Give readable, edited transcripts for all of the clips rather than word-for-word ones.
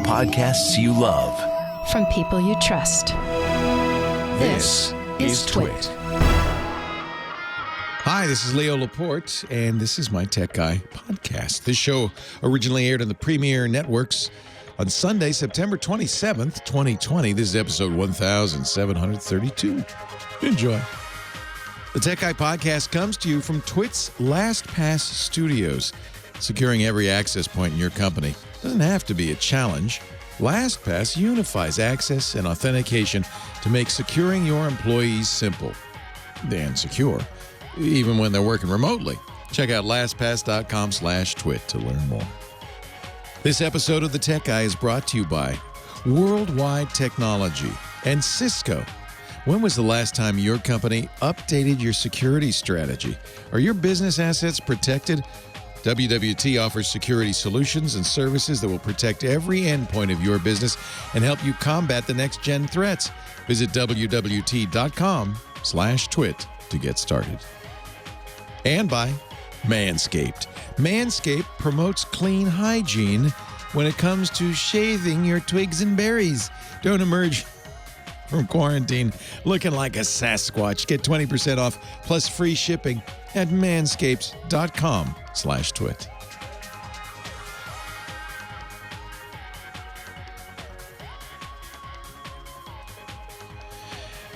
podcasts you love. From people you trust. This is TWiT. Hi, this is Leo Laporte, and this is my Tech Guy podcast. This show originally aired on the Premier Networks on Sunday, September 27th, 2020. This is episode 1732. Enjoy. The Tech Guy podcast comes to you from TWiT's LastPass Studios. Securing every access point in your company doesn't have to be a challenge. LastPass unifies access and authentication to make securing your employees simple and secure, even when they're working remotely. Check out lastpass.com/twit to learn more. This episode of The Tech Guy is brought to you by Worldwide Technology and Cisco. When was the last time your company updated your security strategy? Are your business assets protected? WWT offers security solutions and services that will protect every endpoint of your business and help you combat the next-gen threats. Visit wwt.com/twit to get started. And by Manscaped. Manscaped promotes clean hygiene when it comes to shaving your twigs and berries. Don't emerge from quarantine looking like a Sasquatch. Get 20% off plus free shipping at manscaped.com/twit.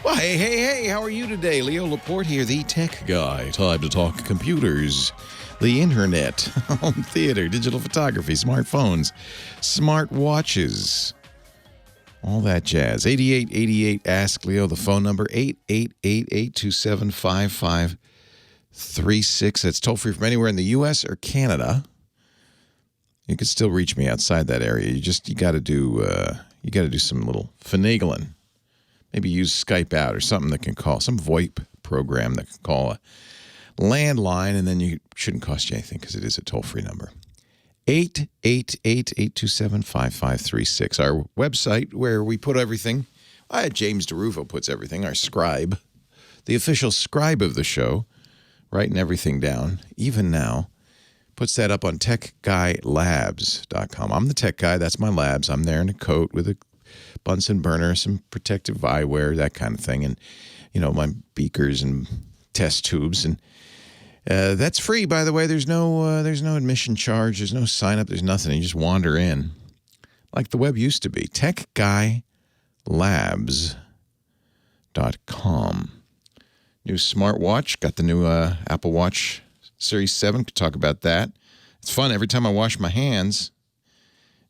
Well, hey, how are you today? Leo Laporte here, the Tech Guy. Time to talk computers, the internet, home theater, digital photography, smartphones, smart watches, all that jazz. 8888 Ask Leo, the phone number, 888-827-5536. That's toll free from anywhere in the U.S. or Canada. You can still reach me outside that area. You got to do some little finagling. Maybe use Skype out or something that can call, some VoIP program that can call a landline, and then you shouldn't cost you anything because it is a toll free number. 888-827-5536. Our website where we put everything. James DeRufo puts everything. Our scribe, the official scribe of the show, writing everything down, even now, puts that up on techguylabs.com. I'm the tech guy. That's my labs. I'm there in a coat with a Bunsen burner, some protective eyewear, that kind of thing, and my beakers and test tubes, and that's free, by the way. There's no admission charge. There's no sign up. There's nothing. You just wander in, like the web used to be. techguylabs.com. New smartwatch. Got the new Apple Watch Series 7. Could talk about that. It's fun. Every time I wash my hands,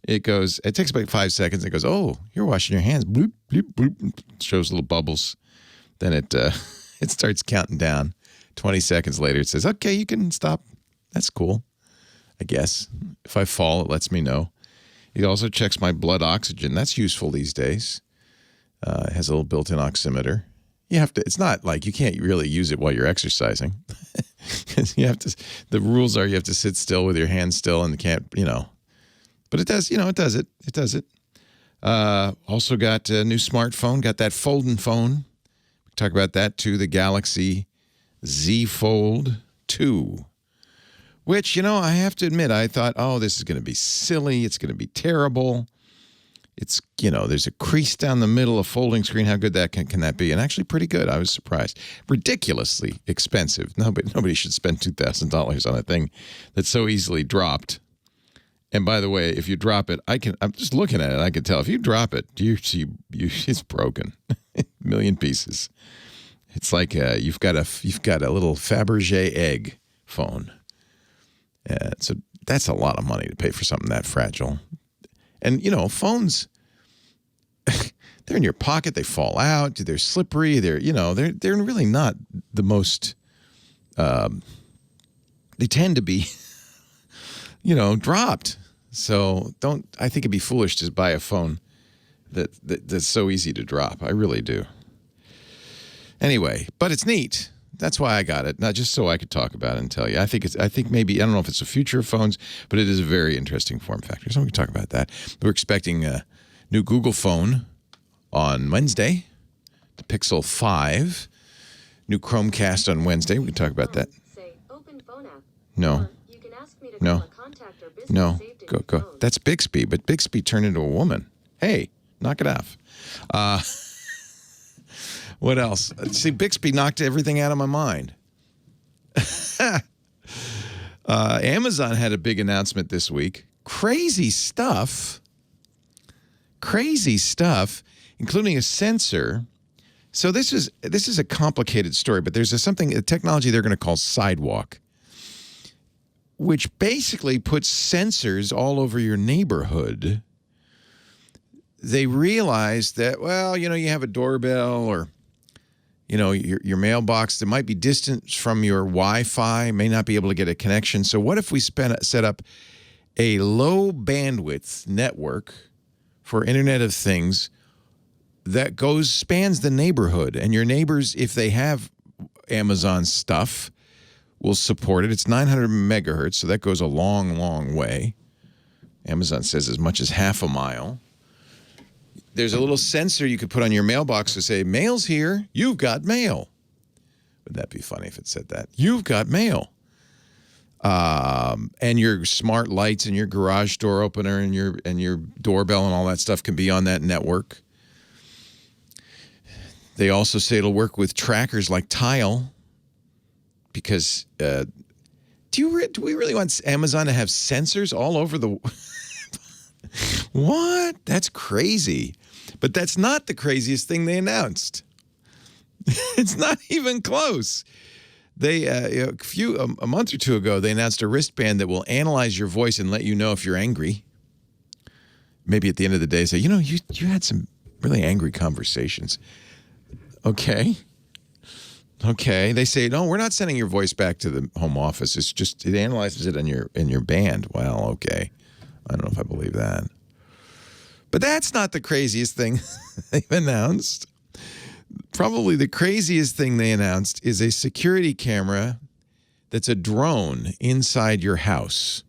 it takes about 5 seconds. It goes, oh, you're washing your hands. Bloop, bloop, bloop. It shows little bubbles. Then it starts counting down. 20 seconds later, it says, okay, you can stop. That's cool, I guess. If I fall, it lets me know. It also checks my blood oxygen. That's useful these days. It has a little built-in oximeter. It's not like you can't really use it while you're exercising. The rules are you have to sit still with your hands still and can't, But it does, it does it. It does it. Also got a new smartphone, got that folding phone. We can talk about that too, the Galaxy Z Fold 2. Which, I have to admit, I thought, oh, this is going to be silly. It's going to be terrible. It's, there's a crease down the middle, a folding screen. How good can that be? And actually pretty good. I was surprised. Ridiculously expensive. Nobody should spend $2,000 on a thing that's so easily dropped. And by the way, if you drop it, I'm just looking at it. I can tell if you drop it, it's broken, a million pieces. It's like you've got a little Fabergé egg phone. So that's a lot of money to pay for something that fragile. And phones, they're in your pocket. They fall out. They're slippery. They're really not the most. They tend to be, dropped. So I think it'd be foolish to buy a phone that's so easy to drop. I really do. Anyway, but it's neat. That's why I got it, not just so I could talk about it and tell you. I think maybe, I don't know if it's the future of phones, but it is a very interesting form factor. So we can talk about that. We're expecting a new Google phone on Wednesday, the Pixel 5. New Chromecast on Wednesday. We can talk about that. Say, open phone app. No. You can ask me to No. call a contact or business No. saved in Go. That's Bixby, but Bixby turned into a woman. Hey, knock it off. What else? See, Bixby knocked everything out of my mind. Amazon had a big announcement this week. Crazy stuff, including a sensor. So this is a complicated story, but there's a technology they're going to call Sidewalk, which basically puts sensors all over your neighborhood. They realize that, well, you have a doorbell or, your mailbox that might be distant from your Wi-Fi, may not be able to get a connection. So what if we set up a low bandwidth network for Internet of Things that spans the neighborhood, and your neighbors, if they have Amazon stuff, will support it. It's 900 megahertz, so that goes a long, long way. Amazon says as much as half a mile. There's a little sensor you could put on your mailbox to say, mail's here, you've got mail. Would that be funny if it said that? You've got mail. And your smart lights and your garage door opener and your doorbell and all that stuff can be on that network. They also say it'll work with trackers like Tile, because do we really want Amazon to have sensors all over the What? That's crazy. But that's not the craziest thing they announced. It's not even close. They a month or two ago, they announced a wristband that will analyze your voice and let you know if you're angry. Maybe at the end of the day, say, you had some really angry conversations. Okay. They say, no, we're not sending your voice back to the home office. It's just, it analyzes it in your band. Well, okay. I don't know if I believe that. But that's not the craziest thing they've announced. Probably the craziest thing they announced is a security camera that's a drone inside your house.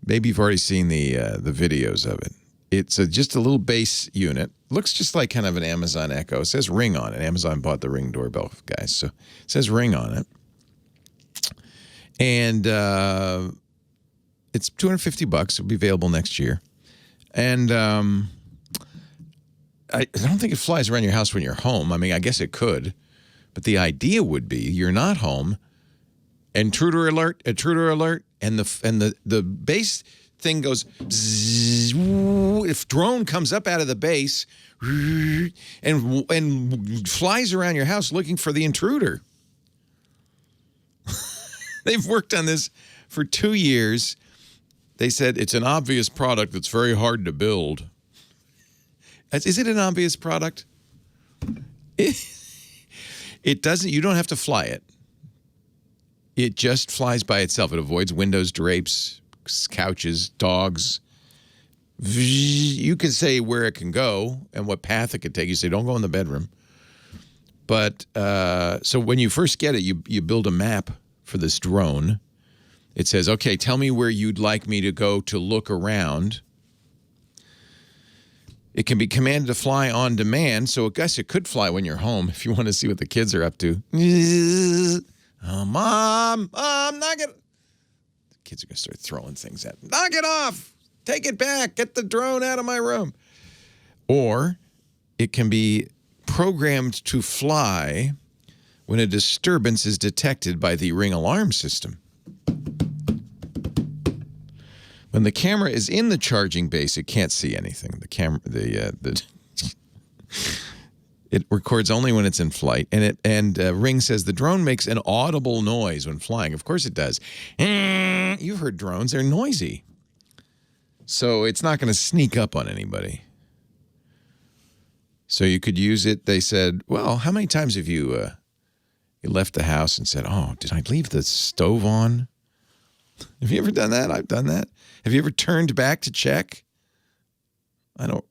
Maybe you've already seen the videos of it. It's just a little base unit. Looks just like kind of an Amazon Echo. It says Ring on it. Amazon bought the Ring doorbell, guys. So it says Ring on it. And it's $250. It'll be available next year. And I don't think it flies around your house when you're home. I mean, I guess it could. But the idea would be you're not home. Intruder alert, and the base thing goes bzzz, if drone comes up out of the base and flies around your house looking for the intruder. They've worked on this for 2 years. They said it's an obvious product that's very hard to build. Is it an obvious product? It doesn't. You don't have to fly it. It just flies by itself. It avoids windows, drapes, couches, dogs. You can say where it can go and what path it could take. You say, don't go in the bedroom. But so when you first get it, you build a map for this drone. It says, okay, tell me where you'd like me to go to look around. It can be commanded to fly on demand, so I guess it could fly when you're home if you want to see what the kids are up to. Oh, Mom, knock it. The kids are going to start throwing things at me. Knock it off. Take it back. Get the drone out of my room. Or it can be programmed to fly when a disturbance is detected by the Ring alarm system. When the camera is in the charging base, it can't see anything. The camera, it records only when it's in flight, and Ring says the drone makes an audible noise when flying. Of course, it does. You've heard drones; they're noisy, so it's not going to sneak up on anybody. So you could use it. They said, "Well, how many times have you left the house and said, oh, did I leave the stove on?" Have you ever done that? I've done that. Have you ever turned back to check? I don't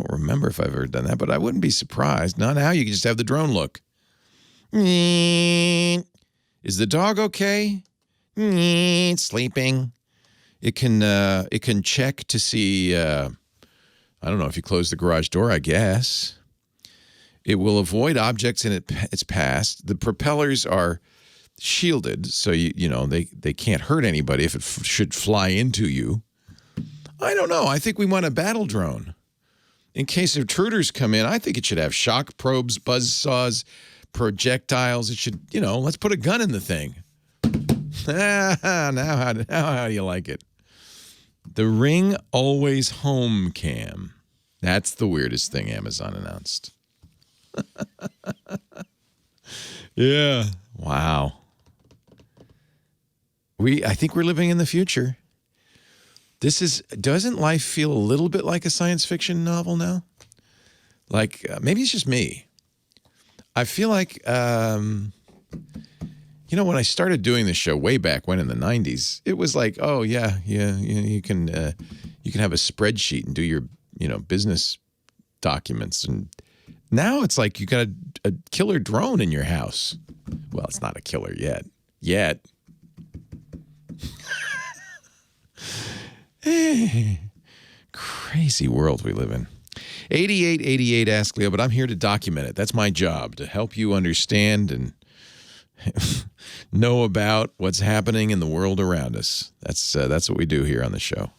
remember if I've ever done that, but I wouldn't be surprised. Not now. You can just have the drone look. Is the dog okay? Sleeping. It can check to see. I don't know if you close the garage door. I guess it will avoid objects in its path. The propellers are shielded, so you know they can't hurt anybody if it should fly into you. I don't know. I think we want a battle drone. In case intruders come in, I think it should have shock probes, buzz saws, projectiles. It should, let's put a gun in the thing. Now how do you like it? The Ring Always Home Cam. That's the weirdest thing Amazon announced. Yeah. Wow. I think we're living in the future. Doesn't life feel a little bit like a science fiction novel now? Like, maybe it's just me. I feel like, when I started doing this show way back when in the 90s, it was like, oh, yeah, you can have a spreadsheet and do your, business documents. And now it's like you got a killer drone in your house. Well, it's not a killer yet. Crazy world we live in. 8888 Ask Leo, but I'm here to document it. That's my job, to help you understand and know about what's happening in the world around us. That's what we do here on the show.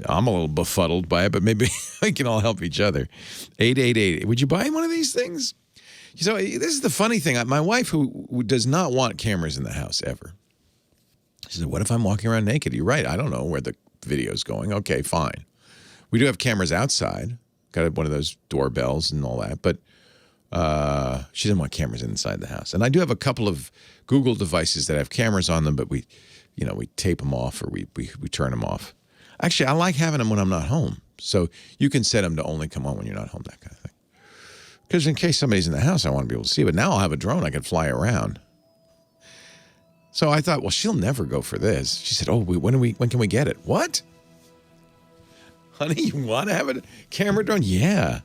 I'm a little befuddled by it, but maybe we can all help each other. 888. Would you buy one of these things? So this is the funny thing. My wife, who does not want cameras in the house ever, she said, what if I'm walking around naked? You're right. I don't know where the video's going. Okay, fine. We do have cameras outside. Got one of those doorbells and all that. But she doesn't want cameras inside the house. And I do have a couple of Google devices that have cameras on them, but we tape them off or we turn them off. Actually, I like having them when I'm not home. So you can set them to only come on when you're not home, that kind of thing. Because in case somebody's in the house, I want to be able to see. But now I'll have a drone. I can fly around. So I thought, well, she'll never go for this. She said, oh, when can we get it? What? Honey, you want to have a camera drone? Yeah.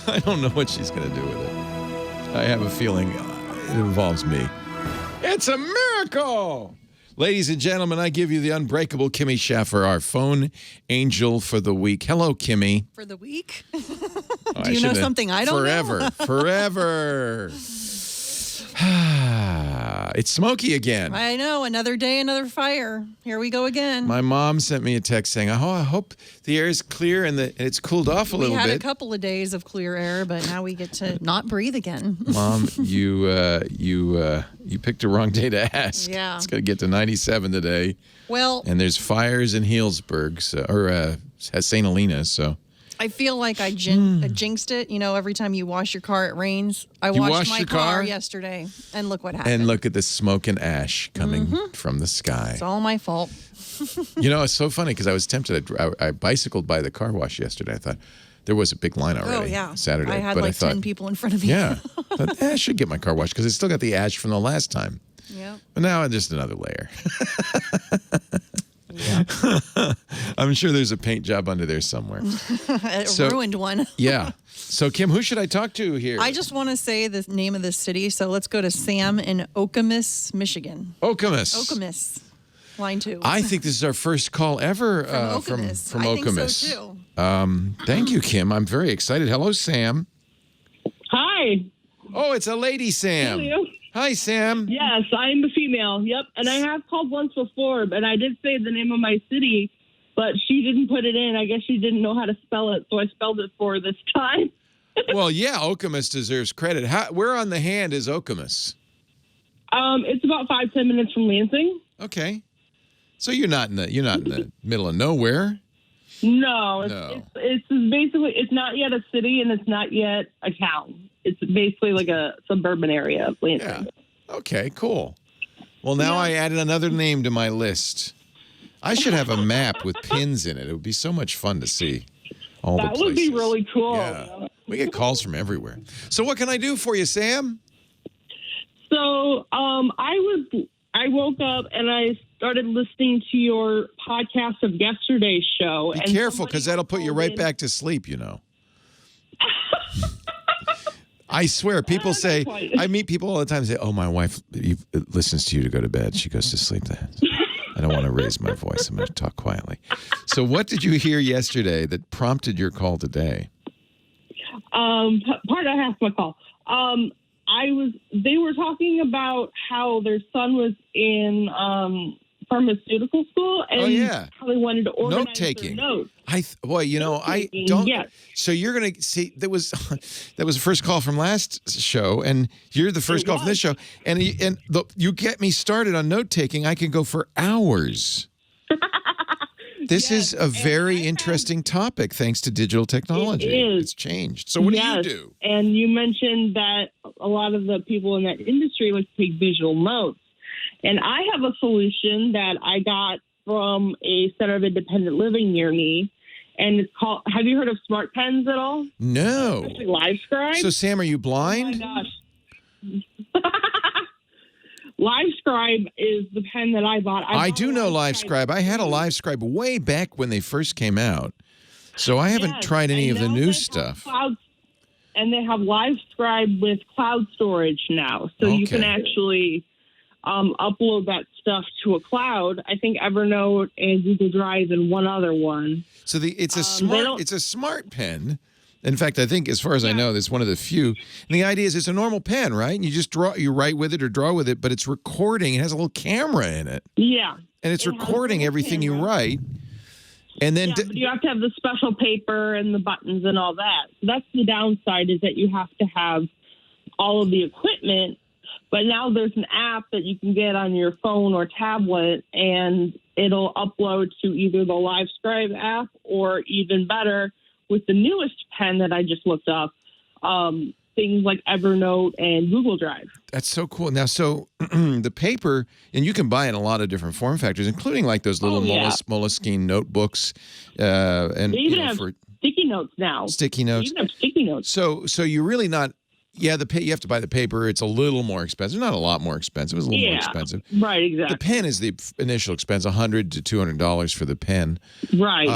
I don't know what she's going to do with it. I have a feeling it involves me. It's a miracle! Ladies and gentlemen, I give you the unbreakable Kimmy Schaffer, our phone angel for the week. Hello, Kimmy. For the week? Do you know something I don't know? Forever. It's smoky again. I know. Another day, another fire. Here we go again. My mom sent me a text saying, oh, I hope the air is clear and it's cooled off a little bit. We had a couple of days of clear air, but now we get to not breathe again. Mom, you picked a wrong day to ask. Yeah. It's going to get to 97 today. Well. And there's fires in Healdsburg, or St. Helena, so. I feel like I jinxed it. Every time you wash your car, it rains. I washed my car yesterday, and look what happened. And look at the smoke and ash coming from the sky. It's all my fault. It's so funny because I was tempted. I bicycled by the car wash yesterday. I thought there was a big line already. Oh, yeah. Saturday. I had 10 people in front of me. Yeah. I should get my car washed because it still got the ash from the last time. Yeah. But now just another layer. Yeah. I'm sure there's a paint job under there somewhere. Ruined one. Yeah. So, Kim, who should I talk to here? I just want to say the name of the city. So let's go to Sam in Okemos, Michigan. Okemos. Line 2. I think this is our first call ever from Okemos. I think so, too. Thank you, Kim. I'm very excited. Hello, Sam. Hi. Oh, it's a lady, Sam. Hello. Hi, Sam. Yes, I'm the female. Yep. And I have called once before, and I did say the name of my city, but she didn't put it in. I guess she didn't know how to spell it, so I spelled it for her this time. Well, yeah, Okemos deserves credit. Where on the hand is Okemos? It's about 5-10 minutes from Lansing. Okay. So you're not in the middle of nowhere. No. It's basically, it's not yet a city and it's not yet a town. It's basically like a suburban area of Lansing. Yeah. Okay, cool. Well, now I added another name to my list. I should have a map with pins in it. It would be so much fun to see all the places. That would be really cool. Yeah. We get calls from everywhere. So what can I do for you, Sam? So I woke up and I started listening to your podcast of yesterday's show. Be careful, because that'll put you right back to sleep, I swear, people say, I meet people all the time and say, oh, my wife listens to you to go to bed. She goes to sleep then. I don't want to raise my voice. I'm going to talk quietly. So what did you hear yesterday that prompted your call today? Part of half my call. they were talking about how their son was in pharmaceutical school and how they wanted to organize their notes. Yes. So you're going to see, that was the first call from last show, and you're the first call from this show. And you get me started on note taking. I can go for hours. This is a very interesting topic, thanks to digital technology. It's changed. So what do you do? And you mentioned that a lot of the people in that industry like to take visual notes. And I have a solution that I got from a Center of Independent Living near me. And it's called, have you heard of smart pens at all? No. Especially LiveScribe. So, Sam, are you blind? Oh, my gosh. LiveScribe is the pen that I bought. I do know LiveScribe. I had a LiveScribe way back when they first came out. So I haven't tried any of the new stuff. And they have LiveScribe with cloud storage now. So you can actually upload that stuff to a cloud. I think Evernote and Google Drive and one other one. So it's a smart pen. In fact, I think, as far as I know, it's one of the few. And the idea is it's a normal pen, right? And you just you write with it or draw with it, but it's recording. It has a little camera in it. Yeah. And it's recording everything you write. And then but you have to have the special paper and the buttons and all that. So that's the downside, is that you have to have all of the equipment. But now there's an app that you can get on your phone or tablet, and it'll upload to either the LiveScribe app or, even better, with the newest pen that I just looked up, things like Evernote and Google Drive. That's so cool. Now, so the paper, and you can buy in a lot of different form factors, including like those little Moleskine notebooks. And they even have sticky notes now. Sticky notes. They even have sticky notes. So you're really not. Yeah, you have to buy the paper. It's a little more expensive. Not a lot more expensive. It's a little more expensive. Right, exactly. The pen is the initial expense, $100 to $200 for the pen. Right.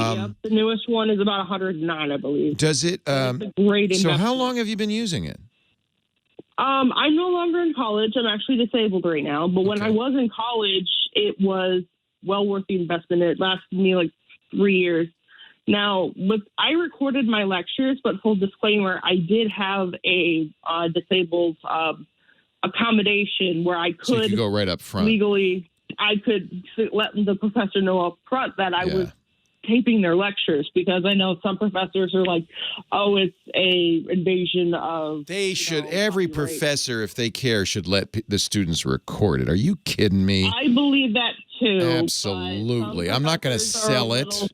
The newest one is about $109, I believe. Does it? It's a great investment. So how long have you been using it? I'm no longer in college. I'm actually disabled right now. But when I was in college, it was well worth the investment. It lasted me like 3 years. Now, I recorded my lectures, but full disclaimer, I did have a disabled accommodation where I could, so you could go right up front. Legally, I could let the professor know up front that I was taping their lectures, because I know some professors are like, oh, it's a invasion of... They should, every professor, if they care, should let the students record it. Are you kidding me? I believe that too. Absolutely. I'm not going to sell it.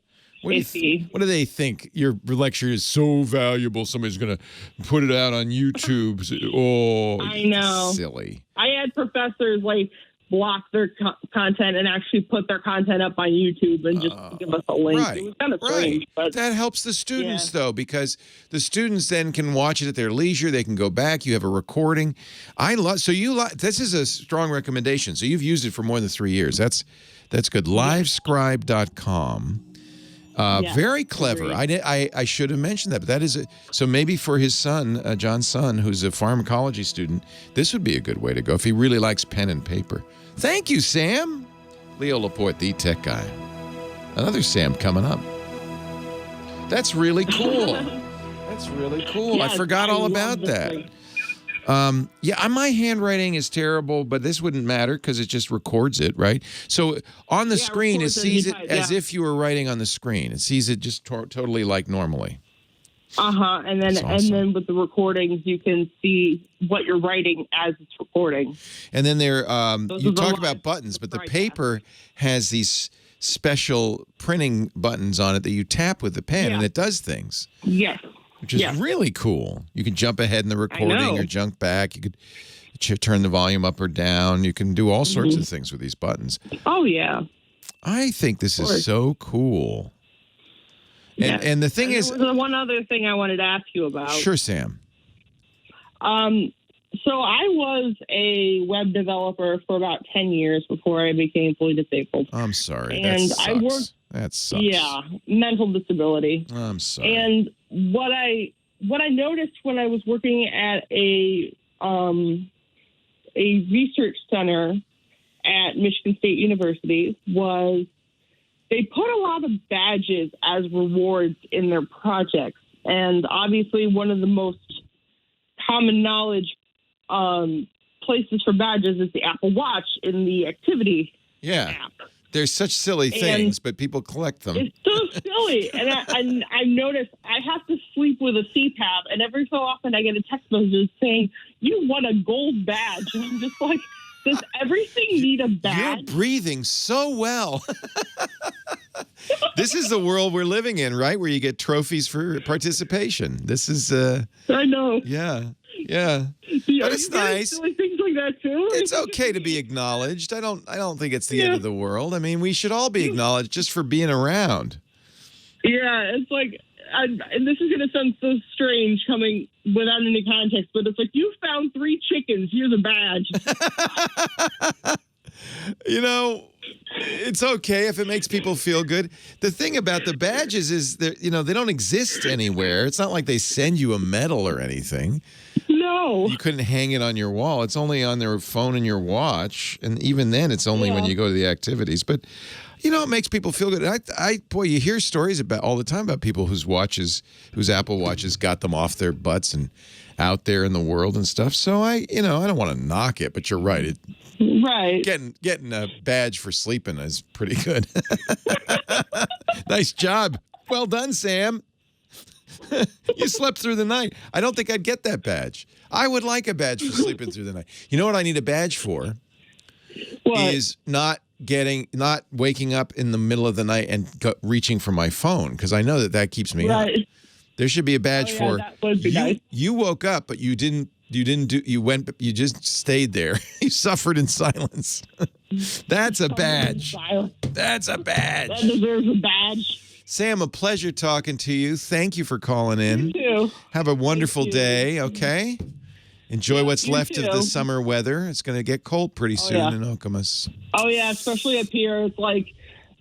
What do they think? Your lecture is so valuable, somebody's going to put it out on YouTube. Oh, I know. Silly. I had professors like block their content and actually put their content up on YouTube and just give us a link. Right, it was kind of strange. But that helps the students, though, because the students then can watch it at their leisure. They can go back. You have a recording. This is a strong recommendation. So you've used it for more than 3 years. That's good. Livescribe.com. Very clever. I should have mentioned that, but that is so maybe for his son, John's son, who's a pharmacology student, this would be a good way to go if he really likes pen and paper. Thank you, Sam. Leo Laporte, the tech guy. Another Sam coming up. That's really cool. That's really cool. Yes, I forgot all about that. My handwriting is terrible, but this wouldn't matter because it just records it, right? So on the screen, it sees it as if you were writing on the screen. It sees it just totally like normally. And then with the recordings, you can see what you're writing as it's recording. And then you talk about buttons, but the paper has these special printing buttons on it that you tap with the pen, and it does things. Yes. Which is really cool. You can jump ahead in the recording or jump back. You could turn the volume up or down. You can do all sorts of things with these buttons. Oh, yeah. I think this is so cool. And the thing is... There was one other thing I wanted to ask you about. Sure, Sam. So I was a web developer for about 10 years before I became fully disabled. I'm sorry. And that sucks. Yeah, mental disability. I'm sorry. And what I noticed when I was working at a research center at Michigan State University was they put a lot of badges as rewards in their projects. And obviously one of the most common knowledge places for badges is the Apple Watch in the activity app. They're such silly things, but people collect them. It's so silly. And I noticed I have to sleep with a CPAP, and every so often I get a text message saying, "You won a gold badge." And I'm just like, does everything need a badge? You're breathing so well. This is the world we're living in, right? Where you get trophies for participation. This is... I know. Yeah. But it's nice. Silly things like that too. It's okay to be acknowledged. I don't think it's the end of the world. I mean, we should all be acknowledged just for being around. Yeah, it's like, and this is going to sound so strange coming without any context, but it's like, you found 3 chickens. Here's a badge. It's okay if it makes people feel good. The thing about the badges is that, they don't exist anywhere. It's not like they send you a medal or anything. No. You couldn't hang it on your wall. It's only on their phone and your watch. And even then, it's only when you go to the activities. But, it makes people feel good. Boy, you hear stories all the time about people whose Apple Watches got them off their butts and out there in the world and stuff. So I don't want to knock it, but you're right. Right. Getting a badge for sleeping is pretty good. Nice job. Well done, Sam. You slept through the night. I don't think I'd get that badge. I would like a badge for sleeping through the night. You know what I need a badge for? What? Is not waking up in the middle of the night and reaching for my phone, because I know that keeps me up. There should be a badge for that would be nice. You woke up, but you just stayed there. You suffered in silence. That's a badge. That's a badge. That deserves a badge. Sam, a pleasure talking to you. Thank you for calling in. You too. Have a wonderful day, okay? Enjoy what's left of the summer weather. It's going to get cold pretty soon in Okemos. Oh, yeah, especially up here. It's like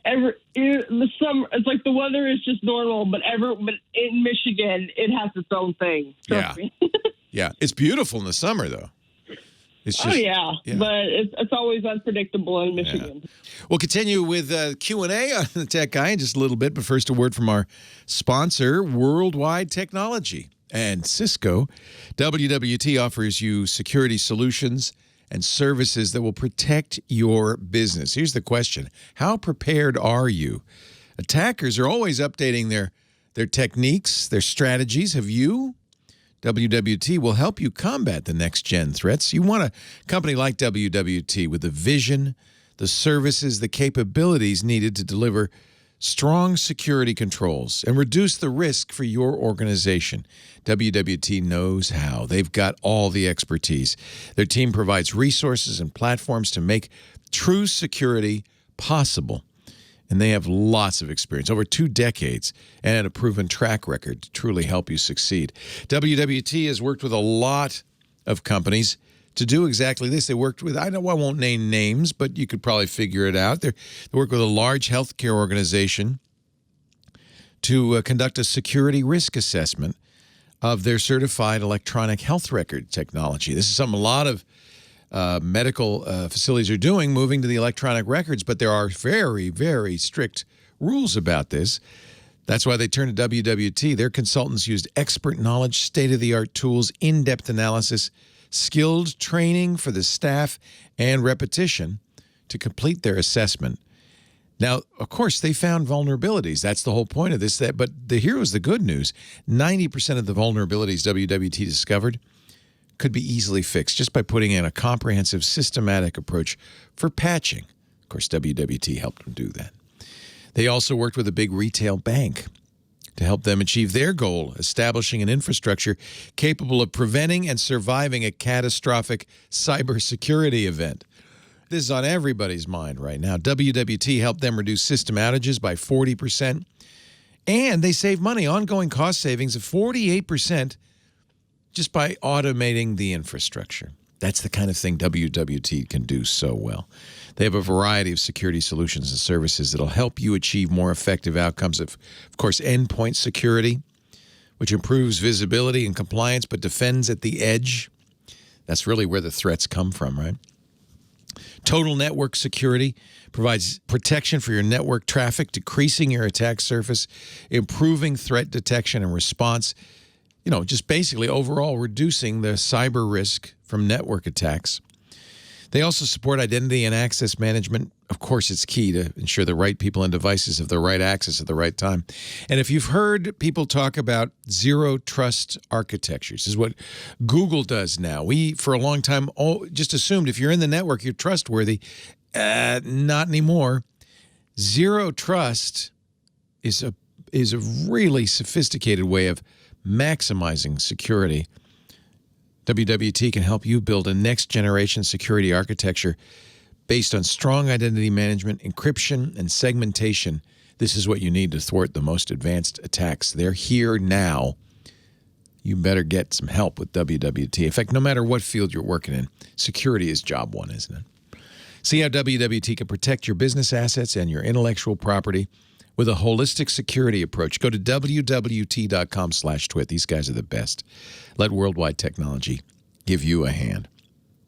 the summer. It's like the weather is just normal, but in Michigan, it has its own thing. Trust me. Yeah, it's beautiful in the summer, though. It's just, but it's always unpredictable in Michigan. Yeah. We'll continue with Q&A on the Tech Guy in just a little bit, but first a word from our sponsor, Worldwide Technology. And Cisco, WWT offers you security solutions and services that will protect your business. Here's the question. How prepared are you? Attackers are always updating their techniques, their strategies. Have you? WWT will help you combat the next-gen threats. You want a company like WWT with the vision, the services, the capabilities needed to deliver strong security controls and reduce the risk for your organization. WWT knows how. They've got all the expertise. Their team provides resources and platforms to make true security possible. And they have lots of experience, over 2 decades, and a proven track record to truly help you succeed. WWT has worked with a lot of companies to do exactly this. They worked with, I won't name names, but you could probably figure it out. They work with a large healthcare organization to conduct a security risk assessment of their certified electronic health record technology. This is something a lot of medical facilities are doing, moving to the electronic records, but there are very, very strict rules about this. That's why they turned to WWT. Their consultants used expert knowledge, state-of-the-art tools, in-depth analysis, skilled training for the staff, and repetition to complete their assessment. Now, of course, they found vulnerabilities. That's the whole point of this. But here's the good news. 90% of the vulnerabilities WWT discovered could be easily fixed just by putting in a comprehensive, systematic approach for patching. Of course, WWT helped them do that. They also worked with a big retail bank to help them achieve their goal, establishing an infrastructure capable of preventing and surviving a catastrophic cybersecurity event. This is on everybody's mind right now. WWT helped them reduce system outages by 40%, and they save money, ongoing cost savings of 48% just by automating the infrastructure. That's the kind of thing WWT can do so well. They have a variety of security solutions and services that'll help you achieve more effective outcomes of course, endpoint security, which improves visibility and compliance but defends at the edge. That's really where the threats come from, right? Total network security provides protection for your network traffic, decreasing your attack surface, improving threat detection and response. just basically overall reducing the cyber risk from network attacks. They also support identity and access management. Of course, it's key to ensure the right people and devices have the right access at the right time. And if you've heard people talk about zero trust architectures, this is what Google does now. We, for a long time, just assumed if you're in the network, you're trustworthy. Not anymore. Zero trust is a really sophisticated way of maximizing security. WWT can help you build a next-generation security architecture based on strong identity management, encryption, and segmentation. This is what you need to thwart the most advanced attacks. They're here now. You better get some help with WWT. In fact, no matter what field you're working in, security is job one, isn't it? See how WWT can protect your business assets and your intellectual property with a holistic security approach. Go to wwt.com/twit. These guys are the best. Let Worldwide Technology give you a hand.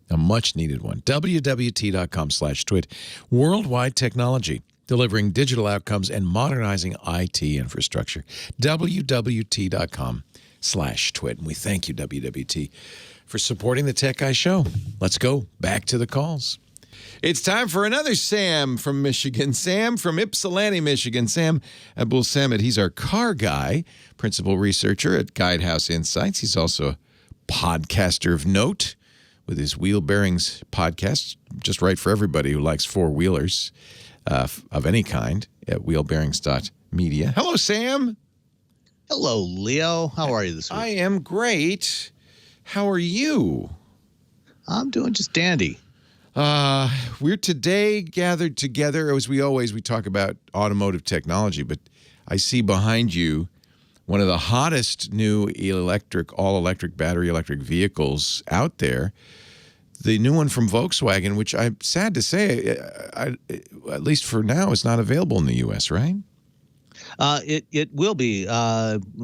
A much-needed one. wwt.com/twit. Worldwide Technology, delivering digital outcomes and modernizing IT infrastructure. wwt.com/twit. And we thank you, WWT, for supporting the Tech Guy Show. Let's go back to the calls. It's time for another Sam from Michigan. Sam from Ypsilanti, Michigan. Sam Abuelsamid, he's our car guy, principal researcher at Guidehouse Insights. He's also a podcaster of note with his Wheel Bearings podcast, just right for everybody who likes four-wheelers of any kind at wheelbearings.media. Hello, Sam. Hello, Leo. How are you this week? I am great. How are you? I'm doing just dandy. We're today gathered together, as we talk about automotive technology, but I see behind you one of the hottest new all-electric, battery electric vehicles out there, the new one from Volkswagen, which I'm sad to say, at least for now, is not available in the U.S., right? It will be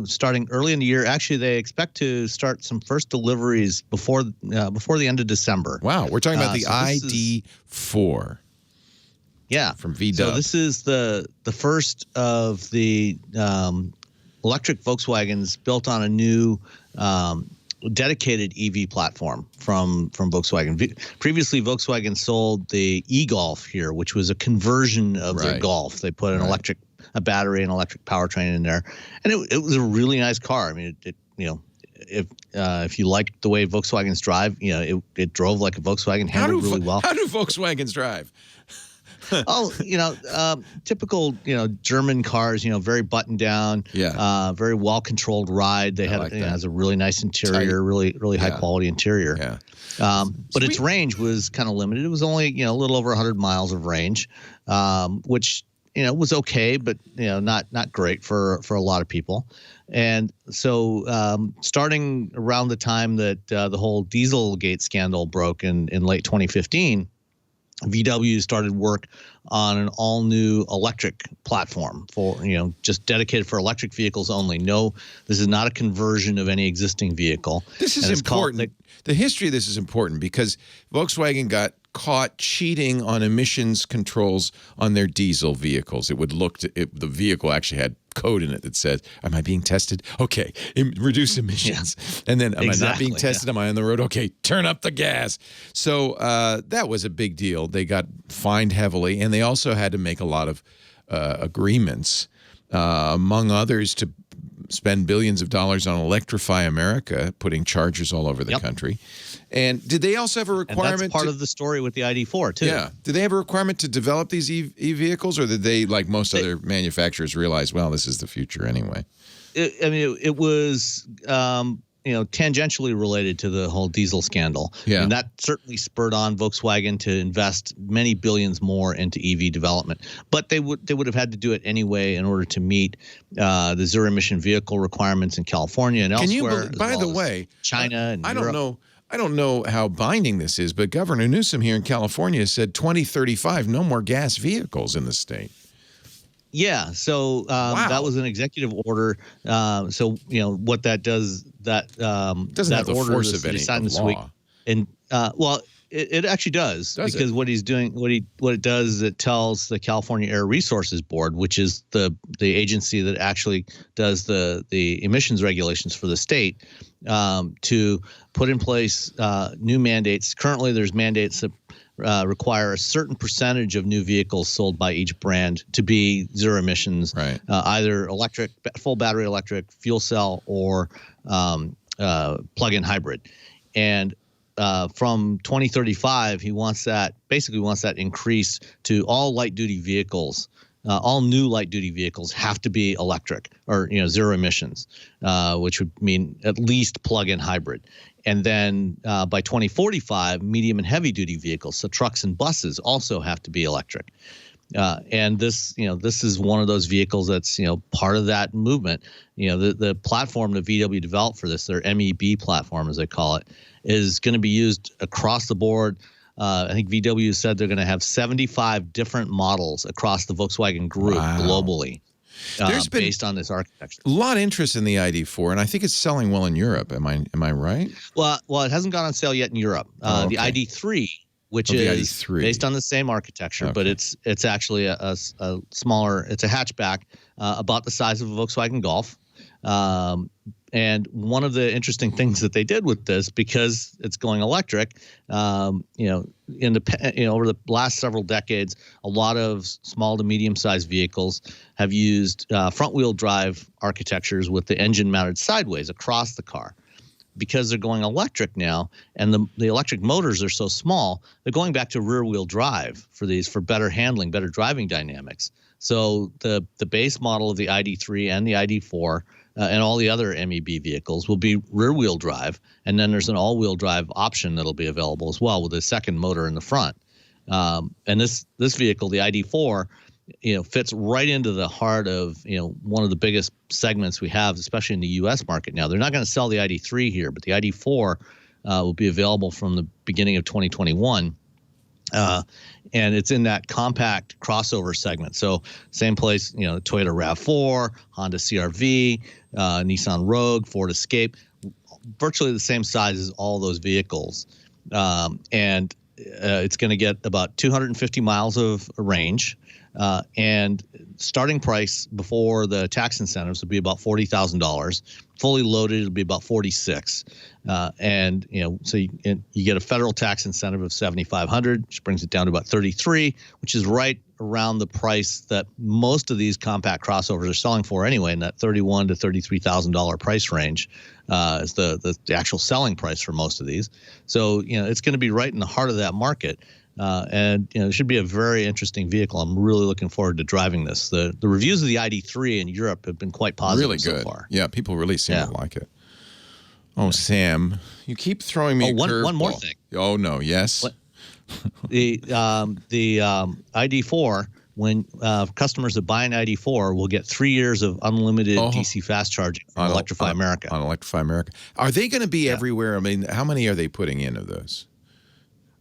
starting early in the year. Actually, they expect to start some first deliveries before the end of December. Wow, we're talking about the ID4. Yeah, from VW. So this is the first of the electric Volkswagens built on a new dedicated EV platform from Volkswagen. Previously, Volkswagen sold the e-Golf here, which was a conversion of their Golf. They put an a battery and electric powertrain in there, and it was a really nice car. I mean, if you like the way Volkswagens drive, it drove like a Volkswagen, handled really well. How do Volkswagens drive? Typical, German cars, very buttoned down, very well controlled ride. They has a really nice interior, really high quality interior. Yeah. But its range was kind of limited. It was only, a little over 100 miles of range, which was okay, but not great for a lot of people. And so starting around the time that the whole Dieselgate scandal broke in late 2015, VW started work on an all-new electric platform for, just dedicated for electric vehicles only. No, this is not a conversion of any existing vehicle. This is important. The history of this is important because Volkswagen got caught cheating on emissions controls on their diesel vehicles. The vehicle actually had code in it that said, am I being tested? Okay, reduce emissions. Yeah. And then, am I not being tested? Yeah. Am I on the road? Okay, turn up the gas. So that was a big deal. They got fined heavily, and they also had to make a lot of agreements, among others, to spend billions of dollars on Electrify America, putting chargers all over the country. And did they also have a requirement? And that's part of the story with the ID4, too. Yeah. Did they have a requirement to develop these e-vehicles, or did they, like most other manufacturers, realize, well, this is the future anyway? It was, tangentially related to the whole diesel scandal. Yeah. And that certainly spurred on Volkswagen to invest many billions more into EV development. But they would have had to do it anyway in order to meet the zero-emission vehicle requirements in California and elsewhere. By the way, China and Europe. I don't know how binding this is, but Governor Newsom here in California said 2035, no more gas vehicles in the state. Yeah, so that was an executive order. So what that does, that doesn't have the force of any law. And It actually does because what he's doing, what it does is it tells the California Air Resources Board, which is the agency that actually does the emissions regulations for the state, to put in place new mandates. Currently, there's mandates that require a certain percentage of new vehicles sold by each brand to be zero emissions, right? Either electric, full battery electric, fuel cell, or plug-in hybrid, and from 2035, he wants that increased to all light-duty vehicles. All new light-duty vehicles have to be electric or zero emissions, which would mean at least plug-in hybrid. And then by 2045, medium and heavy-duty vehicles, so trucks and buses, also have to be electric. And this is one of those vehicles that's part of that movement. The platform that VW developed for this, their MEB platform, as they call it, is going to be used across the board. I think VW said they're going to have 75 different models across the Volkswagen Group globally. There's been based on this architecture. A lot of interest in the ID4, and I think it's selling well in Europe. Am I right? Well, it hasn't gone on sale yet in Europe. The ID3. Which is ID3. Based on the same architecture, but it's actually a smaller. It's a hatchback, about the size of a Volkswagen Golf. And one of the interesting things that they did with this, because it's going electric, over the last several decades, a lot of small to medium-sized vehicles have used front-wheel drive architectures with the engine mounted sideways across the car. Because they're going electric now, and the electric motors are so small, they're going back to rear-wheel drive for better handling, better driving dynamics. So the base model of the ID3 and the ID4 and all the other MEB vehicles will be rear-wheel drive, and then there's an all-wheel drive option that'll be available as well with a second motor in the front. And this vehicle, the ID4, fits right into the heart of, one of the biggest segments we have, especially in the U.S. market now. They're not going to sell the ID3 here, but the ID4 will be available from the beginning of 2021. And it's in that compact crossover segment. So same place, Toyota RAV4, Honda CR-V, Nissan Rogue, Ford Escape, virtually the same size as all those vehicles. And it's going to get about 250 miles of range. And starting price before the tax incentives would be about $40,000. Fully loaded, it'll be about $46,000. So you get a federal tax incentive of $7,500, which brings it down to about $33,000, which is right around the price that most of these compact crossovers are selling for anyway, in that $31,000 to $33,000 price range is the actual selling price for most of these. So it's going to be right in the heart of that market. And it should be a very interesting vehicle. I'm really looking forward to driving this. The reviews of the ID3 in Europe have been quite positive really good so far. Yeah, people really seem to like it. Oh, Sam, you keep throwing me one more thing. Oh no, yes. The ID4, when customers that buy an ID4 will get 3 years of unlimited DC fast charging from Electrify America. On Electrify America, are they going to be everywhere? I mean, how many are they putting in of those?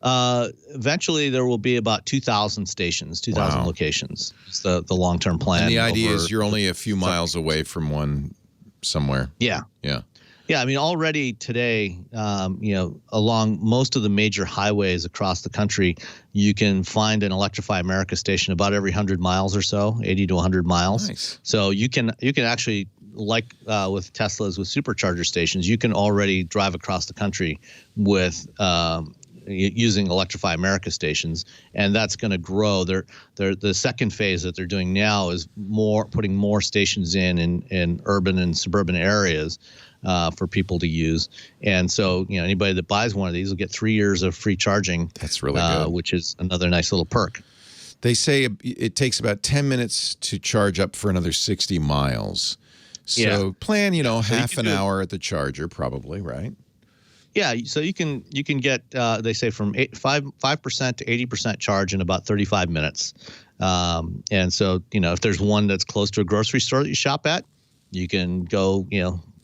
Eventually there will be about 2,000 stations, 2,000 locations. It's the long-term plan. And the idea is you're only a few miles away from one somewhere. Yeah. I mean, already today, along most of the major highways across the country, you can find an Electrify America station about every 100 miles or so, 80 to 100 miles. Nice. So you can actually, like with Teslas with supercharger stations, you can already drive across the country with using Electrify America stations, and that's going to grow. The second phase that they're doing now is putting more stations in urban and suburban areas for people to use. And so, anybody that buys one of these will get 3 years of free charging. That's really good. Which is another nice little perk. They say it takes about 10 minutes to charge up for another 60 miles. So plan, half an hour at the charger, probably, right? Yeah, so you can get they say from 5% to 80% charge in about 35 minutes, and so if there's one that's close to a grocery store that you shop at, you can go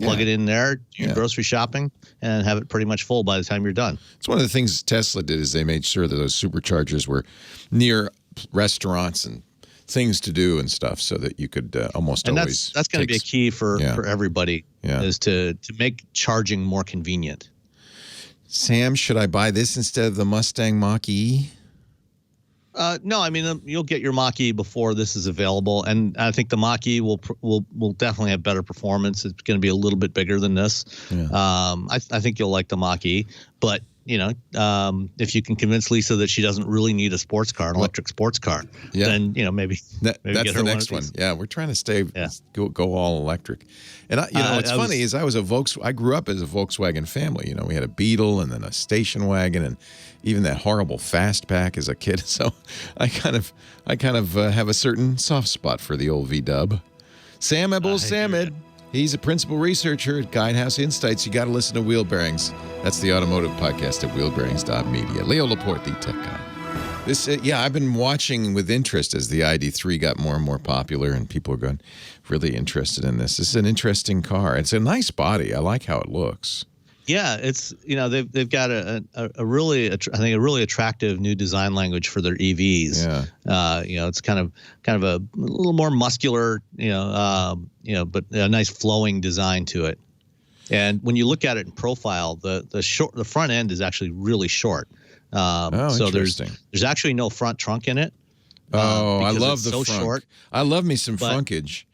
plug it in there, do your grocery shopping, and have it pretty much full by the time you're done. It's one of the things Tesla did is they made sure that those superchargers were near restaurants and things to do and stuff, so that you could almost and always. That's going to be a key for everybody is to make charging more convenient. Sam, should I buy this instead of the Mustang Mach-E? No, I mean, you'll get your Mach-E before this is available, and I think the Mach-E will definitely have better performance. It's going to be a little bit bigger than this. Yeah. I think you'll like the Mach-E, but if you can convince Lisa that she doesn't really need a sports car, an electric sports car, then maybe that's get her the next one. Yeah, we're trying to go all electric. And what's funny is I grew up as a Volkswagen family. We had a Beetle and then a station wagon and even that horrible Fastback as a kid. So I kind of have a certain soft spot for the old V-Dub. Sam Abuelsamid. He's a principal researcher at Guidehouse Insights. You got to listen to Wheel Bearings. That's the automotive podcast at wheelbearings.media. Leo Laporte, the tech guy. I've been watching with interest as the ID3 got more and more popular, and people are going really interested in this. This is an interesting car. It's a nice body. I like how it looks. Yeah, it's they've got a really attractive new design language for their EVs. Yeah, it's kind of a little more muscular, but a nice flowing design to it. And when you look at it in profile, the front end is actually really short. So there's actually no front trunk in it. I love the front. Short. I love me some frunkage.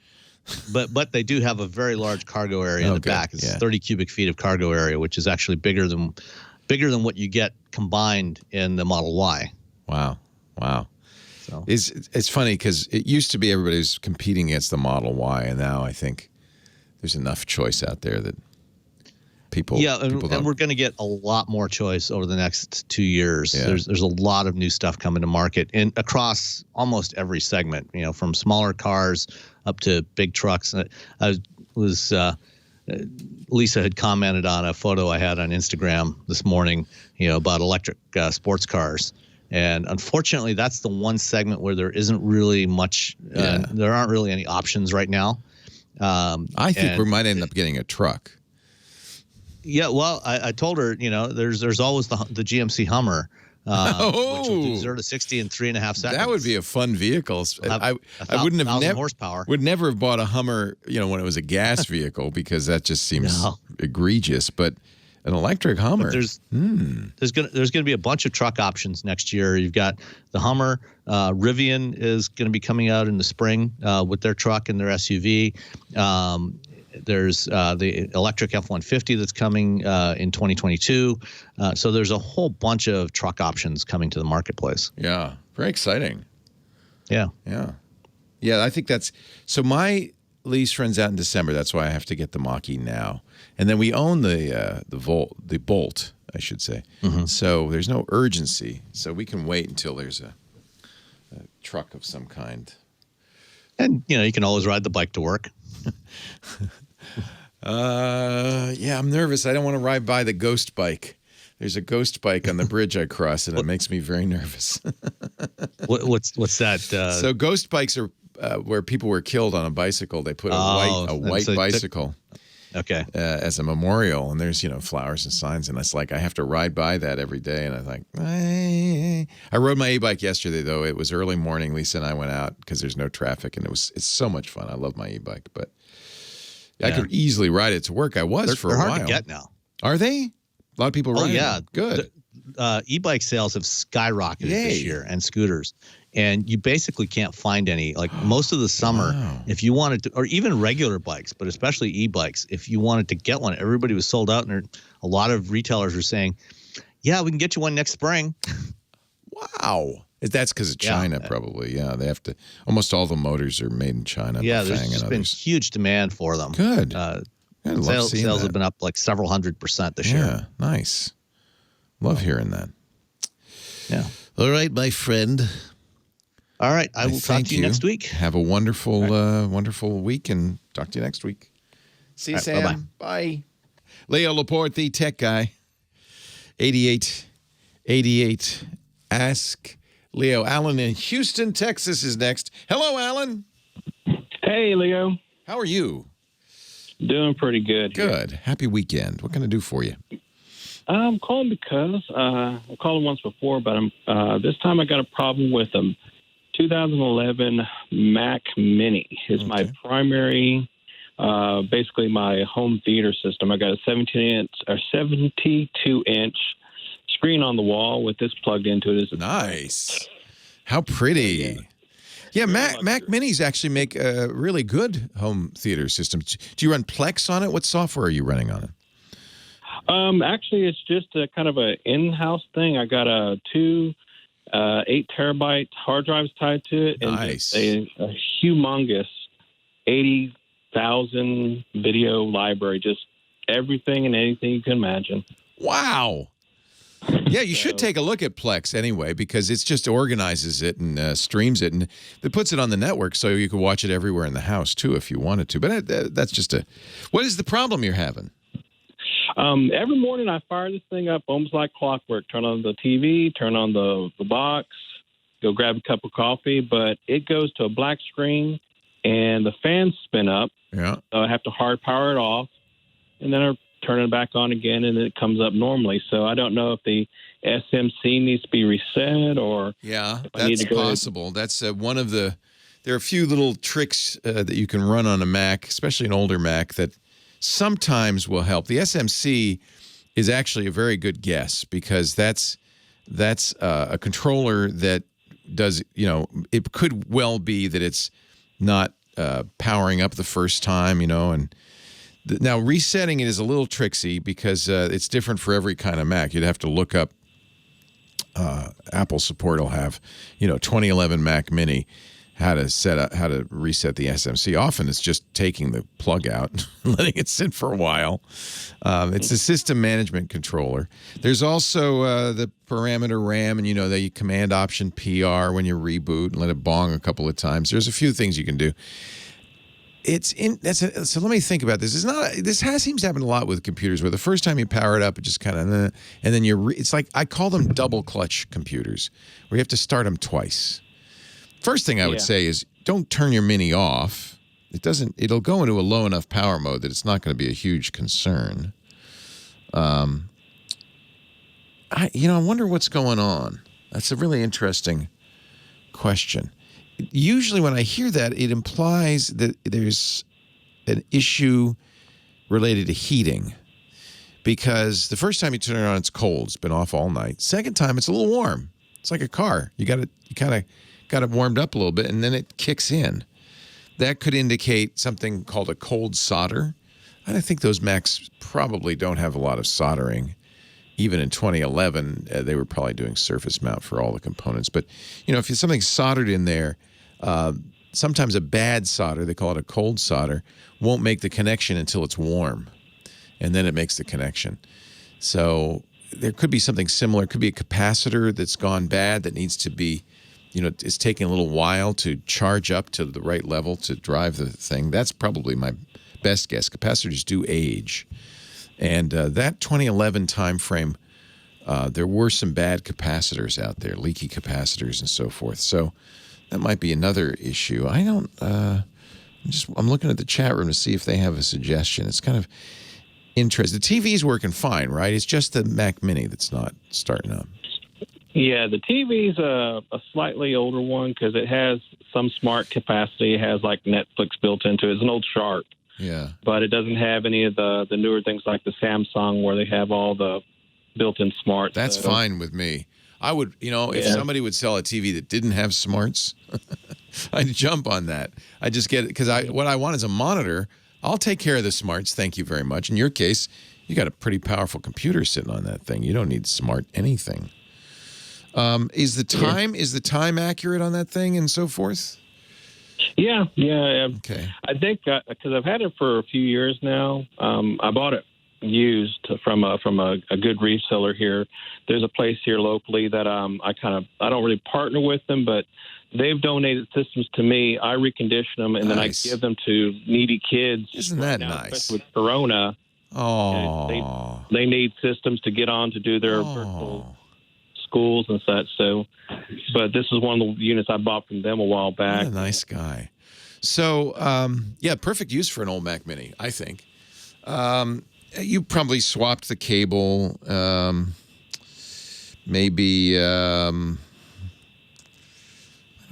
But they do have a very large cargo area in the back. It's 30 cubic feet of cargo area, which is actually bigger than what you get combined in the Model Y. Wow. So it's funny because it used to be everybody was competing against the Model Y, and now I think there's enough choice out there that people. Yeah, and we're going to get a lot more choice over the next 2 years. Yeah. There's a lot of new stuff coming to market and across almost every segment. From smaller cars up to big trucks. Lisa had commented on a photo I had on Instagram this morning, about electric sports cars. And unfortunately, that's the one segment where there isn't really much, there aren't really any options right now. I think we might end up getting a truck. Yeah, well, I told her, there's always the GMC Hummer. Which will do 0 to 60 in 3.5 seconds. That would be a fun vehicle. I wouldn't have horsepower. Would never have bought a Hummer, when it was a gas vehicle because that just seems egregious. But an electric Hummer. But there's gonna be a bunch of truck options next year. You've got the Hummer. Rivian is going to be coming out in the spring with their truck and their SUV. There's the electric F-150 that's coming in 2022. So there's a whole bunch of truck options coming to the marketplace. Yeah, very exciting. Yeah. I think that's so. My lease runs out in December. That's why I have to get the Mach-E now. And then we own the Bolt, I should say. Mm-hmm. So there's no urgency. So we can wait until there's a truck of some kind. And you can always ride the bike to work. I'm nervous. I don't want to ride by the ghost bike. There's a ghost bike on the bridge I cross, and it makes me very nervous. What's that? So ghost bikes are where people were killed on a bicycle. They put a white bicycle. Okay. As a memorial, and there's flowers and signs, and it's like I have to ride by that every day, and I think I rode my e-bike yesterday though. It was early morning. Lisa and I went out because there's no traffic, and it's so much fun. I love my e-bike, but I could easily ride it to work. I was for a while. They're hard to get now. Are they? A lot of people ride. Oh yeah, good. E-bike sales have skyrocketed this year, and scooters. And you basically can't find any. Like most of the summer, if you wanted to, or even regular bikes, but especially e-bikes, if you wanted to get one, everybody was sold out. And a lot of retailers were saying, yeah, we can get you one next spring. Wow. That's because of China, probably. Yeah, they have to. Almost all the motors are made in China. Yeah, there's just been huge demand for them. Good. Sales have been up like several 100% this year. Yeah, nice. Love hearing that. Yeah. All right, my friend. All right, I will talk to you next week. Have a wonderful, wonderful week, and talk to you next week. See you, Sam. Bye-bye. Bye. Leo Laporte, the tech guy. 8888. Ask Leo. Alan in Houston, Texas is next. Hello, Alan. Hey, Leo. How are you? Doing pretty good. Good. Happy weekend. What can I do for you? I'm calling because I called once before, but this time I got a problem with a 2011 Mac Mini. It's my primary basically my home theater system. I got a 72-inch screen on the wall with this plugged into it. Nice. How pretty. Yeah, Mac Minis actually make a really good home theater system. Do you run Plex on it? What software are you running on it? Actually, it's just a kind of an in-house thing. I got two 8-terabyte hard drives tied to it, Nice. And a humongous 80,000 video library, just everything and anything you can imagine. Wow. Yeah, you should take a look at Plex anyway, because it just organizes it and streams it, and it puts it on the network so you can watch it everywhere in the house too if you wanted to. But that's just what is the problem you're having? Every morning I fire this thing up almost like clockwork. Turn on the TV, turn on the box, go grab a cup of coffee, but it goes to a black screen and the fans spin up. Yeah. So I have to hard power it off, and then I turn it back on again, and it comes up normally. So I don't know if the SMC needs to be reset or... Yeah, that's possible. That's one of the... There are a few little tricks that you can run on a Mac, especially an older Mac, that sometimes will help. The SMC is actually a very good guess, because that's a controller that does, it could well be that it's not powering up the first time, and now resetting it is a little tricksy because it's different for every kind of Mac. You'd have to look up, Apple support will have, 2011 Mac Mini, how to reset the SMC. Often it's just taking the plug out and letting it sit for a while. It's a system management controller. There's also the parameter RAM, and the Command Option PR when you reboot and let it bong a couple of times. There's a few things you can do. So let me think about this. Seems to happen a lot with computers, where the first time you power it up, it just kind of, and then it's like, I call them double clutch computers, where you have to start them twice. First thing I would say is, don't turn your Mini off. It'll go into a low enough power mode that it's not going to be a huge concern. I wonder what's going on. That's a really interesting question. Usually when I hear that, it implies that there's an issue related to heating, because the first time you turn it on, it's cold. It's been off all night. Second time, it's a little warm. It's like a car. You kind of got it warmed up a little bit, and then it kicks in. That could indicate something called a cold solder. I think those Macs probably don't have a lot of soldering. Even in 2011, they were probably doing surface mount for all the components. But, if something's soldered in there, sometimes a bad solder, they call it a cold solder, won't make the connection until it's warm, and then it makes the connection. So there could be something similar. It could be a capacitor that's gone bad that needs to be, it's taking a little while to charge up to the right level to drive the thing. That's probably my best guess. Capacitors do age. And that 2011 time frame, there were some bad capacitors out there, leaky capacitors and so forth. So that might be another issue. I'm looking at the chat room to see if they have a suggestion. It's kind of interesting. The TV's working fine, right? It's just the Mac Mini that's not starting up. Yeah, the TV's a slightly older one because it has some smart capacity. It has like Netflix built into it. It's an old Sharp. Yeah. But it doesn't have any of the newer things like the Samsung where they have all the built-in smarts. That's fine with me. I would, if somebody would sell a TV that didn't have smarts, I'd jump on that. I just get it because what I want is a monitor. I'll take care of the smarts. Thank you very much. In your case, you got a pretty powerful computer sitting on that thing. You don't need smart anything. Is the time accurate on that thing and so forth? Yeah. Okay. I think because I've had it for a few years now. I bought it used from a good reseller here. There's a place here locally that I don't really partner with them, but they've donated systems to me. I recondition them and then I give them to needy kids. Isn't that nice? With Corona, oh, they need systems to get on to do their virtual schools and such. So, but this is one of the units I bought from them a while back. What a nice guy. So, perfect use for an old Mac Mini, I think. You probably swapped the cable. Maybe, I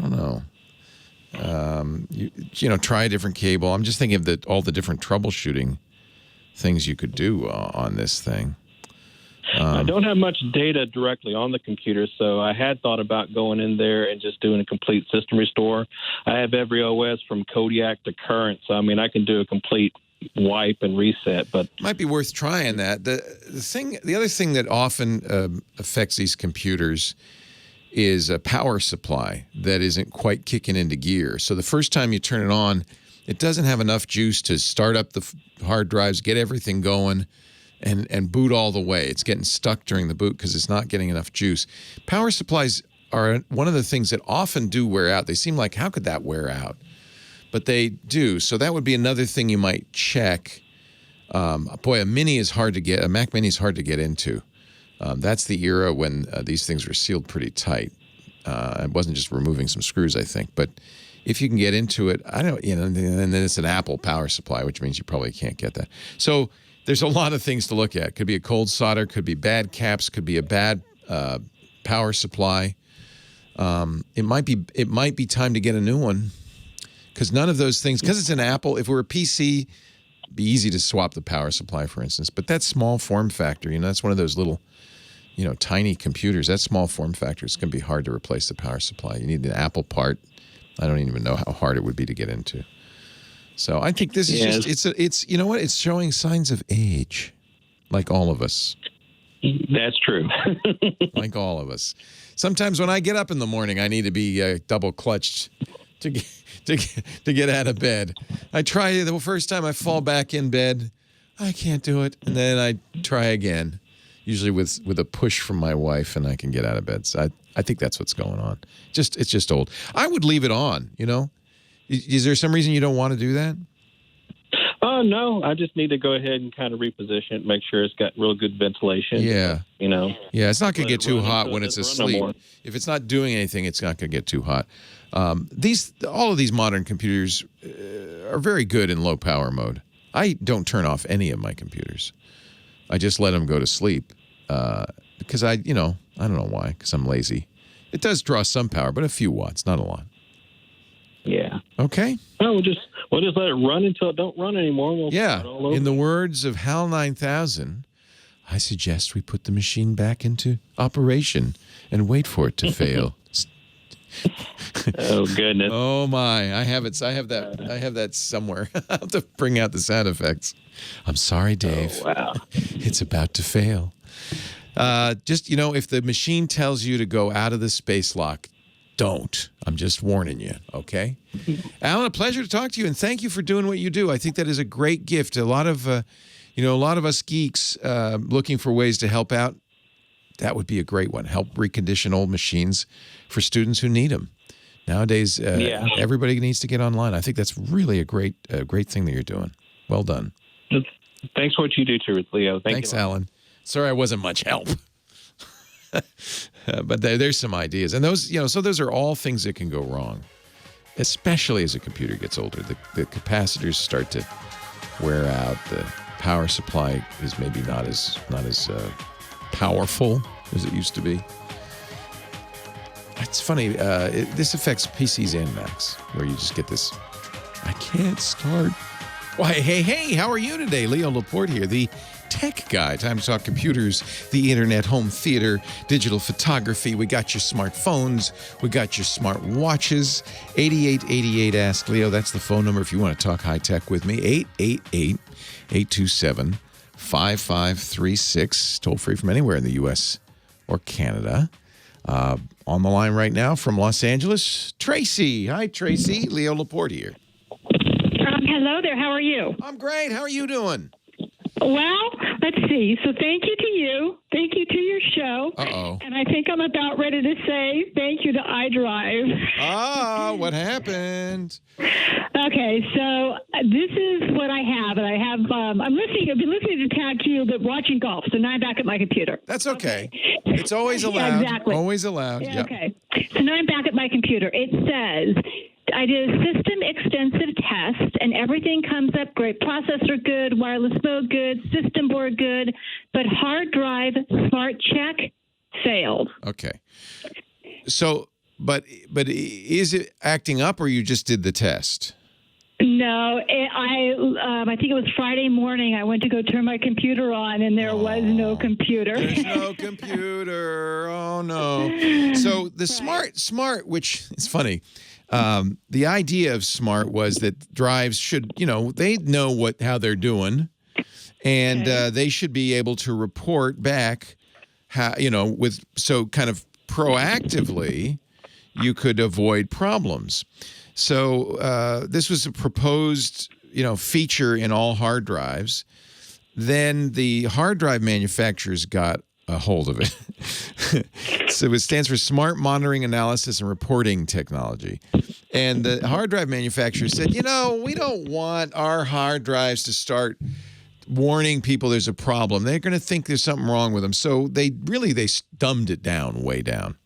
don't know. Try a different cable. I'm just thinking of all the different troubleshooting things you could do on this thing. I don't have much data directly on the computer, so I had thought about going in there and just doing a complete system restore. I have every OS from Kodiak to current, so I can do a complete wipe and reset. But might be worth trying that. The other thing that often affects these computers is a power supply that isn't quite kicking into gear. So the first time you turn it on, it doesn't have enough juice to start up the hard drives, get everything going, and boot all the way. It's getting stuck during the boot because it's not getting enough juice. Power supplies are one of the things that often do wear out. They seem like, how could that wear out? But they do. So that would be another thing you might check. A Mini is hard to get. A Mac Mini is hard to get into. That's the era when these things were sealed pretty tight. It wasn't just removing some screws, I think. But if you can get into it, and then it's an Apple power supply, which means you probably can't get that. So there's a lot of things to look at. Could be a cold solder, could be bad caps, could be a bad power supply. It might be time to get a new one because none of those things. Because it's an Apple. If it were a PC, it'd be easy to swap the power supply, for instance. But that small form factor, that's one of those little, tiny computers. That small form factor is going to be hard to replace the power supply. You need an Apple part. I don't even know how hard it would be to get into. So I think this is it's it's showing signs of age, like all of us. That's true. Like all of us. Sometimes when I get up in the morning, I need to be double clutched to get out of bed. I try the first time I fall back in bed, I can't do it, and then I try again, usually with a push from my wife, and I can get out of bed. So I think that's what's going on. It's just old. I would leave it on. Is there some reason you don't want to do that? No. I just need to go ahead and kind of reposition it, make sure it's got real good ventilation. Yeah. Yeah, it's not going to get too hot when it's asleep. If it's not doing anything, it's not going to get too hot. All of these modern computers are very good in low power mode. I don't turn off any of my computers. I just let them go to sleep because I don't know why, because I'm lazy. It does draw some power, but a few watts, not a lot. Yeah. Okay. No, we'll just let it run until it don't run anymore. We'll start all over. In the words of HAL 9000, I suggest we put the machine back into operation and wait for it to fail. Oh goodness. Oh my! I have it. I have that somewhere. I'll have to bring out the sound effects. I'm sorry, Dave. Oh, wow. It's about to fail. If the machine tells you to go out of the space lock, don't. I'm just warning you, okay? Alan, a pleasure to talk to you, and thank you for doing what you do. I think that is a great gift. A lot of us geeks looking for ways to help out. That would be a great one. Help recondition old machines for students who need them. Nowadays, everybody needs to get online. I think that's really a great thing that you're doing. Well done. Thanks for what you do too, Leo. Thanks, Alan. Sorry I wasn't much help. But there's some ideas. And those, so those are all things that can go wrong, especially as a computer gets older. The capacitors start to wear out. The power supply is maybe not as powerful as it used to be. It's funny. This affects PCs and Macs, where you just get this, I can't start. Why, hey, how are you today? Leo Laporte here, the tech guy. Time to talk computers, the internet, home theater, digital photography. We got your smartphones. We got your smart watches. 8888 Ask Leo. That's the phone number if you want to talk high tech with me. 888-827-5536. Toll free from anywhere in the U.S. or Canada. On the line right now from Los Angeles, Tracy. Hi, Tracy. Leo Laporte here. Hello there. How are you? I'm great. How are you doing? Well, let's see. So thank you to you. Thank you to your show. Uh-oh. And I think I'm about ready to say thank you to iDrive. Ah, what happened? Okay, so this is what I have. And I have, I've been listening to Tag Q, but watching golf. So now I'm back at my computer. That's okay. It's always allowed. Yeah, exactly. Always allowed. Yeah, okay. So now I'm back at my computer. It says, I did a system extensive test, and everything comes up great. Processor good, wireless mode good, system board good, but hard drive smart check failed. Okay. So but is it acting up, or you just did the test? No, I think it was Friday morning. I went to go turn my computer on, and there was no computer. There's no computer. Oh no! So the smart, which is funny. The idea of smart was that drives should, they know how they're doing, and they should be able to report back how, so kind of proactively you could avoid problems. So this was a proposed, feature in all hard drives. Then the hard drive manufacturers got a hold of it. So it stands for Smart Monitoring, Analysis, and Reporting Technology. And the hard drive manufacturers said, we don't want our hard drives to start warning people there's a problem. They're going to think there's something wrong with them. So they dumbed it down, way down.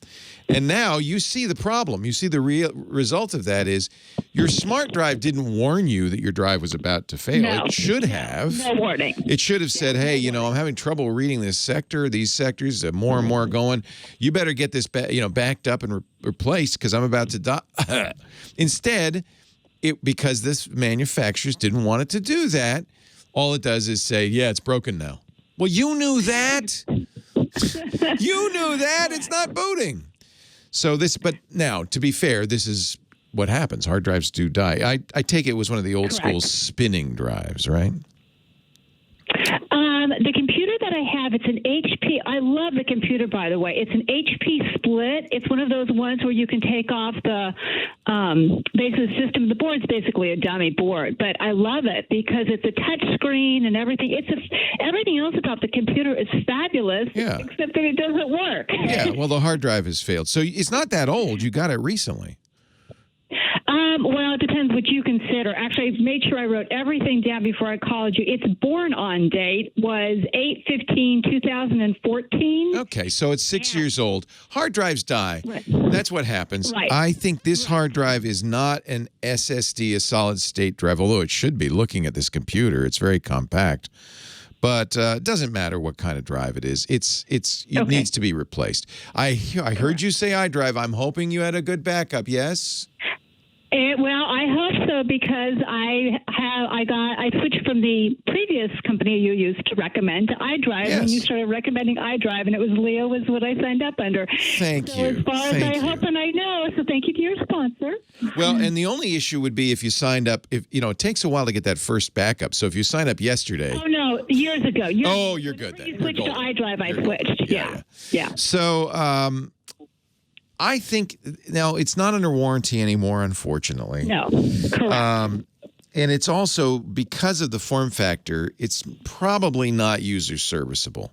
And now you see the problem. You see the real result of that is your smart drive didn't warn you that your drive was about to fail. No. It should have. No warning. It should have said, hey, I'm having trouble reading this sector, these sectors, more and more going. You better get this backed up and replaced because I'm about to die. Instead, because this manufacturers didn't want it to do that, all it does is say, yeah, it's broken now. Well, you knew that. You knew that. It's not booting. So but now, to be fair, this is what happens. Hard drives do die. I take it was one of the old school spinning drives, right? The computer that I have, it's an HP. I love the computer, by the way. It's an HP Split. It's one of those ones where you can take off the basic system. The board's basically a dummy board, but I love it because it's a touch screen and everything. Everything else about the computer is fabulous, except that it doesn't work. Yeah, well, the hard drive has failed. So it's not that old. You got it recently. Well, it depends what you consider. Actually, I made sure I wrote everything down before I called you. Its born on date was 8/15/2014. Okay, so it's 6 years old. Hard drives die. Right. That's what happens. Right. I think this hard drive is not an SSD, a solid state drive, although it should be. Looking at this computer, it's very compact. But it doesn't matter what kind of drive it is. It needs to be replaced. I heard you say iDrive. I'm hoping you had a good backup. Yes. Well, I hope so because I switched from the previous company you used to recommend to iDrive, and you started recommending iDrive, and it was Leo was what I signed up under. Thank you. As far as I hope and I know, so thank you to your sponsor. Well, and the only issue would be if you signed up. If it takes a while to get that first backup. So if you sign up yesterday. Oh no, years ago. You're good then. You switched to iDrive. I switched. Yeah. So. I think now it's not under warranty anymore, unfortunately. No, correct. And it's also, because of the form factor, it's probably not user serviceable.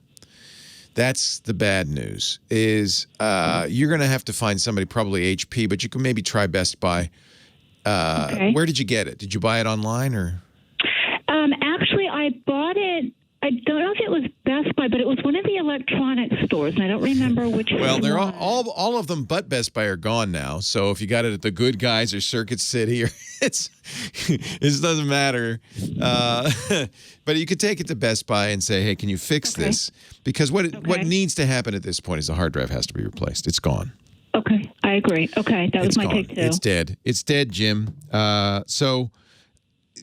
That's the bad news, is you're going to have to find somebody, probably HP, but you can maybe try Best Buy. Where did you get it? Did you buy it online or? Actually, I bought it. I don't know if it was Best Buy, but it was one of the electronic stores, and I don't remember which one. Well, they're all of them but Best Buy are gone now. So if you got it at the Good Guys or Circuit City, or it doesn't matter. But you could take it to Best Buy and say, "Hey, can you fix this?" Because what needs to happen at this point is the hard drive has to be replaced. It's gone. Okay, I agree. Okay, that was my take too. It's dead. It's dead, Jim. So.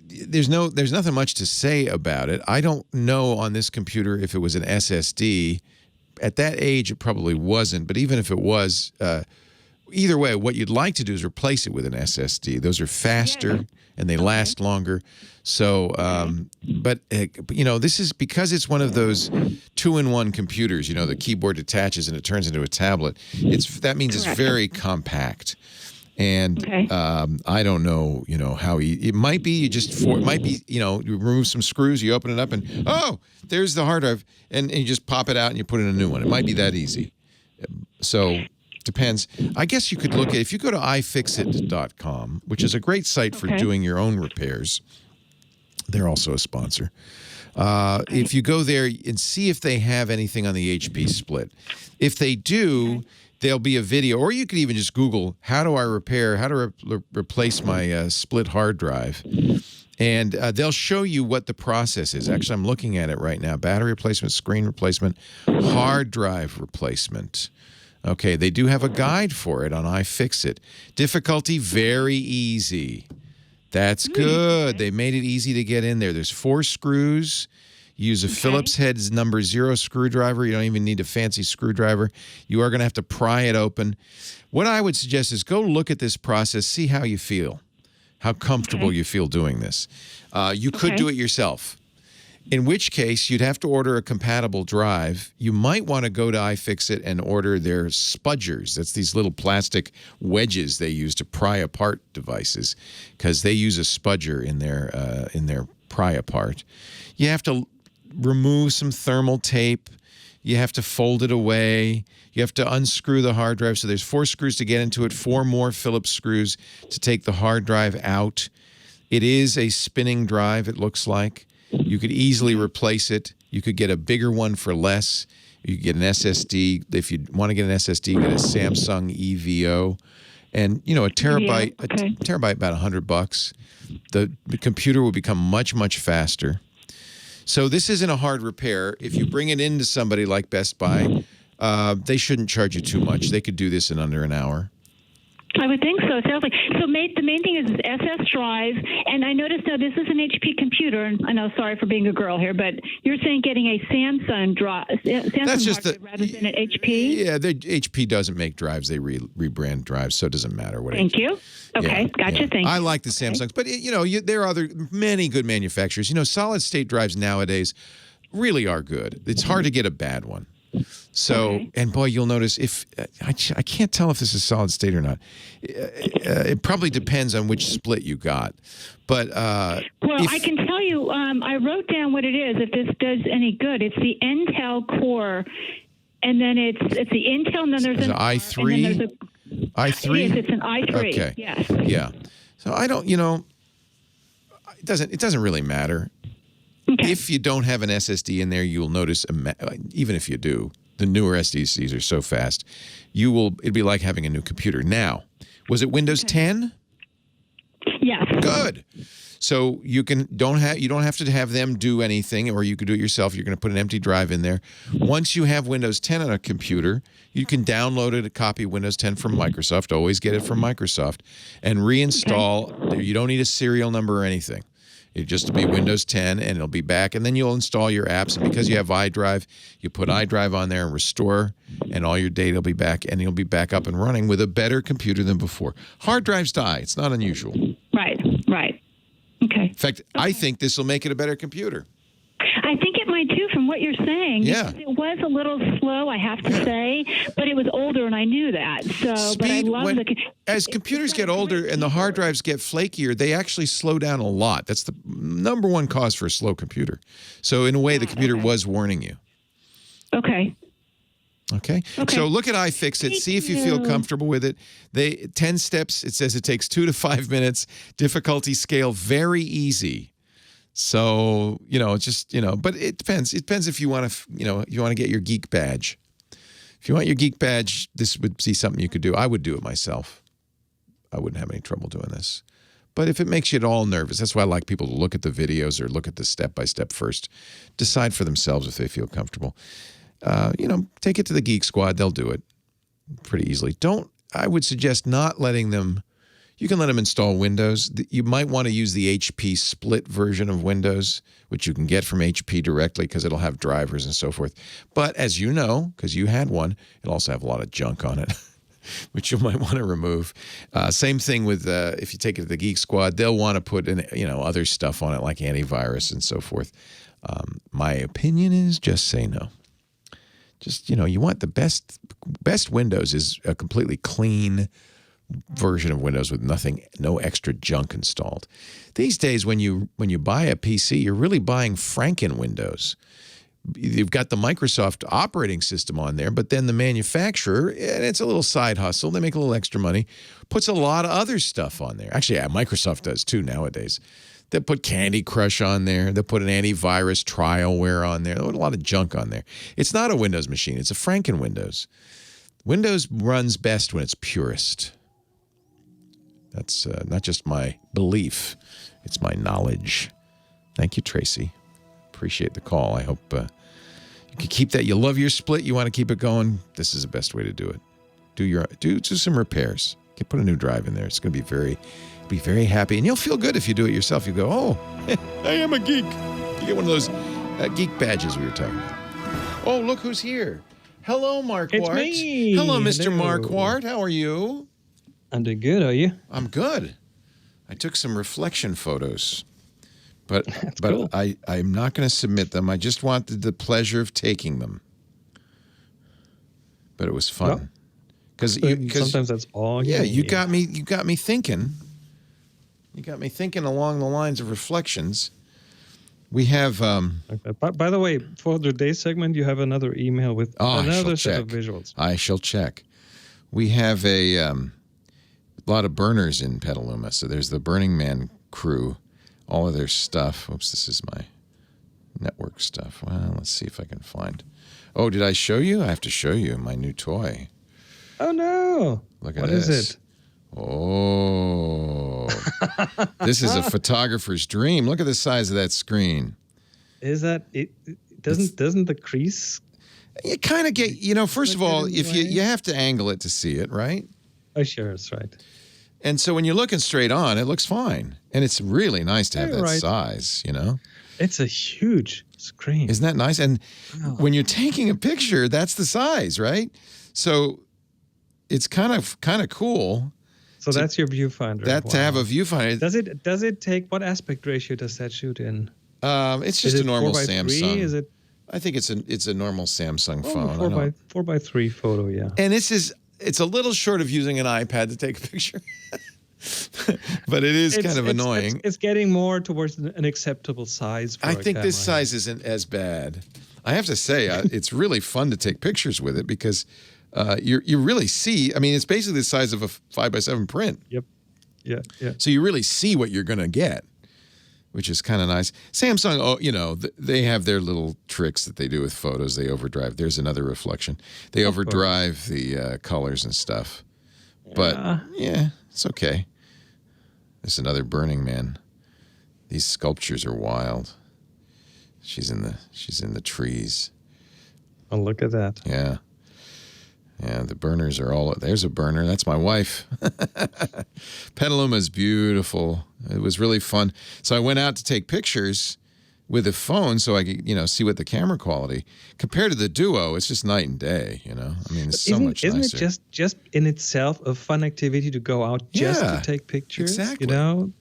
There's nothing much to say about it. I don't know on this computer if it was an SSD. At that age, it probably wasn't. But even if it was, either way, what you'd like to do is replace it with an SSD. Those are faster and they last longer. So, but this is because it's one of those 2-in-1 computers. The keyboard detaches and it turns into a tablet. That means it's very compact. And I don't know, how it might be. You remove some screws, you open it up, and there's the hard drive, and you just pop it out and you put in a new one. It might be that easy. So depends. I guess you could look at, if you go to ifixit.com, which is a great site for doing your own repairs. They're also a sponsor. If you go there and see if they have anything on the HP Split, if they do. There'll be a video, or you could even just Google, how to replace my split hard drive? And they'll show you what the process is. Actually, I'm looking at it right now. Battery replacement, screen replacement, hard drive replacement. Okay, they do have a guide for it on iFixit. Difficulty, very easy. That's good. They made it easy to get in there. There's 4 screws. You use a Phillips head's number 0 screwdriver. You don't even need a fancy screwdriver. You are going to have to pry it open. What I would suggest is go look at this process, see how you feel, how comfortable you feel doing this. You could do it yourself. In which case, you'd have to order a compatible drive. You might want to go to iFixit and order their spudgers. That's these little plastic wedges they use to pry apart devices, because they use a spudger in their pry apart. You have to remove some thermal tape. You have to fold it away. You have to unscrew the hard drive. So there's 4 screws to get into it, 4 more Phillips screws to take the hard drive out. It is a spinning drive, it looks like. You could easily replace it. You could get a bigger one for less. You could get an SSD. If you want to get an SSD, get a Samsung EVO. And, you know, a terabyte, a terabyte about $100. The computer will become much, much faster. So this isn't a hard repair. If you bring it into somebody like Best Buy, they shouldn't charge you too much. They could do this in under an hour. I would think so. It sounds like the main thing is SS drive, and I noticed now this is an HP computer. And I know, sorry for being a girl here, but you're saying getting a Samsung drive, That's just rather than an HP. Yeah, HP doesn't make drives; they rebrand drives, so it doesn't matter what. Thank you. Okay, gotcha. Yeah. Thank you. I like the Samsungs, but there are many good manufacturers. Solid state drives nowadays really are good. It's hard to get a bad one. So, and boy, you'll notice if I can't tell if this is solid state or not. It probably depends on which split you got. But I can tell you, I wrote down what it is. If this does any good, it's the Intel Core, and then it's the Intel, and then there's an i3. i3. Yes, it's an i3. Okay. Yes. Yeah. So I don't. It doesn't really matter. Okay. If you don't have an SSD in there, you'll notice, even if you do, the newer SSDs are so fast, it'd be like having a new computer. Now, was it Windows 10? Yes. Good. So you don't have to have them do anything, or you could do it yourself. You're going to put an empty drive in there. Once you have Windows 10 on a computer, you can download a copy of Windows 10 from Microsoft. Always get it from Microsoft, and reinstall. Okay. You don't need a serial number or anything. It just will be Windows 10, and it'll be back. And then you'll install your apps. And because you have iDrive, you put iDrive on there and restore, and all your data will be back, and you'll be back up and running with a better computer than before. Hard drives die. It's not unusual. Right. Okay. In fact, I think this will make it a better computer. I think it might too, from what you're saying. Yeah. It was a little slow, I have to say, but it was older, and I knew that. But I love as computers get older and the hard drives get flakier, they actually slow down a lot. That's the number one cause for a slow computer. So in a way, the computer was warning you. Okay. So look at iFixit. See if you feel comfortable with it. 10 steps. It says it takes 2 to 5 minutes. Difficulty scale very easy. So, but it depends. It depends if you want to, you want to get your geek badge. If you want your geek badge, this would be something you could do. I would do it myself. I wouldn't have any trouble doing this. But if it makes you at all nervous, that's why I like people to look at the videos or look at the step-by-step first. Decide for themselves if they feel comfortable. Take it to the Geek Squad. They'll do it pretty easily. I would suggest not letting them. You can let them install Windows. You might want to use the HP split version of Windows, which you can get from HP directly because it'll have drivers and so forth. But as you know, because you had one, it'll also have a lot of junk on it, which you might want to remove. Same thing with if you take it to the Geek Squad, they'll want to put in other stuff on it like antivirus and so forth. My opinion is just say no. Just, you want the best Windows is a completely clean version of Windows with no extra junk installed. These days, when you buy a PC, you're really buying Franken Windows. You've got the Microsoft operating system on there, but then the manufacturer, and it's a little side hustle, they make a little extra money, puts a lot of other stuff on there. Actually, Microsoft does too nowadays. They'll put Candy Crush on there. They'll put an antivirus trialware on there. They'll put a lot of junk on there. It's not a Windows machine. It's a Franken Windows. Windows runs best when it's purest. That's not just my belief. It's my knowledge. Thank you, Tracy. Appreciate the call. I hope you can keep that. You love your split. You want to keep it going. This is the best way to do it. do some repairs. Put a new drive in there. It's going to be very happy, and you'll feel good if you do it yourself. You go, oh, I am a geek. You get one of those geek badges we were talking about. Oh, look who's here. Hello, Marquardt. It's me. Hello, Mr. Marquardt. How are you? I'm doing good. Are you? I'm good. I took some reflection photos, but cool. I'm not going to submit them. I just wanted the pleasure of taking them. But it was fun. Because sometimes that's all. You got me thinking. You got me thinking along the lines of reflections. We have. By the way, for the day segment, you have another email with another set of visuals. I shall check. We have a lot of burners in Petaluma. So there's the Burning Man crew, all of their stuff. Oops, this is my network stuff. Well, let's see if I can find. Oh, did I show you? I have to show you my new toy. Oh no! Look at what this. What is it? Oh, this is a photographer's dream. Look at the size of that screen. Is that it? Doesn't the crease? You kind of get, first of all, if you have to angle it to see it, right? Oh, sure, that's right. And so when you're looking straight on, it looks fine, and it's really nice to have that size. It's a huge screen. Isn't that nice? And when you're taking a picture, that's the size, right? So it's kind of cool. So that's your viewfinder. To have a viewfinder. Does it take, what aspect ratio does that shoot in? It's just a normal 4:3? Samsung. I think it's a normal Samsung phone. 4:3 photo, yeah. And it's a little short of using an iPad to take a picture. But it is kind of annoying. It's getting more towards an acceptable size for I a think camera. this size isn't as bad. I have to say, it's really fun to take pictures with it because you really see. I mean, it's basically the size of a 5x7 print. Yep. Yeah. So you really see what you're going to get, which is kind of nice. Samsung, they have their little tricks that they do with photos. They overdrive. There's another reflection. They overdrive the colors and stuff. But yeah, it's okay. There's another Burning Man. These sculptures are wild. She's in the trees. Oh, look at that. Yeah. Yeah, the burners are all... There's a burner. That's my wife. Petaluma is beautiful. It was really fun. So I went out to take pictures with a phone so I could, see what the camera quality... Compared to the Duo, it's just night and day, I mean, it's so much nicer. Isn't it just in itself a fun activity to go out just to take pictures? Exactly.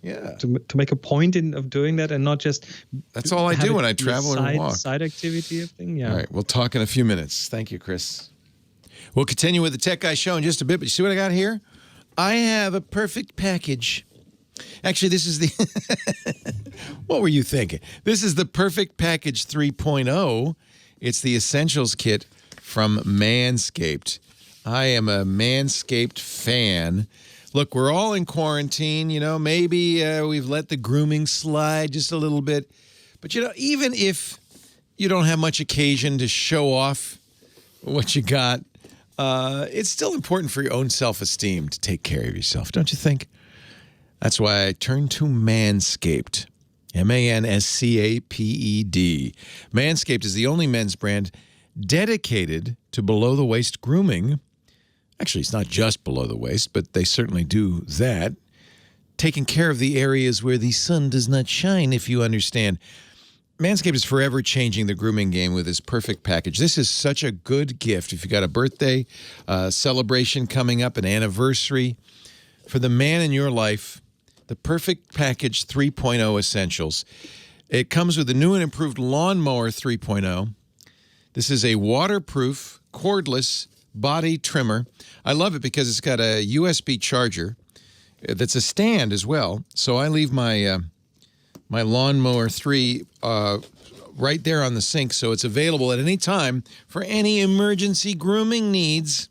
Yeah. To make a point of doing that and not just... That's all I do when I travel or walk. Side activity of thing, yeah. All right, we'll talk in a few minutes. Thank you, Chris. We'll continue with the Tech Guy Show in just a bit, but you see what I got here? I have a perfect package. Actually, this is the... What were you thinking? This is the Perfect Package 3.0. It's the Essentials Kit from Manscaped. I am a Manscaped fan. Look, we're all in quarantine. Maybe we've let the grooming slide just a little bit. But, even if you don't have much occasion to show off what you got, it's still important for your own self-esteem to take care of yourself, don't you think? That's why I turned to Manscaped. Manscaped. Manscaped is the only men's brand dedicated to below-the-waist grooming. Actually, it's not just below the waist, but they certainly do that. Taking care of the areas where the sun does not shine, if you understand. Manscaped is forever changing the grooming game with this perfect package. This is such a good gift. If you got a birthday, celebration coming up, an anniversary, for the man in your life, the Perfect Package 3.0 Essentials. It comes with the new and improved Lawnmower 3.0. This is a waterproof, cordless body trimmer. I love it because it's got a USB charger that's a stand as well. So I leave my my Lawnmower 3 right there on the sink, so it's available at any time for any emergency grooming needs.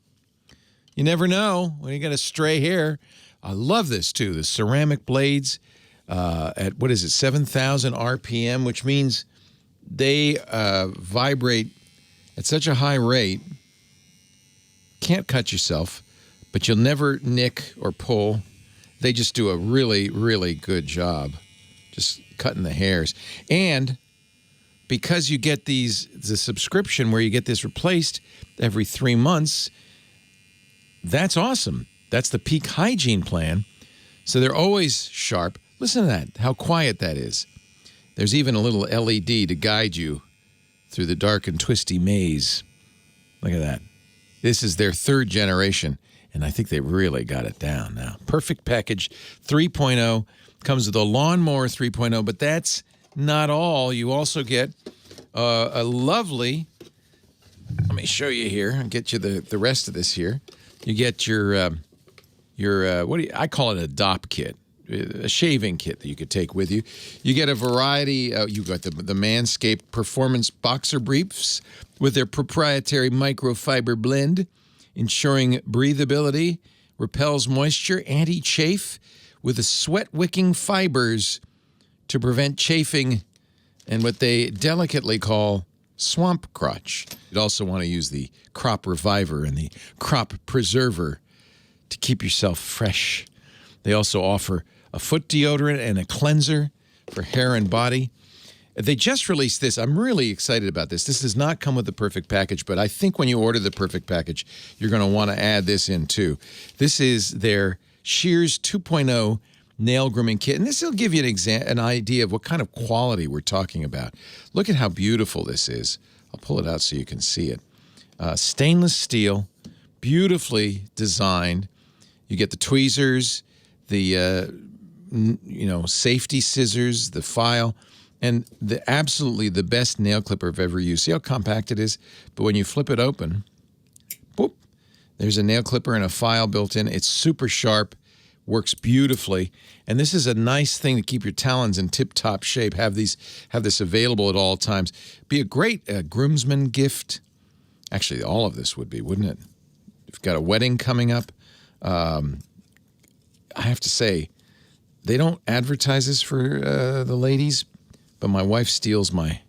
You never know when you got a stray hair. I love this, too. The ceramic blades at, 7,000 RPM, which means they vibrate at such a high rate. Can't cut yourself, but you'll never nick or pull. They just do a really, really good job just cutting the hairs. And because you get the subscription where you get this replaced every 3 months, that's awesome. That's the peak hygiene plan. So they're always sharp. Listen to that, how quiet that is. There's even a little LED to guide you through the dark and twisty maze. Look at that. This is their third generation, and I think they really got it down now. Perfect Package 3.0 comes with a Lawnmower 3.0, but that's not all. You also get a lovely, let me show you here and get you the rest of this here. You get your I call it a DOP kit. A shaving kit that you could take with you. You get a variety. You got the Manscaped Performance Boxer Briefs with their proprietary microfiber blend, ensuring breathability, repels moisture, anti-chafe, with the sweat-wicking fibers to prevent chafing and what they delicately call swamp crotch. You'd also want to use the Crop Reviver and the Crop Preserver to keep yourself fresh. They also offer a foot deodorant and a cleanser for hair and body. They just released this. I'm really excited about this. This does not come with the Perfect Package, but I think when you order the Perfect Package, you're going to want to add this in too. This is their Shears 2.0 nail grooming kit, and this will give you an idea of what kind of quality we're talking about. Look at how beautiful this is. I'll pull it out so you can see it. Stainless steel, beautifully designed. You get the tweezers, the safety scissors, the file, and absolutely the best nail clipper I've ever used. See how compact it is? But when you flip it open, boop, there's a nail clipper and a file built in. It's super sharp, works beautifully, and this is a nice thing to keep your talons in tip-top shape. Have this available at all times. Be a great groomsman gift. Actually, all of this would be, wouldn't it? If you've got a wedding coming up, I have to say, they don't advertise this for the ladies, but my wife steals my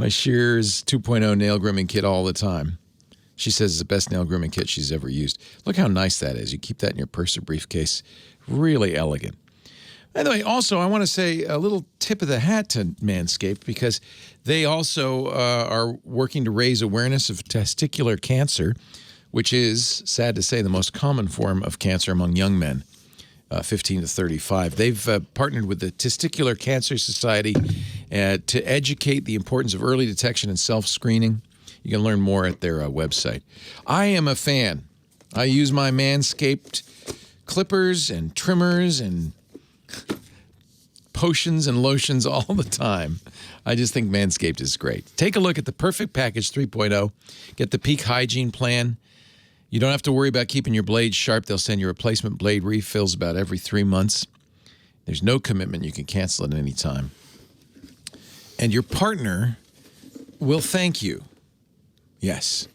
Shears 2.0 nail grooming kit all the time. She says it's the best nail grooming kit she's ever used. Look how nice that is. You keep that in your purse or briefcase. Really elegant. By the way, also, I want to say a little tip of the hat to Manscaped, because they also are working to raise awareness of testicular cancer, which is, sad to say, the most common form of cancer among young men, 15 to 35. They've partnered with the Testicular Cancer Society to educate the importance of early detection and self-screening. You can learn more at their website. I am a fan. I use my Manscaped clippers and trimmers and potions and lotions all the time. I just think Manscaped is great. Take a look at the Perfect Package 3.0. Get the Peak Hygiene Plan. You don't have to worry about keeping your blades sharp. They'll send you replacement blade refills about every 3 months. There's no commitment. You can cancel at any time. And your partner will thank you. Yes,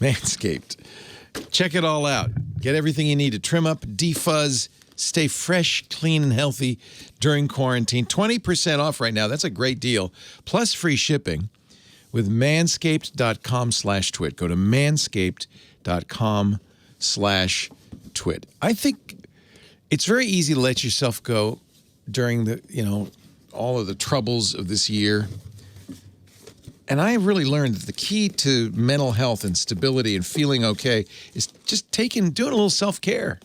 Manscaped. Check it all out. Get everything you need to trim up, defuzz, stay fresh, clean, and healthy during quarantine. 20% off right now. That's a great deal. Plus free shipping with manscaped.com/twit. Go to manscaped.com/twit. I think it's very easy to let yourself go during the, all of the troubles of this year. And I really learned that the key to mental health and stability and feeling okay is just doing a little self-care.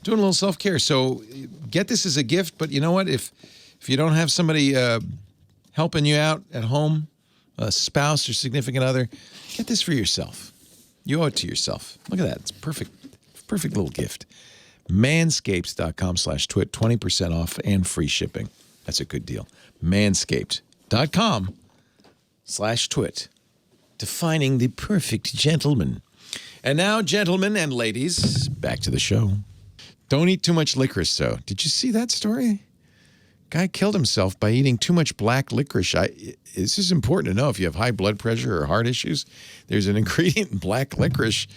Doing a little self-care. So get this as a gift, but you know what? If you don't have somebody helping you out at home, a spouse or significant other, get this for yourself. You owe it to yourself. Look at that. It's perfect little gift. Manscaped.com/twit, 20% off and free shipping. That's a good deal. Manscaped.com/twit, defining the perfect gentleman. And now, gentlemen and ladies, back to the show. Don't eat too much licorice, though. Did you see that story? Guy killed himself by eating too much black licorice. This is important to know if you have high blood pressure or heart issues. There's an ingredient in black licorice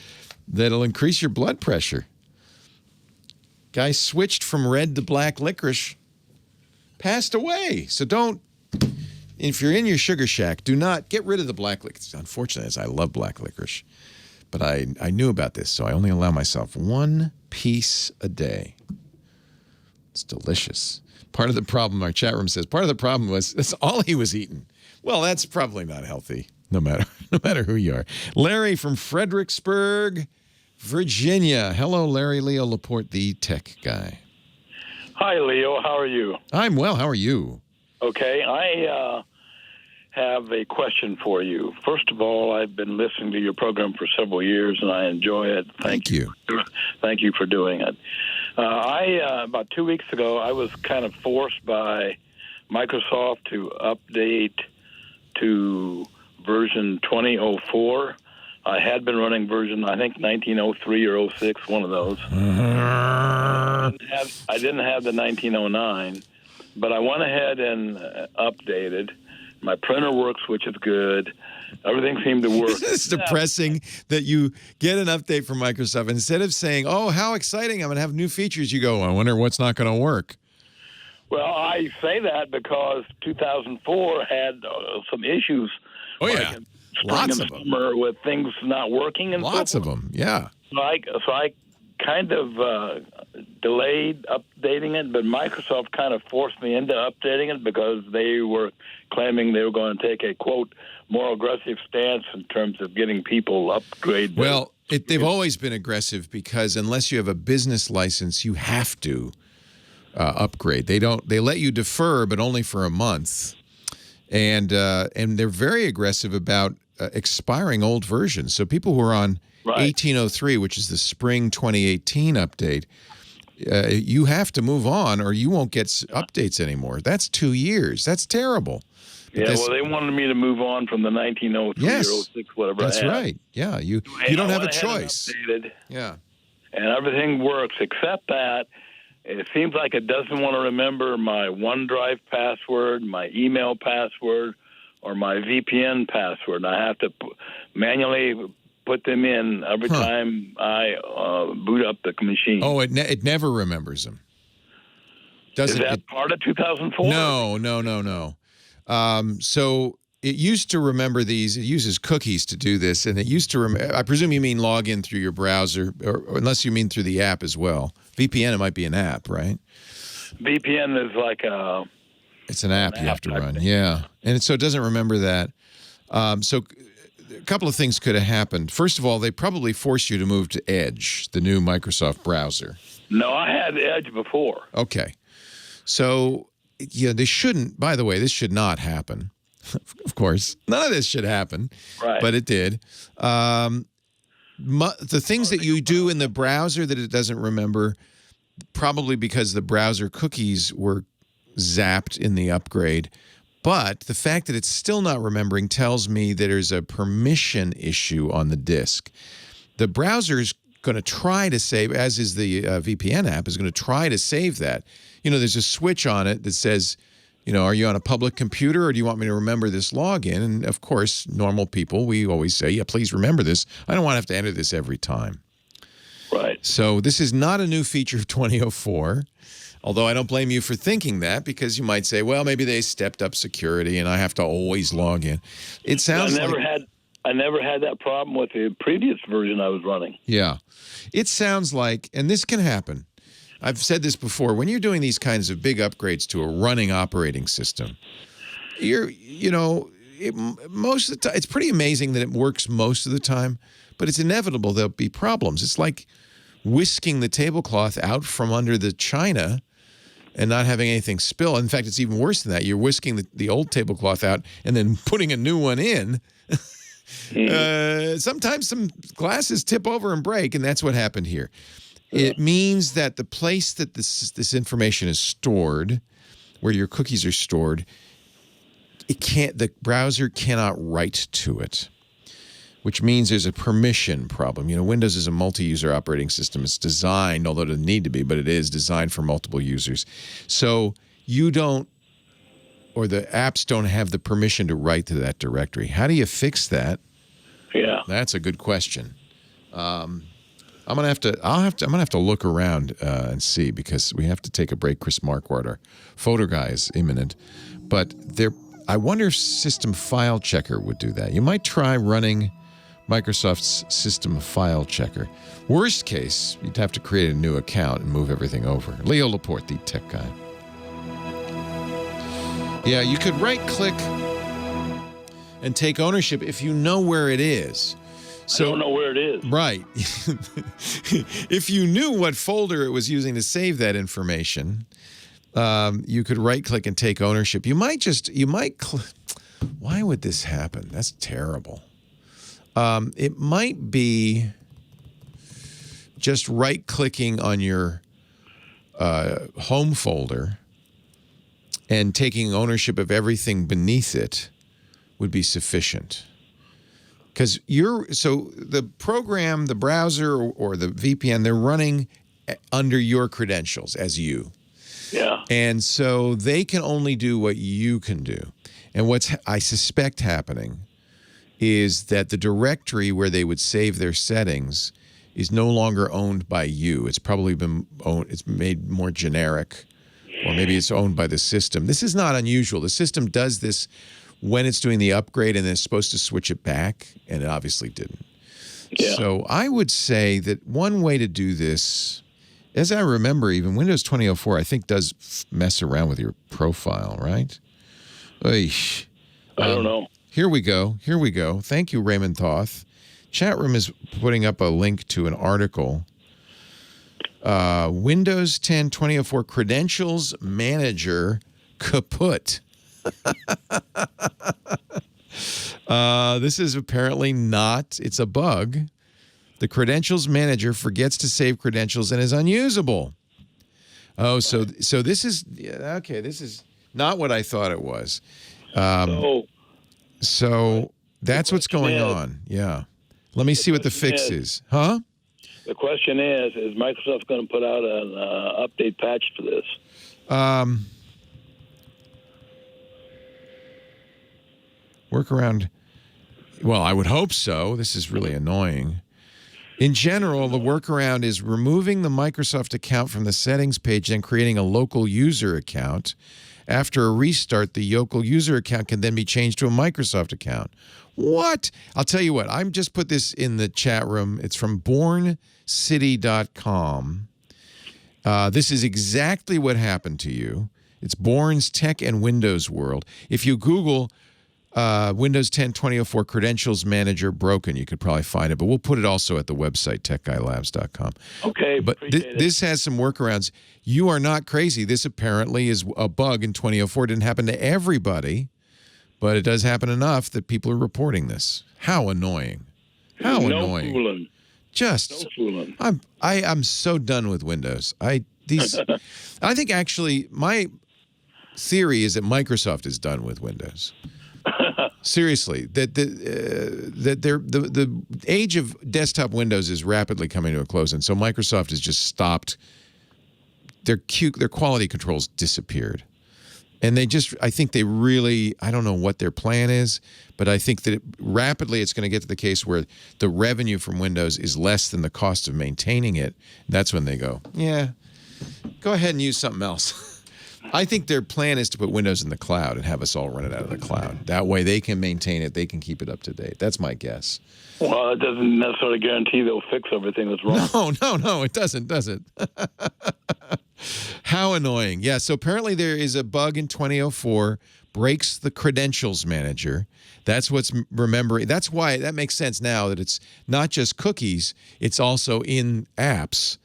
that'll increase your blood pressure. Guy switched from red to black licorice, passed away. So if you're in your sugar shack, do not get rid of the black licorice. Unfortunately, as I love black licorice, but I knew about this, so I only allow myself 1 piece a day. It's delicious. Part of the problem, our chat room says, part of the problem was that's all he was eating. Well, that's probably not healthy, no matter who you are. Larry from Fredericksburg, Virginia. Hello, Larry. Leo Laporte, the tech guy. Hi, Leo. How are you? I'm well. How are you? Okay. I have a question for you. First of all, I've been listening to your program for several years, and I enjoy it. Thank you. Thank you for doing it. About 2 weeks ago, I was kind of forced by Microsoft to update to version 2004. I had been running version, I think, 1903 or 06, one of those. I didn't have the 1909, but I went ahead and updated. My printer works, which is good. Everything seemed to work. It's depressing that you get an update from Microsoft. Instead of saying, oh, how exciting, I'm going to have new features, you go, I wonder what's not going to work. Well, I say that because 2004 had some issues. Oh, yeah. Lots of them. Summer with things not working and lots of them, yeah. So I kind of delayed updating it, but Microsoft kind of forced me into updating it because they were claiming they were going to take a, quote, more aggressive stance in terms of getting people upgrade. Well, they've always been aggressive because unless you have a business license, you have to upgrade. They let you defer, but only for a month. And they're very aggressive about expiring old versions. So people who are on 1803, which is the spring 2018 update, you have to move on or you won't get updates anymore. That's 2 years. That's terrible. Yeah, well, they wanted me to move on from the 1903 or 06, whatever. That's right. Yeah, you don't have a choice. Yeah. And everything works except that it seems like it doesn't want to remember my OneDrive password, my email password, or my VPN password. I have to manually put them in every time I boot up the machine. Oh, it never remembers them. Is that part of 2004? No. So it used to remember these. It uses cookies to do this, and it used to I presume you mean log in through your browser, or unless you mean through the app as well. VPN, it might be an app, right? VPN is like a... It's an app you have to run, yeah. And so it doesn't remember that. So a couple of things could have happened. First of all, they probably forced you to move to Edge, the new Microsoft browser. No, I had Edge before. Okay. So, yeah, they shouldn't, by the way, this should not happen. Of course, none of this should happen, but it did. The things that you do in the browser that it doesn't remember, probably because the browser cookies were zapped in the upgrade. But the fact that it's still not remembering tells me that there's a permission issue on the disk. The browser is going to try to save, as is the VPN app, is going to try to save that. You know, there's a switch on it that says, you know, are you on a public computer or do you want me to remember this login? And of course, normal people, we always say, yeah, please remember this. I don't want to have to enter this every time. Right. So this is not a new feature of 2004. Although I don't blame you for thinking that, because you might say, well, maybe they stepped up security and I have to always log in. It sounds I never had that problem with the previous version I was running. Yeah. It sounds like, and this can happen. I've said this before, when you're doing these kinds of big upgrades to a running operating system, most of the time, it's pretty amazing that it works most of the time, but it's inevitable there'll be problems. It's like whisking the tablecloth out from under the china and not having anything spill. In fact, it's even worse than that. You're whisking the old tablecloth out and then putting a new one in. Sometimes some glasses tip over and break, and that's what happened here. It means that the place that this information is stored, where your cookies are stored, the browser cannot write to it, which means there's a permission problem. You know, Windows is a multi-user operating system. It's designed, although it doesn't need to be, but it is designed for multiple users. So you don't, or the apps don't have the permission to write to that directory. How do you fix that? Yeah, that's a good question. I'm gonna have to look around and see, because we have to take a break. Chris Marquardt, our photo guy, is imminent, but I wonder if System File Checker would do that. You might try running Microsoft's System File Checker. Worst case, you'd have to create a new account and move everything over. Leo Laporte, the tech guy. Yeah, you could right-click and take ownership if you know where it is. So, I don't know where it is. Right. If you knew what folder it was using to save that information, you could right-click and take ownership. Why would this happen? That's terrible. It might be just right-clicking on your home folder and taking ownership of everything beneath it would be sufficient. Because the program, the browser, or the VPN, they're running under your credentials as you. Yeah. And so they can only do what you can do. And what's I suspect happening is that the directory where they would save their settings is no longer owned by you. It's probably been owned, it's made more generic, or maybe it's owned by the system. This is not unusual. The system does this when it's doing the upgrade and it's supposed to switch it back, and it obviously didn't. Yeah. So I would say that one way to do this, as I remember, even Windows 2004, I think does mess around with your profile, right? Oish. I don't know. Here we go. Thank you, Raymond Thoth. Chat room is putting up a link to an article. Windows 10 2004 Credentials Manager kaput. This is apparently not, it's a bug. The Credentials Manager forgets to save credentials and is unusable. Oh, so this is, okay, this is not what I thought it was. So that's what's going on. Yeah. Let me see what the fix is. Huh? The question is Microsoft going to put out an update patch for this? Workaround. Well, I would hope so. This is really annoying. In general, the workaround is removing the Microsoft account from the settings page and creating a local user account. After a restart, the local user account can then be changed to a Microsoft account. What? I'll tell you what. I'm just put this in the chat room. It's from borncity.com. This is exactly what happened to you. It's Bourne's Tech and Windows World. If you Google Windows 10 2004 Credentials Manager broken, you could probably find it. But we'll put it also at the website, techguylabs.com. Okay, but this has some workarounds. You are not crazy. This apparently is a bug in 2004. It didn't happen to everybody, but it does happen enough that people are reporting this. How annoying. How annoying. Fooling. Just, no fooling. I'm so done with Windows. I think actually my theory is that Microsoft is done with Windows. Seriously, that the age of desktop Windows is rapidly coming to a close, and so Microsoft has just stopped. Their quality controls disappeared, and I think they really, I don't know what their plan is, but I think that rapidly it's going to get to the case where the revenue from Windows is less than the cost of maintaining it. That's when they go, yeah, go ahead and use something else. I think their plan is to put Windows in the cloud and have us all run it out of the cloud. That way they can maintain it. They can keep it up to date. That's my guess. Well, it doesn't necessarily guarantee they'll fix everything that's wrong. No, it doesn't, does it? How annoying. Yeah, so apparently there is a bug in 2004, breaks the Credentials Manager. That's what's remembering. That's why that makes sense now that it's not just cookies, it's also in apps.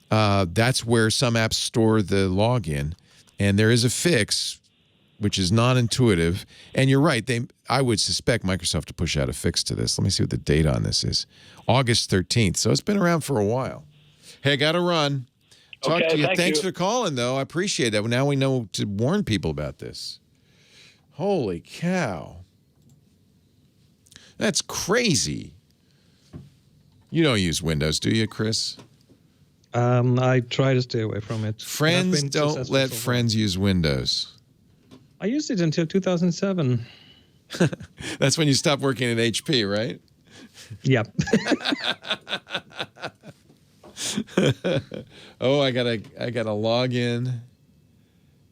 That's where some apps store the login. And there is a fix, which is non-intuitive. And you're right. I would suspect Microsoft to push out a fix to this. Let me see what the date on this is. August 13th. So it's been around for a while. Hey, I got to run. Talk to you. Thanks for calling, though. I appreciate that. Now we know to warn people about this. Holy cow. That's crazy. You don't use Windows, do you, Chris? I try to stay away from it. Friends don't let friends use Windows. I used it until 2007. That's when you stopped working at HP, right? Yep. Oh, I gotta log in.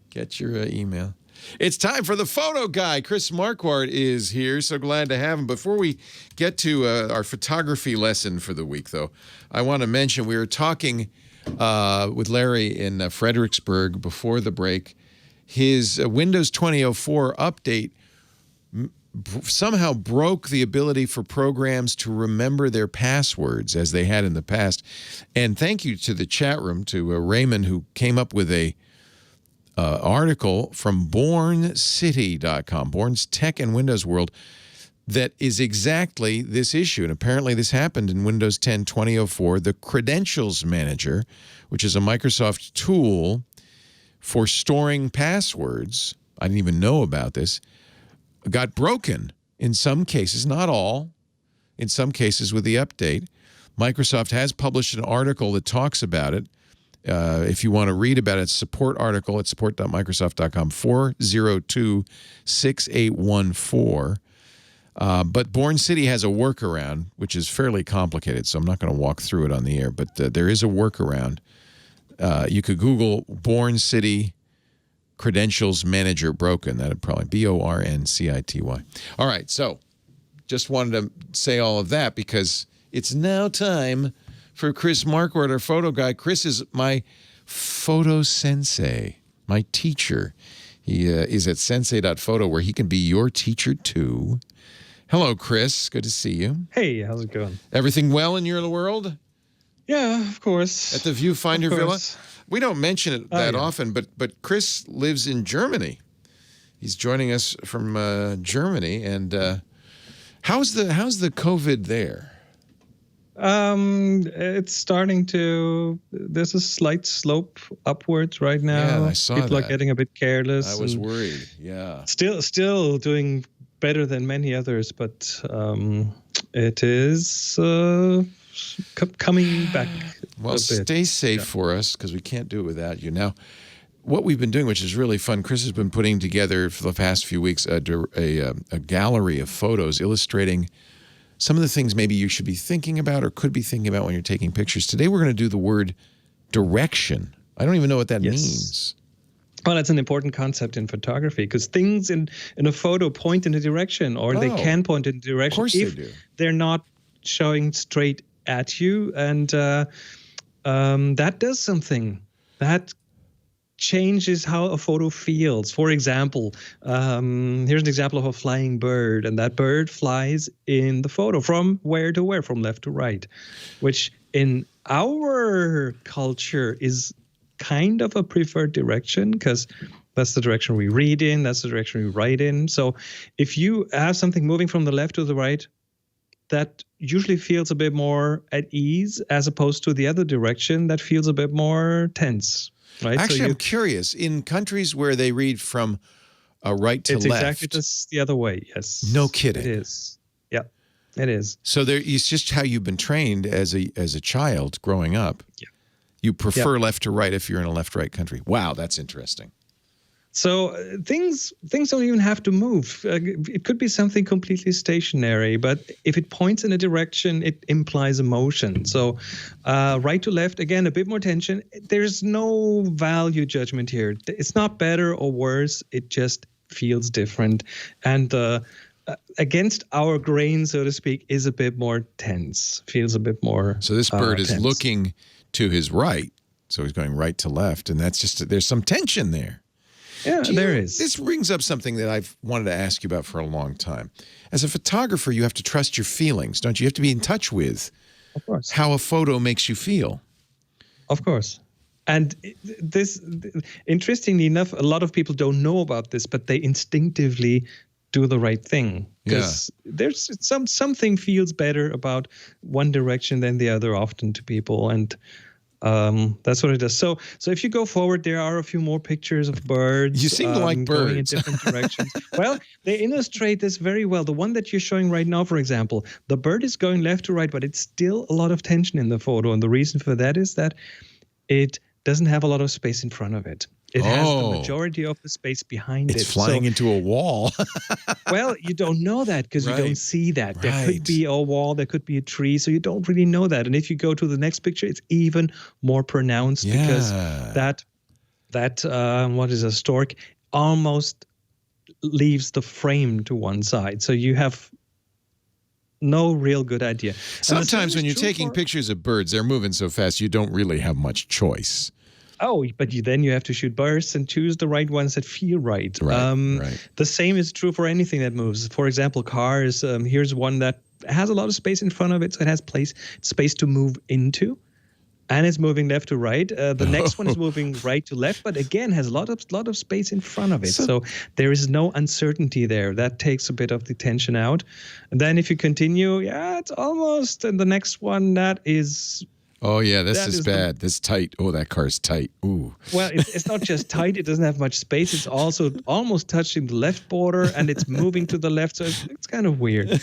Get your email. It's time for the photo guy. Chris Marquardt is here. So glad to have him. Before we get to our photography lesson for the week, though, I want to mention we were talking with Larry in Fredericksburg before the break. His Windows 2004 update somehow broke the ability for programs to remember their passwords as they had in the past. And thank you to the chat room, to Raymond, who came up with a article from borncity.com, Born's Tech and Windows World, that is exactly this issue. And apparently this happened in Windows 10 2004. The Credentials Manager, which is a Microsoft tool for storing passwords, I didn't even know about this, got broken in some cases, not all, in some cases with the update. Microsoft has published an article that talks about it. If you want to read about it, it's a support article at support.microsoft.com, 402-6814. But Born City has a workaround, which is fairly complicated, so I'm not going to walk through it on the air, but there is a workaround. You could Google Born City Credentials Manager broken. That would probably Borncity. All right, so just wanted to say all of that because it's now time for Chris Marquardt, our photo guy. Chris is my photo sensei, my teacher. He is at sensei.photo, where he can be your teacher too. Hello, Chris. Good to see you. Hey, how's it going? Everything well in your world? Yeah, of course. At the Viewfinder Villa? We don't mention it that often, but Chris lives in Germany. He's joining us from Germany. And how's the COVID there? It's starting to. There's a slight slope upwards right now. Yeah, I saw People that. are getting a bit careless. I was worried. Yeah. Still doing better than many others, but it is coming back. Well, stay safe for us because we can't do it without you. Now, what we've been doing, which is really fun, Chris has been putting together for the past few weeks a gallery of photos illustrating some of the things maybe you should be thinking about or could be thinking about when you're taking pictures. Today, we're going to do the word direction. I don't even know what that means. Well, that's an important concept in photography because things in a photo point in a direction, or they can point in a direction if they're not showing straight at you. And that does something. That changes how a photo feels. For example, here's an example of a flying bird, and that bird flies in the photo from where to where, from left to right, which in our culture is kind of a preferred direction because that's the direction we read in, that's the direction we write in. So if you have something moving from the left to the right, that usually feels a bit more at ease as opposed to the other direction that feels a bit more tense. Right? Actually, I'm curious. In countries where they read from right to left, it's exactly just the other way. Yes. No kidding. It is. Yeah, it is. So it's just how you've been trained as a child growing up. Yeah. You prefer left to right if you're in a left-right country. Wow, that's interesting. So things don't even have to move. It could be something completely stationary, but if it points in a direction, it implies a motion. So right to left, again, a bit more tension. There's no value judgment here. It's not better or worse. It just feels different. And against our grain, so to speak, is a bit more tense, feels a bit more So this bird is looking to his right, so he's going right to left, and that's just, there's some tension there. Yeah, there is. This brings up something that I've wanted to ask you about for a long time. As a photographer, you have to trust your feelings, don't you? You have to be in touch with how a photo makes you feel. Of course. And this, interestingly enough, a lot of people don't know about this, but they instinctively do the right thing. Because there's something feels better about one direction than the other often to people. And that's what it is. So if you go forward, there are a few more pictures of birds. You seem to like birds. Going in different directions. Well, they illustrate this very well. The one that you're showing right now, for example, the bird is going left to right, but it's still a lot of tension in the photo. And the reason for that is that it doesn't have a lot of space in front of it. It has the majority of the space behind it. It's flying into a wall. Well, you don't know that because you don't see that. There could be a wall, there could be a tree, so you don't really know that. And if you go to the next picture, it's even more pronounced because that what is a stork almost leaves the frame to one side. So you have no real good idea. Sometimes when you're taking pictures of birds, they're moving so fast you don't really have much choice. Oh, but then you have to shoot bursts and choose the right ones that feel right. Right. The same is true for anything that moves. For example, cars. Here's one that has a lot of space in front of it, so it has space to move into, and it's moving left to right. The next one is moving right to left, but again has a lot of space in front of it. So there is no uncertainty there. That takes a bit of the tension out. And then if you continue, it's almost. And the next one that is. Oh, yeah, this is bad. This is tight. Oh, that car's tight. Ooh. Well, it's not just tight. It doesn't have much space. It's also almost touching the left border, and it's moving to the left. So it's kind of weird.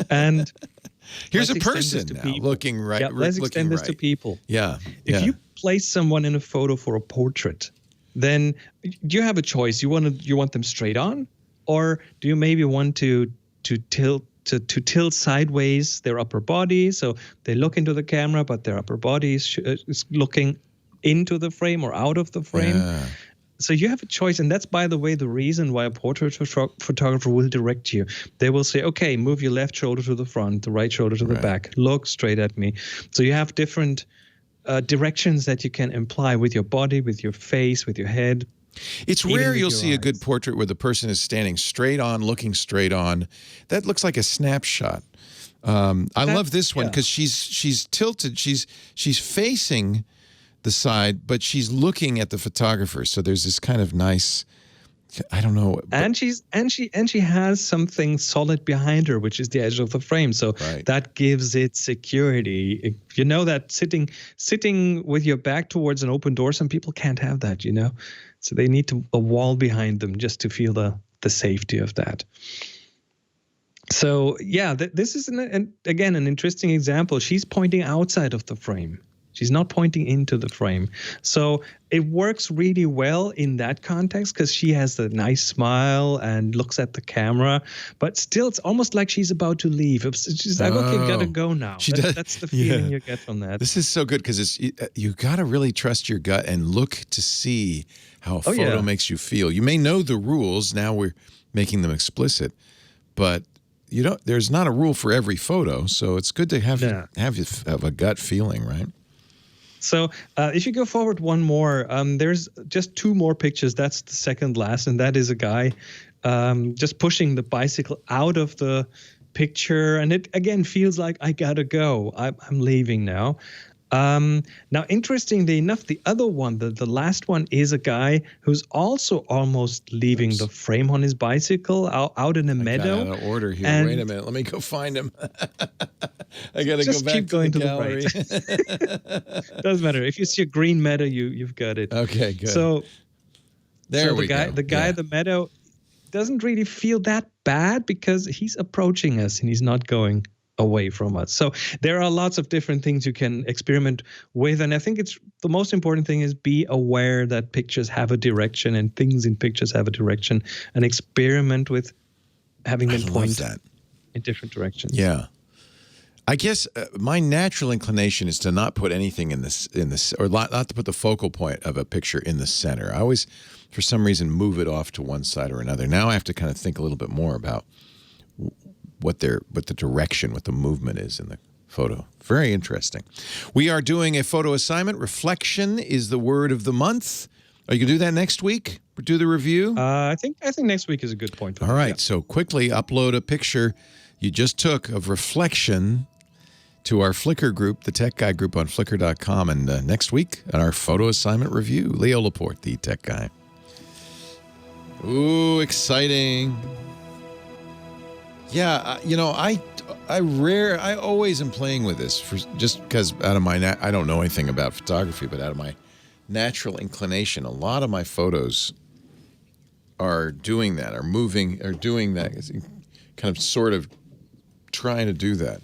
And here's a person now looking right. Yeah, let's extend this to people. Yeah. If you place someone in a photo for a portrait, then you have a choice. You want them straight on, or do you maybe want to tilt sideways their upper body, so they look into the camera, but their upper body is looking into the frame or out of the frame. Yeah. So you have a choice, and that's, by the way, the reason why a portrait photographer will direct you. They will say, okay, move your left shoulder to the front, the right shoulder to the back, look straight at me. So you have different directions that you can imply with your body, with your face, with your head. It's rare you'll see a good portrait where the person is standing straight on, looking straight on. That looks like a snapshot. I love this one because she's tilted. She's facing the side, but she's looking at the photographer. So there's this kind of nice, I don't know. And she has something solid behind her, which is the edge of the frame. So that gives it security. You know that sitting with your back towards an open door, some people can't have that, you know. So they need a wall behind them just to feel the safety of that. So yeah, this is again an interesting example. She's pointing outside of the frame. She's not pointing into the frame. So it works really well in that context because she has a nice smile and looks at the camera. But still, it's almost like she's about to leave. She's like, okay, gotta go now. That's the feeling you get from that. This is so good because you got to really trust your gut and look to see how a photo makes you feel. You may know the rules. Now we're making them explicit. But there's not a rule for every photo. So it's good to have a gut feeling, right? So if you go forward one more, there's just two more pictures. That's the second last, and that is a guy just pushing the bicycle out of the picture. And it, again, feels like I got to go. I'm leaving now. Now, interestingly enough, the other one, the last one, is a guy who's also almost leaving the frame on his bicycle out in a meadow. Got out of order here. Wait a minute. Let me go find him. I got to go back keep going to the gallery. Right. Doesn't matter. If you see a green meadow, you've got it. Okay, good. So there we go. The guy at the meadow doesn't really feel that bad because he's approaching us and he's not going away from us. So there are lots of different things you can experiment with. And I think the most important thing is be aware that pictures have a direction and things in pictures have a direction, and experiment with having them point in different directions. Yeah. I guess my natural inclination is to not put anything in this, or not to put the focal point of a picture in the center. I always, for some reason, move it off to one side or another. Now I have to kind of think a little bit more about what the direction, what the movement is in the photo. Very interesting. We are doing a photo assignment. Reflection is the word of the month. Are you going to do that next week? Do the review? I think next week is a good point. All right. So quickly upload a picture you just took of reflection to our Flickr group, the Tech Guy group on Flickr.com. And next week, on our photo assignment review, Leo Laporte, the Tech Guy. Ooh, exciting. Yeah, I always am playing with this just because out of my, I don't know anything about photography, but out of my natural inclination, a lot of my photos are doing that, are moving, are doing that, kind of sort of trying to do that.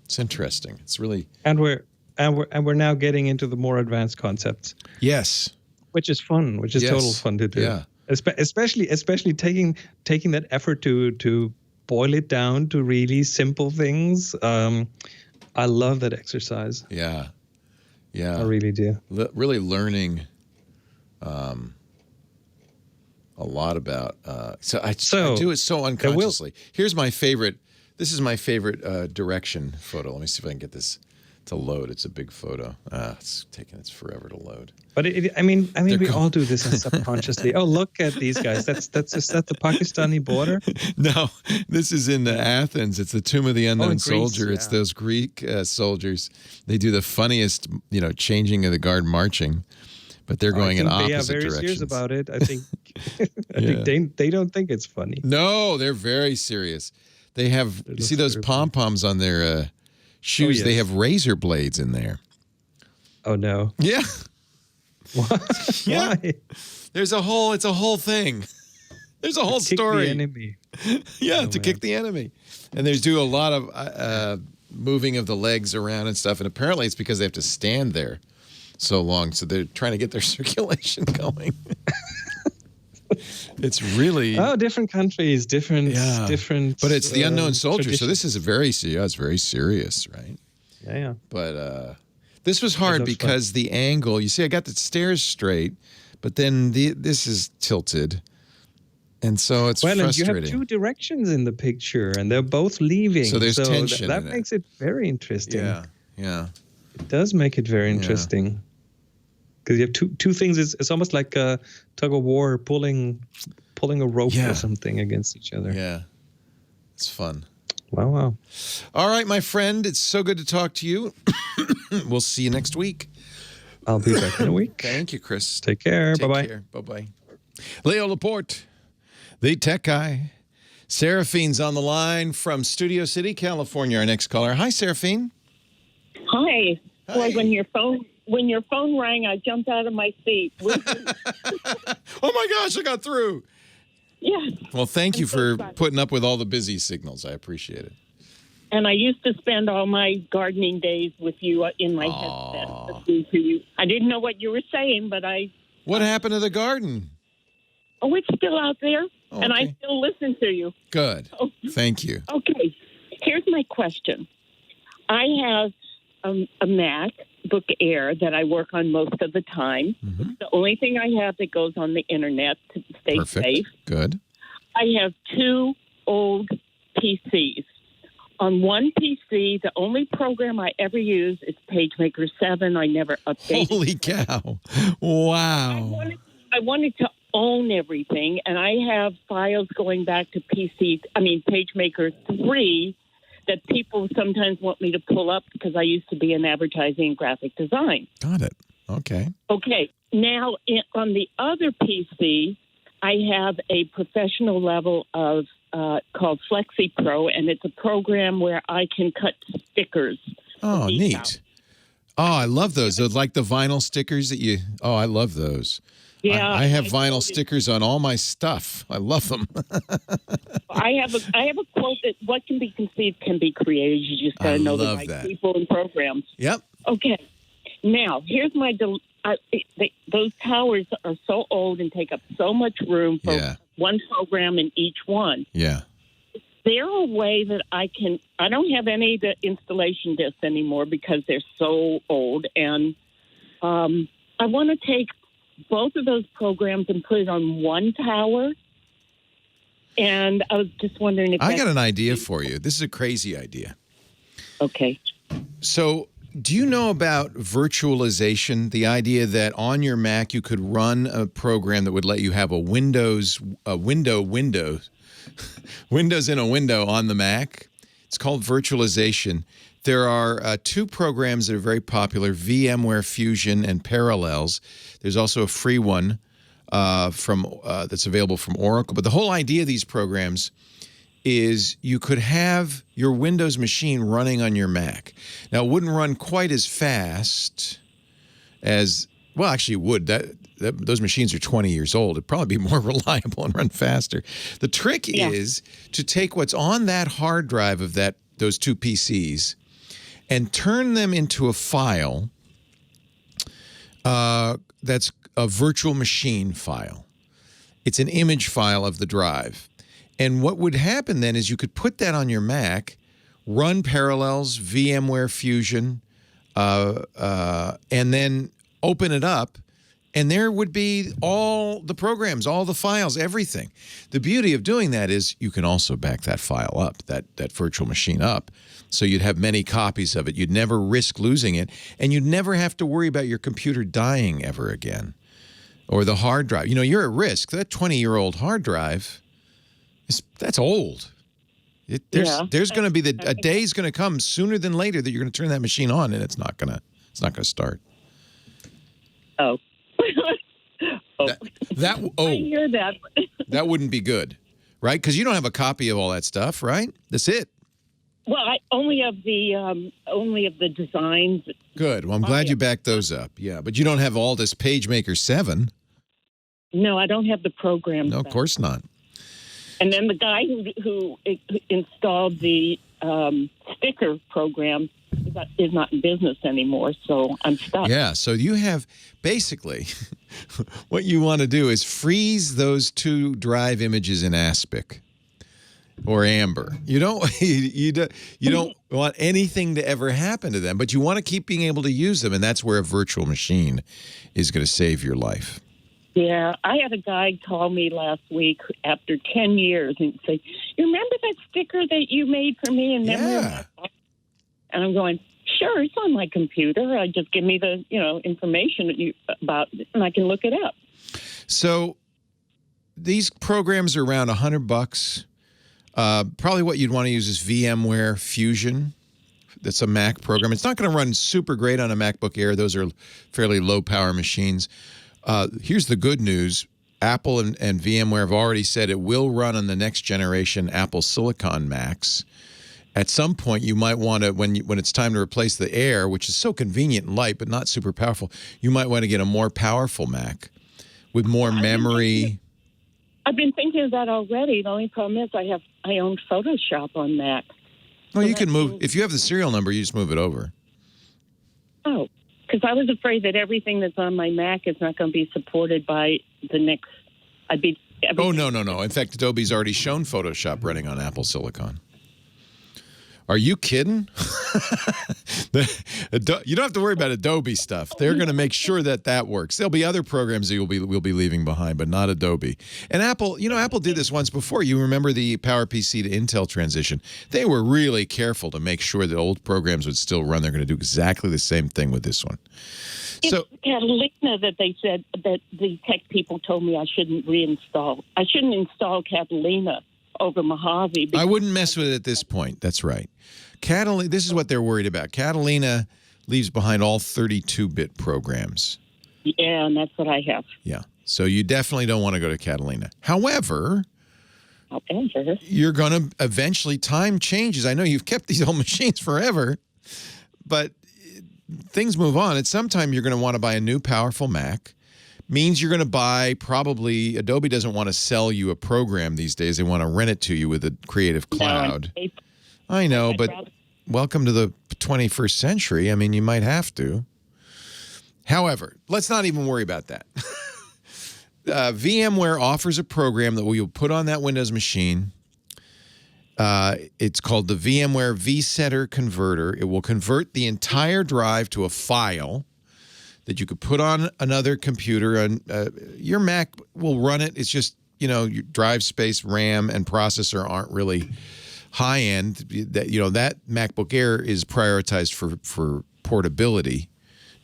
It's interesting. It's really, and we're now getting into the more advanced concepts. Yes, which is fun, which is total fun to do. Yeah, especially taking that effort to boil it down to really simple things. I love that exercise. Yeah. I really do. Really learning a lot about. So I do it so unconsciously. Here's my favorite. This is my favorite direction photo. Let me see if I can get this to load. It's a big photo. It's taking its forever to load. But we all do this subconsciously. Oh, look at these guys. Is that the Pakistani border? No, this is in Athens. It's the Tomb of the Unknown Soldier. Yeah. It's those Greek soldiers. They do the funniest, changing of the guard marching, but they're going in opposite they are very directions. serious about it. I think. I think they don't think it's funny. No, they're very serious. They have. You see those pom poms on their shoes? Oh, yes. They have razor blades in there. Oh no. Yeah. What? Yeah. Why? It's a whole thing. There's a whole story. Kick the enemy. To kick the enemy. And there's a lot of moving of the legs around and stuff. And apparently it's because they have to stand there so long. So they're trying to get their circulation going. It's really different countries, different. But it's the unknown soldier. So this is it's very serious, right? Yeah. But this was hard because the angle. You see, I got the stairs straight, but then this is tilted, and so it's frustrating. And you have two directions in the picture, and they're both leaving. So there's tension. That makes it very interesting. Yeah. It does make it very interesting. Because you have two things. It's almost like a tug of war pulling a rope or something against each other. Yeah. It's fun. Wow. All right, my friend. It's so good to talk to you. We'll see you next week. I'll be back in a week. Thank you, Chris. Take care. Bye-bye. Bye-bye. Leo Laporte, the tech guy. Seraphine's on the line from Studio City, California, our next caller. Hi, Seraphine. Hi. Hi. Boy, when your phone rang, I jumped out of my seat. Oh, my gosh, I got through. Yes. Well, thank you for putting up with all the busy signals. I appreciate it. And I used to spend all my gardening days with you in my headset listening to you. I didn't know what you were saying, but What happened to the garden? Oh, it's still out there, and I still listen to you. Good. Oh. Thank you. Okay. Here's my question. I have a MacBook Air that I work on most of the time. Mm-hmm. It's the only thing I have that goes on the internet to stay safe. Good. I have two old PCs. On one PC, the only program I ever use is PageMaker 7. I never updated. Holy cow. Wow. I wanted to own everything, and I have files going back to PageMaker 3 that people sometimes want me to pull up because I used to be in advertising and graphic design. Got it. Okay. Okay. Now, on the other PC, I have a professional level of called FlexiPro, and it's a program where I can cut stickers. Oh, neat. Out. Oh, I love those. Those like the vinyl stickers that you... Oh, I love those. Yeah, I have vinyl stickers on all my stuff. I love them. I have a quote that what can be conceived can be created. You just got to know the right people and programs. Yep. Okay. Now, here's my... those towers are so old and take up so much room for one program in each one. Yeah. Is there a way that I don't have any of the installation discs anymore because they're so old, and I want to take both of those programs and put it on one tower. And I was just wondering if I got an idea for you. This is a crazy idea. Okay. So, do you know about virtualization? The idea that on your Mac you could run a program that would let you have Windows in a window on the Mac. It's called virtualization. There are two programs that are very popular, VMware Fusion and Parallels. There's also a free one that's available from Oracle. But the whole idea of these programs is you could have your Windows machine running on your Mac. Now, it wouldn't run quite as fast as, well, actually it would. Those machines are 20 years old. It'd probably be more reliable and run faster. The trick is to take what's on that hard drive of those two PCs and turn them into a file that's a virtual machine file. It's an image file of the drive. And what would happen then is you could put that on your Mac, run Parallels, VMware Fusion, and then open it up And there would be all the programs, all the files, everything. The beauty of doing that is you can also back that file up, that virtual machine up. So you'd have many copies of it. You'd never risk losing it. And you'd never have to worry about your computer dying ever again. Or the hard drive. You know, you're at risk. That 20-year-old hard drive, that's old. There's going to be a day's going to come sooner than later that you're going to turn that machine on, and it's not going to start. Oh. I hear that. That wouldn't be good, right? Because you don't have a copy of all that stuff, right? That's it. Well, only of the designs. Good. Well, I'm glad you backed those up. Yeah, but you don't have all this PageMaker 7. No, I don't have the program. No, of course not. And then the guy who installed the sticker program is not in business anymore, so I'm stuck. Yeah, so you have basically what you want to do is freeze those 2 drive images in ASPIC or Amber. You don't want anything to ever happen to them, but you want to keep being able to use them, and that's where a virtual machine is going to save your life. Yeah, I had a guy call me last week after 10 years and say, "You remember that sticker that you made for me in memory?" Yeah. And I'm going, "Sure, it's on my computer. Just give me the information about it, and I can look it up." So these programs are around $100. Probably what you'd want to use is VMware Fusion. That's a Mac program. It's not going to run super great on a MacBook Air. Those are fairly low power machines. Here's the good news. Apple and VMware have already said it will run on the next generation Apple Silicon Macs. At some point, you might want to, when it's time to replace the Air, which is so convenient and light but not super powerful, you might want to get a more powerful Mac with more memory. I've been thinking of that already. The only problem is I own Photoshop on Mac. Well, you can move. If you have the serial number, you just move it over. Oh, because I was afraid that everything that's on my Mac is not going to be supported by the next. Oh, no. In fact, Adobe's already shown Photoshop running on Apple Silicon. Are you kidding? You don't have to worry about Adobe stuff. They're going to make sure that works. There'll be other programs that we'll be leaving behind, but not Adobe. And Apple, Apple did this once before. You remember the PowerPC to Intel transition. They were really careful to make sure that old programs would still run. They're going to do exactly the same thing with this one. It's Catalina that they said that the tech people told me I shouldn't reinstall. I shouldn't install Catalina over Mojave. I wouldn't mess with it at this point. That's right. Catalina, this is what they're worried about. Catalina leaves behind all 32-bit programs. Yeah, and that's what I have. Yeah. So you definitely don't want to go to Catalina. However, you're going to eventually, time changes. I know you've kept these old machines forever, but things move on. At some time, you're going to want to buy a new powerful Mac. Means you're going to buy probably, Adobe doesn't want to sell you a program these days. They want to rent it to you with a Creative Cloud. No, I know, but welcome to the 21st century. I mean, you might have to. However, let's not even worry about that. VMware offers a program that we'll put on that Windows machine. It's called the VMware vCenter Converter. It will convert the entire drive to a file that you could put on another computer, and your Mac will run it. It's just, your drive space, RAM, and processor aren't really high end. That MacBook Air is prioritized for portability,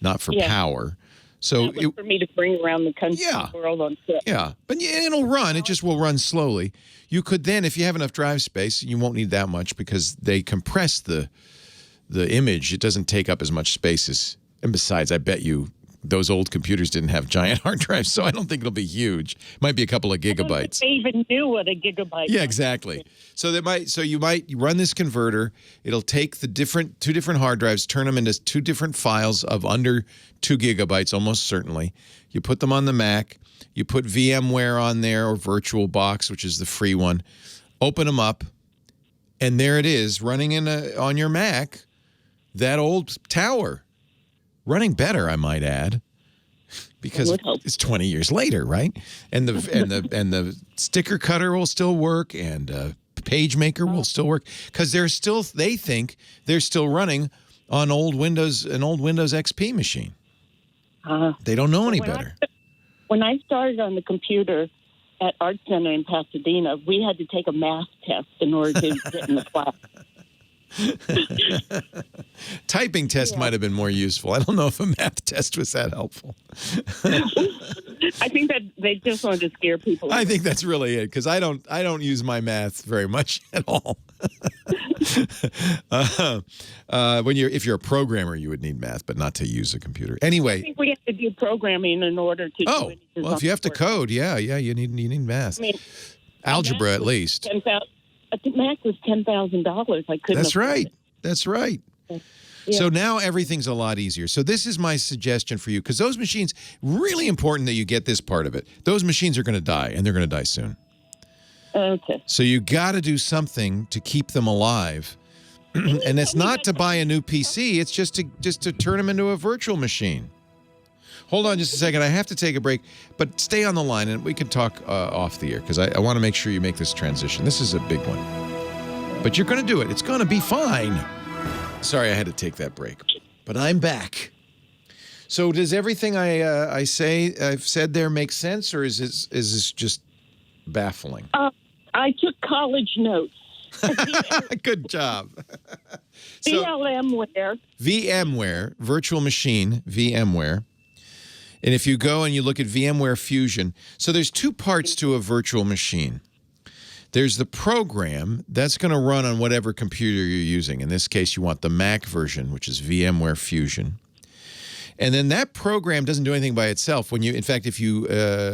not for power. So for me to bring around the country world on foot. Yeah, but it'll run. It just will run slowly. You could then, if you have enough drive space, you won't need that much because they compress the image. It doesn't take up as much space and besides, I bet you those old computers didn't have giant hard drives, so I don't think it'll be huge. It might be a couple of gigabytes. I don't think they even knew what a gigabyte was. Yeah, exactly. So you might run this converter. It'll take the two different hard drives, turn them into 2 different files of under 2 gigabytes, almost certainly. You put them on the Mac. You put VMware on there or VirtualBox, which is the free one. Open them up, and there it is, running on your Mac, that old tower. Running better, I might add, because it's 20 years later, right? And the sticker cutter will still work, and PageMaker will still work because they think they're still running on an old Windows XP machine. They don't know any better. when I started on the computer at Art Center in Pasadena, we had to take a math test in order to get in the class. Typing test might have been more useful. I don't know if a math test was that helpful. I think that they just wanted to scare people. I think that's really it, because I don't use my math very much at all. If you're a programmer, you would need math, but not to use a computer. Anyway, I think we have to do programming in order to. Oh, well, if you have to code, yeah, you need math. I mean, algebra at least. Mac was $10,000. I couldn't. That's right. It. That's right. Yeah. So now everything's a lot easier. So this is my suggestion for you, because those machines, really important that you get this part of it. Those machines are going to die, and they're going to die soon. Okay. So you got to do something to keep them alive, and it's not to buy a new PC. It's just to turn them into a virtual machine. Hold on just a second. I have to take a break, but stay on the line, and we can talk off the air, because I want to make sure you make this transition. This is a big one. But you're going to do it. It's going to be fine. Sorry, I had to take that break, but I'm back. So does everything I've said there make sense, or is this just baffling? I took college notes. Good job. VMware, virtual machine, VMware. And if you go and you look at VMware Fusion, so there's two parts to a virtual machine. There's the program that's going to run on whatever computer you're using. In this case, you want the Mac version, which is VMware Fusion. And then that program doesn't do anything by itself. In fact, if you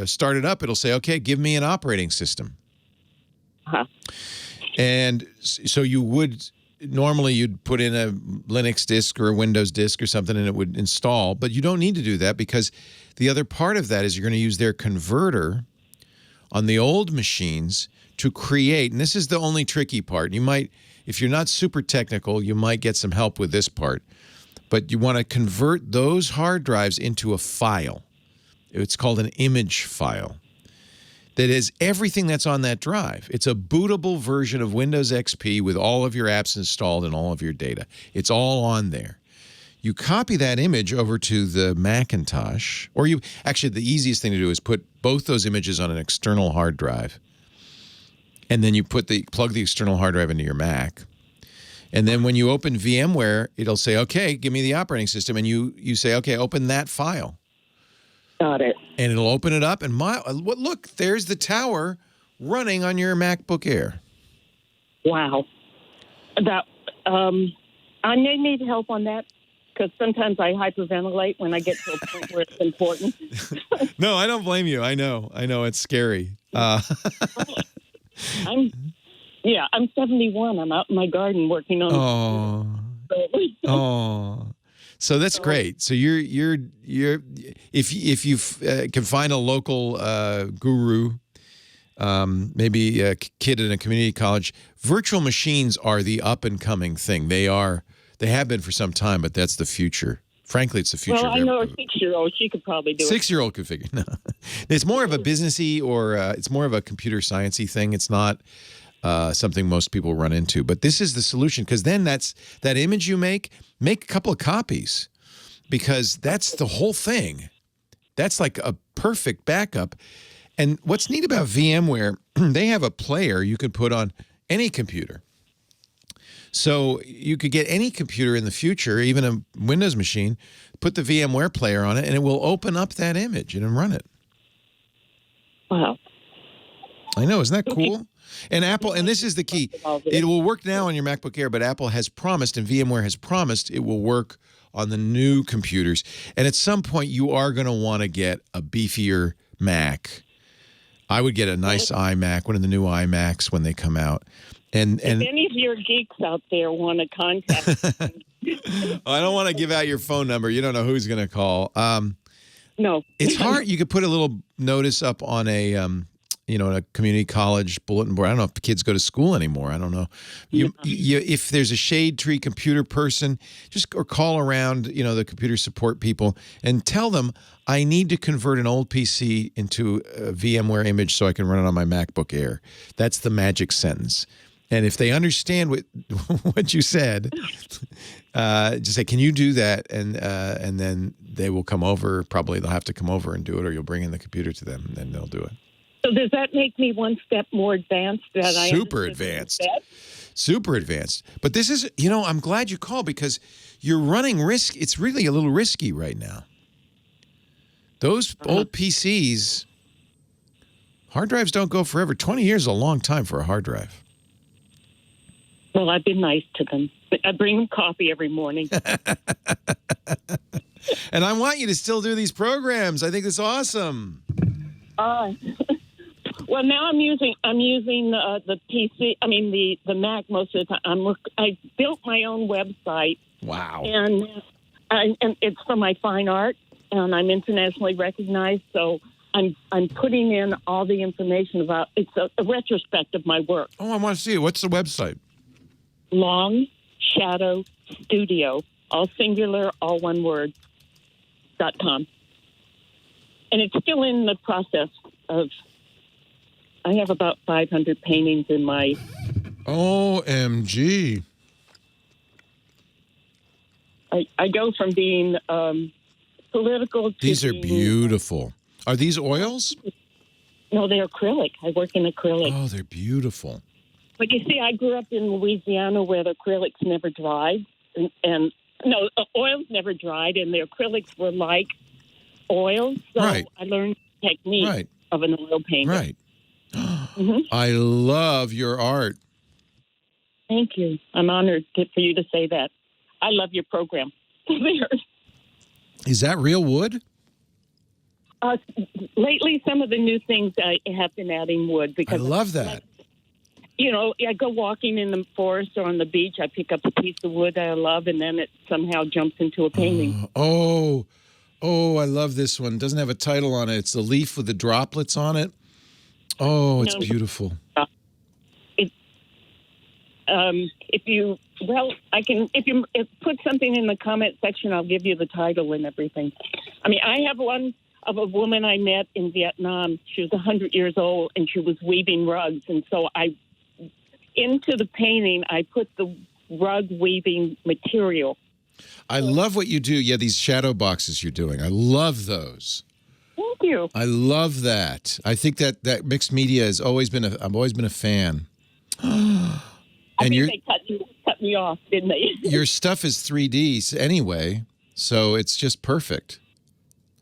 start it up, it'll say, okay, give me an operating system. And so normally you'd put in a Linux disk or a Windows disk or something, and it would install, but you don't need to do that, because the other part of that is you're going to use their converter on the old machines to create, and this is the only tricky part. You might, if you're not super technical, you might get some help with this part, but you want to convert those hard drives into a file. It's called an image file that is everything that's on that drive. It's a bootable version of Windows XP with all of your apps installed and all of your data. It's all on there. You copy that image over to the Macintosh, or actually the easiest thing to do is put both those images on an external hard drive, and then you plug the external hard drive into your Mac. And then when you open VMware, it'll say, okay, give me the operating system, and you say, okay, open that file. Got it. And it'll open it up, and look, there's the tower running on your MacBook Air. Wow. I may need help on that, because sometimes I hyperventilate when I get to a point where it's important. No, I don't blame you. I know. It's scary. I'm 71. I'm out in my garden working on. Oh. So that's great. So you're if you can find a local guru, maybe a kid in a community college, virtual machines are the up and coming thing. They have been for some time, but that's the future. Frankly, it's the future. Well, I know a 6-year-old. She could probably do it. 6-year-old could figure. No, it's more of a businessy, or it's more of a computer sciencey thing. It's not something most people run into. But this is the solution, because then that image you make a couple of copies, because that's the whole thing. That's like a perfect backup. And what's neat about VMware, they have a player you could put on any computer. So you could get any computer in the future, even a Windows machine, put the VMware player on it, and it will open up that image and run it. Wow. I know, isn't that cool? And Apple, and this is the key, it will work now on your MacBook Air, but Apple has promised, and VMware has promised, it will work on the new computers. And at some point, you are going to want to get a beefier Mac. I would get a nice iMac, one of the new iMacs when they come out. And if any of your geeks out there want to contact me. I don't want to give out your phone number. You don't know who's going to call. No. It's hard. You could put a little notice up on a a community college bulletin board. I don't know if the kids go to school anymore. I don't know. If there's a shade tree computer person, or call around, the computer support people and tell them, I need to convert an old PC into a VMware image so I can run it on my MacBook Air. That's the magic sentence. And if they understand what you said, just say, "Can you do that?" And then they will come over. Probably they'll have to come over and do it, or you'll bring in the computer to them, and then they'll do it. So does that make me one step more advanced? Super advanced. Super advanced. But this is, I'm glad you called because you're running risk. It's really a little risky right now. Those old PCs, hard drives don't go forever. 20 years is a long time for a hard drive. Well, I've been nice to them. I bring them coffee every morning. And I want you to still do these programs. I think it's awesome. Well, now I'm using the PC. I mean the Mac most of the time. I built my own website. Wow. And it's for my fine art, and I'm internationally recognized. So I'm putting in all the information about. It's a retrospect of my work. Oh, I want to see it. What's the website? Long Shadow Studio, all singular, all one word, .com. And it's still in the process of, I have about 500 paintings in my... OMG. I go from being political to... These are beautiful. Are these oils? No, they're acrylic. I work in acrylic. Oh, they're beautiful. But you see, I grew up in Louisiana where the acrylics never dried. And oils never dried, and the acrylics were like oils. So right. I learned the technique of an oil painter. Right. I love your art. Thank you. I'm honored for you to say that. I love your program. Is that real wood? Lately, some of the new things I have been adding wood. Because I love that. I go walking in the forest or on the beach. I pick up a piece of wood that I love, and then it somehow jumps into a painting. Oh, I love this one. It doesn't have a title on it. It's the leaf with the droplets on it. Oh, it's beautiful. If you put something in the comment section, I'll give you the title and everything. I mean, I have one of a woman I met in Vietnam. She was 100 years old, and she was weaving rugs. And so into the painting, I put the rug weaving material. I love what you do. Yeah, these shadow boxes you're doing. I love those. Thank you. I love that. I think that mixed media has always been I've always been a fan. I think they cut me off, didn't they? Your stuff is 3D anyway, so it's just perfect.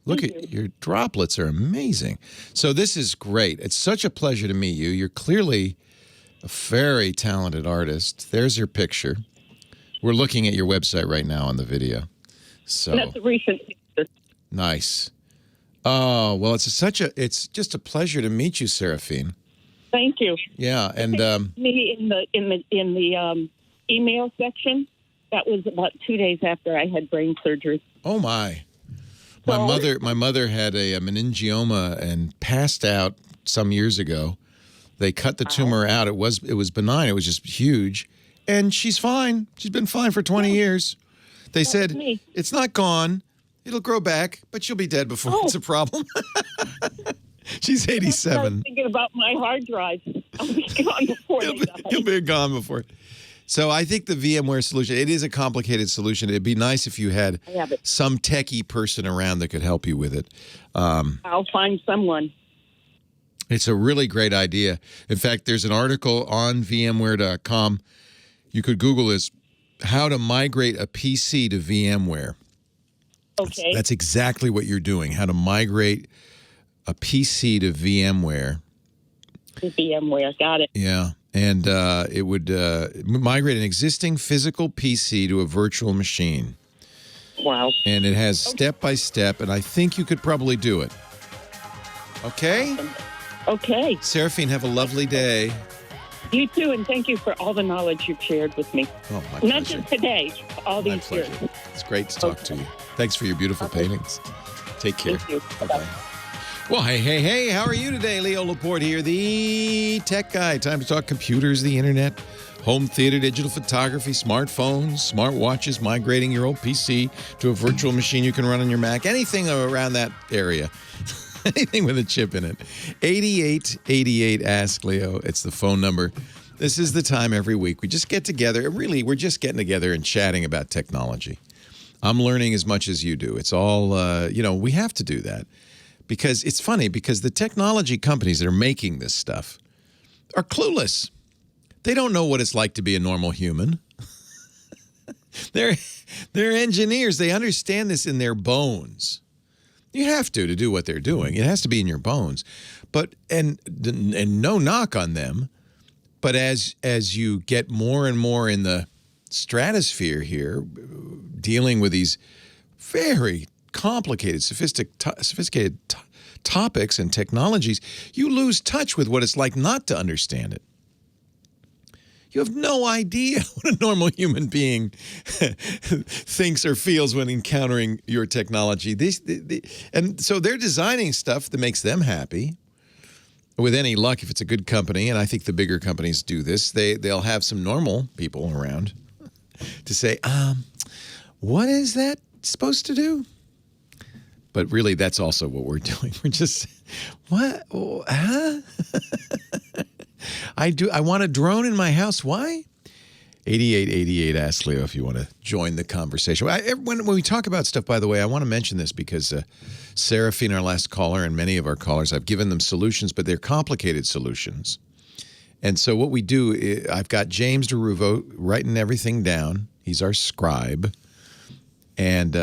Look at your droplets are amazing. So this is great. It's such a pleasure to meet you. You're clearly a very talented artist. There's your picture. We're looking at your website right now on the video. So that's a recent picture. Nice. Oh, well, it's just a pleasure to meet you, Seraphine. Thank you. Yeah, and me in the email section. That was about 2 days after I had brain surgery. Oh my! My mother had a meningioma and passed out some years ago. They cut the tumor out. It was benign. It was just huge, and she's fine. She's been fine for 20 years. They said it's not gone. It'll grow back, but you'll be dead before it's a problem. She's 87. I was thinking about my hard drive. I'll be gone before they die. You'll be gone before. So I think the VMware solution, it is a complicated solution. It'd be nice if you had some techie person around that could help you with it. I'll find someone. It's a really great idea. In fact, there's an article on VMware.com. You could Google this, how to migrate a PC to VMware. Okay. That's exactly what you're doing, how to migrate a PC to VMware. VMware, got it. Yeah, and it would migrate an existing physical PC to a virtual machine. Wow. And it has step-by-step, and I think you could probably do it. Okay? Okay. Seraphine, have a lovely day. You too, and thank you for all the knowledge you've shared with me. Oh, my pleasure. Not just today, all these years. It's great to talk to you. Thanks for your beautiful paintings. Take care. Thank you. Bye-bye. Well, hey, how are you today? Leo Laporte here, the tech guy. Time to talk computers, the internet, home theater, digital photography, smartphones, smartwatches, migrating your old PC to a virtual machine you can run on your Mac, anything around that area. Anything with a chip in it. 8888 Ask Leo. It's the phone number. This is the time every week we just get together. Really, we're just getting together and chatting about technology. I'm learning as much as you do. It's all, we have to do that. Because it's funny, because the technology companies that are making this stuff are clueless. They don't know what it's like to be a normal human. They're engineers. They understand this in their bones. You have to do what they're doing. It has to be in your bones. But and no knock on them. But as you get more and more in the stratosphere here, dealing with these very complicated, sophisticated topics and technologies, you lose touch with what it's like not to understand it. You have no idea what a normal human being thinks or feels when encountering your technology. And so they're designing stuff that makes them happy. With any luck, if it's a good company, and I think the bigger companies do this, they'll have some normal people around to say, what is that supposed to do? But really, that's also what we're doing. We're just, what? Huh? I want a drone in my house. Why? 8888 ask Leo if you want to join the conversation. When we talk about stuff, by the way, I want to mention this because Seraphine, our last caller, and many of our callers, I've given them solutions, but they're complicated solutions. And so what we do, I've got James DeRuvo writing everything down. He's our scribe. And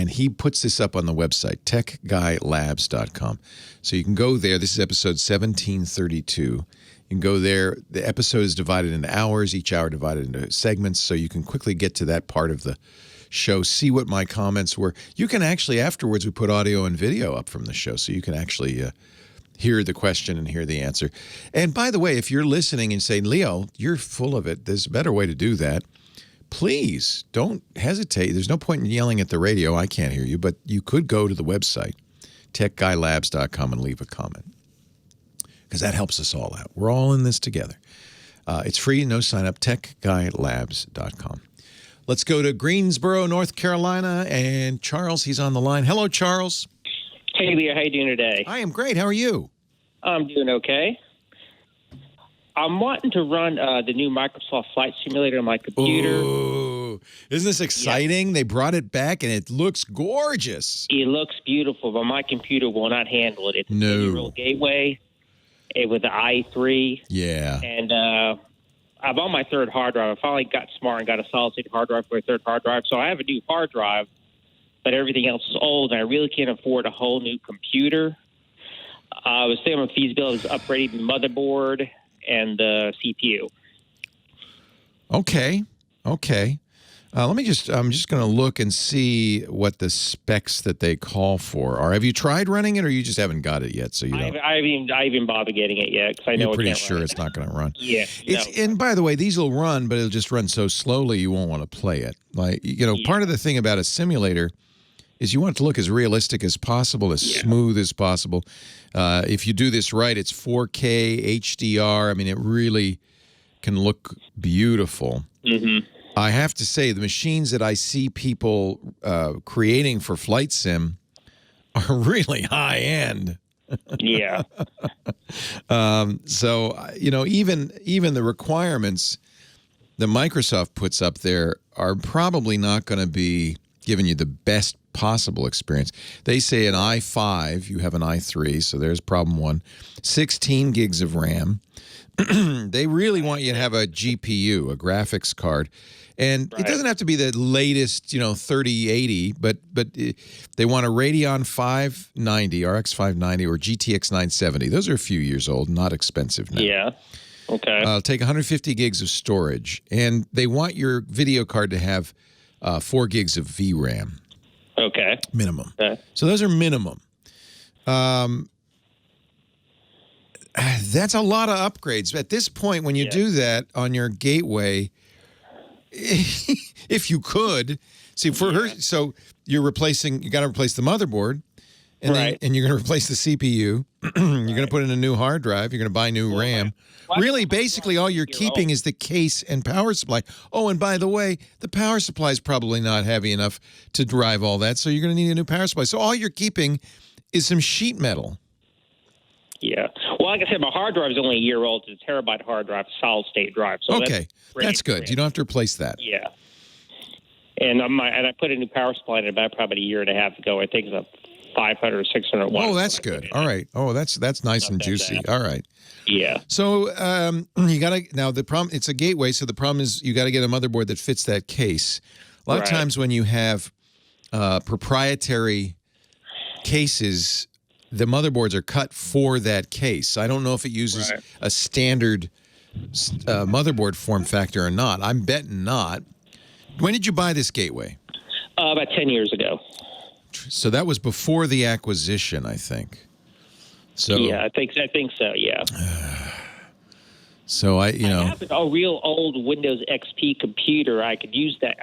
he puts this up on the website, techguylabs.com. So you can go there. This is episode 1732. You can go there. The episode is divided into hours, each hour divided into segments, so you can quickly get to that part of the show, see what my comments were. You can actually, afterwards, we put audio and video up from the show, so you can actually hear the question and hear the answer. And by the way, if you're listening and saying, Leo, you're full of it, there's a better way to do that. Please don't hesitate. There's no point in yelling at the radio. I can't hear you, but you could go to the website, techguylabs.com, and leave a comment, because that helps us all out. We're all in this together. It's free, no sign up, techguylabs.com. Let's go to Greensboro, North Carolina, and Charles, he's on the line. Hello, Charles. Hey, Leo, how you doing today? I am great. How are you? I'm doing okay. I'm wanting to run the new Microsoft Flight Simulator on my computer. Ooh, isn't this exciting? Yeah. They brought it back, and it looks gorgeous. It looks beautiful, but my computer will not handle it. It's a real gateway with the i3. Yeah. And I'm on my third hard drive. I finally got smart and got a solid-state hard drive for a third hard drive. So I have a new hard drive, but everything else is old, and I really can't afford a whole new computer. I was thinking of feasibility of upgrading the motherboard and the CPU. Okay. I'm just going to look and see what the specs that they call for are. Have you tried running it, or you just haven't got it yet? So you don't. I haven't bothered getting it yet, because I know you're pretty sure it's not going to run. Yeah. And by the way, these will run, but it'll just run so slowly you won't want to play it. Like, part of the thing about a simulator is you want it to look as realistic as possible, as smooth as possible. If you do this right, it's 4K HDR. I mean, it really can look beautiful. Mm-hmm. I have to say, the machines that I see people creating for Flight Sim are really high end. Yeah. So, even the requirements that Microsoft puts up there are probably not going to be giving you the best possible experience. They say an i5, you have an i3, so there's problem one. 16 gigs of RAM. They really want you to have a GPU, a graphics card. And it doesn't have to be the latest, 3080, but they want a Radeon 590, RX 590, or GTX 970. Those are a few years old, not expensive now. Yeah. Okay. Take 150 gigs of storage. And they want your video card to have 4 gigs of VRAM. Okay. Minimum. Okay. So those are minimum. That's a lot of upgrades. At this point, when you do that on your gateway, if you could, see for her, so you got to replace the motherboard, and then you're going to replace the CPU. You're going to put in a new hard drive. You're going to buy new RAM. Really, basically, all you're keeping is the case and power supply. Oh, and by the way, the power supply is probably not heavy enough to drive all that, so you're going to need a new power supply. So all you're keeping is some sheet metal. Yeah. Well, Well, like I said, my hard drive is only a year old. It's a terabyte hard drive, solid state drive. So okay, that's good. You don't have to replace that. Yeah. And I put a new power supply in about probably a year and a half ago. I think it's a 500 or 600 watts. Oh, that's good. All right. Oh, that's nice and juicy. Bad. All right. Yeah. So you got to now the problem. It's a gateway. So the problem is you got to get a motherboard that fits that case. A lot of times when you have proprietary cases, the motherboards are cut for that case. I don't know if it uses a standard motherboard form factor or not. I'm betting not. When did you buy this gateway? About 10 years ago. So that was before the acquisition, I think. So yeah, I think so. Yeah. So I have a real old Windows XP computer. I could use that.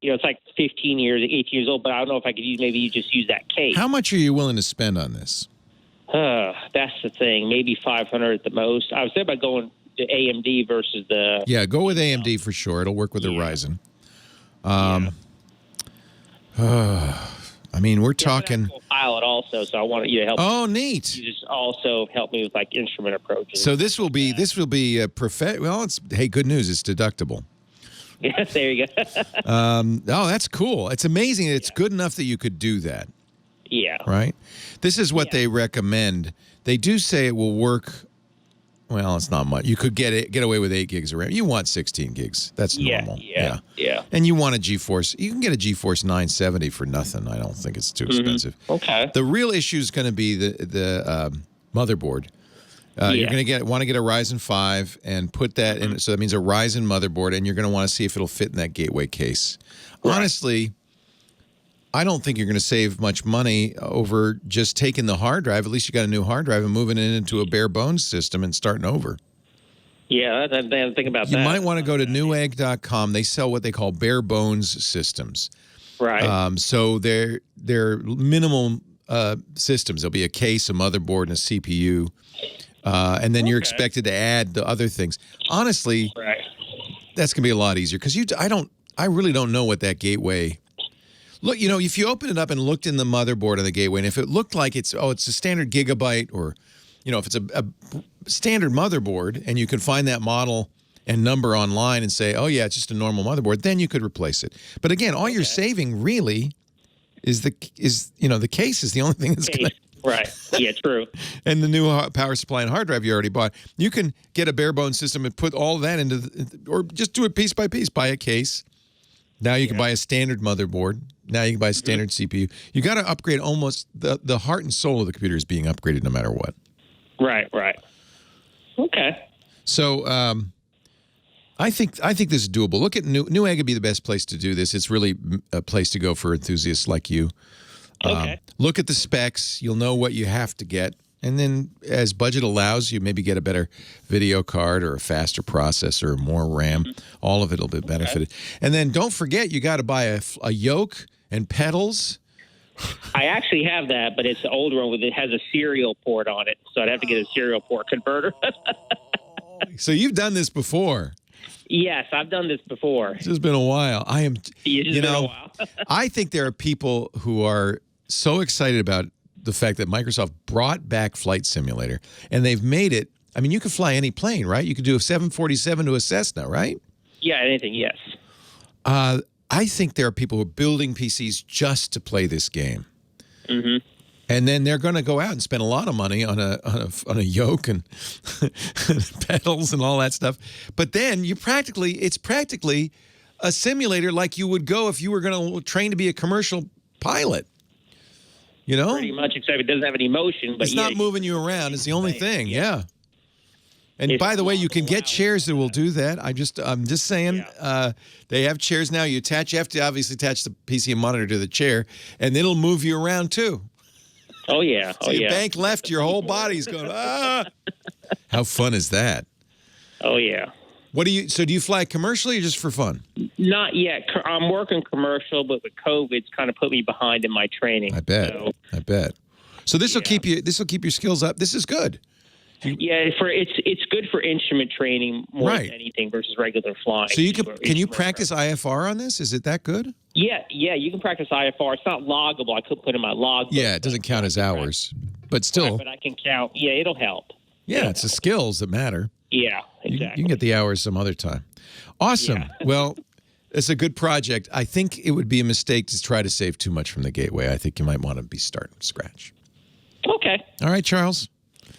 It's like 15 years, 18 years old, but I don't know if I could maybe just use that case. How much are you willing to spend on this? That's the thing. Maybe 500 at the most. I was thinking about going to AMD versus the. Yeah, go with AMD for sure. It'll work with the Ryzen. I mean, we're talking. Pilot also, so I want you to help. Oh, neat! You just also help me with like instrument approaches. So this will be a Well, it's good news. It's deductible. Yes, there you go. Oh, that's cool. It's amazing. It's good enough that you could do that. Yeah. Right. This is what they recommend. They do say it will work. Well, it's not much. You could get away with 8 gigs of RAM. You want 16 gigs. That's normal. Yeah. And you want a GeForce. You can get a GeForce 970 for nothing. I don't think it's too expensive. Okay. The real issue is going to be the motherboard. You're going to want to get a Ryzen 5 and put that in. So that means a Ryzen motherboard, and you're going to want to see if it'll fit in that gateway case. Right. Honestly, I don't think you're going to save much money over just taking the hard drive. At least you got a new hard drive and moving it into a bare bones system and starting over. Yeah, I didn't think about that. You might want to go to newegg.com. They sell what they call bare bones systems. Right. So they're minimal systems. There'll be a case, a motherboard, and a CPU. And then you're expected to add the other things. Honestly, that's going to be a lot easier because I really don't know what that gateway. Look, if you open it up and looked in the motherboard of the gateway, and if it looked like it's a standard gigabyte, or if it's a standard motherboard, and you can find that model and number online and say, oh yeah, it's just a normal motherboard, then you could replace it. But again, all you're saving really is the case is the only thing that's going to. Right. Yeah, true. And the new power supply and hard drive you already bought. You can get a bare bones system and put all that into, or just do it piece by piece. Buy a case. Now you can buy a standard motherboard. Now you can buy a standard CPU. You got to upgrade almost the heart and soul of the computer is being upgraded no matter what. Right. Okay. So I think this is doable. Look at Newegg would be the best place to do this. It's really a place to go for enthusiasts like you. Okay. Look at the specs. You'll know what you have to get. And then as budget allows, you maybe get a better video card or a faster processor or more RAM. All of it will be benefited. And then don't forget, you got to buy a yoke and pedals. I actually have that, but it's an older one. It has a serial port on it, so I'd have to get a serial port converter. So you've done this before. Yes, I've done this before. It's just been a while. Been a while. I think there are people who are so excited about the fact that Microsoft brought back Flight Simulator, and they've made it. I mean, you could fly any plane, right? You could do a 747 to a Cessna, right? Yeah, anything, yes. I think there are people who are building PCs just to play this game. Mm-hmm. And then they're going to go out and spend a lot of money on a yoke and pedals and all that stuff. But then it's practically a simulator like you would go if you were going to train to be a commercial pilot. Pretty much, except it doesn't have any motion. But it's not moving you around. It's the only thing. Yeah. And by the way, you can get chairs that will do that. I'm just saying, they have chairs now. You have to obviously attach the PC and monitor to the chair, and it'll move you around too. Oh yeah. So you bank left, your whole body's going. How fun is that? Oh yeah. Do you fly commercially or just for fun? Not yet. I'm working commercial, but with COVID, it's kind of put me behind in my training. I bet. So this will keep your skills up. This is good. It's good for instrument training more than anything versus regular flying. So can you practice IFR on this? Is it that good? Yeah, you can practice IFR. It's not loggable. I could put in my log. Yeah, it doesn't count as hours, but still. Right, but I can count. Yeah, it'll help. Yeah, it's the skills that matter. Yeah, exactly. You can get the hours some other time. Awesome. Yeah. Well, it's a good project. I think it would be a mistake to try to save too much from the gateway. I think you might want to be starting from scratch. Okay. All right, Charles.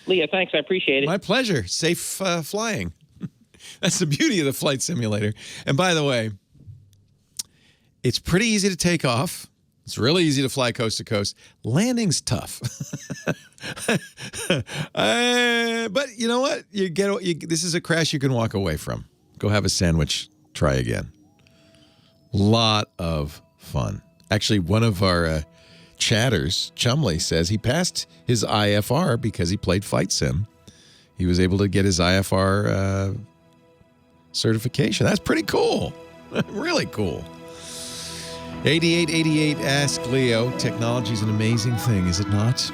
Leo, thanks. I appreciate it. My pleasure. Safe flying. That's the beauty of the flight simulator. And by the way, it's pretty easy to take off. It's really easy to fly coast to coast. Landing's tough. But you know what? This is a crash you can walk away from. Go have a sandwich. Try again. Lot of fun. Actually, one of our chatters, Chumley, says he passed his IFR because he played Flight Sim. He was able to get his IFR certification. That's pretty cool. Really cool. 8888 Ask Leo. Technology's an amazing thing, is it not?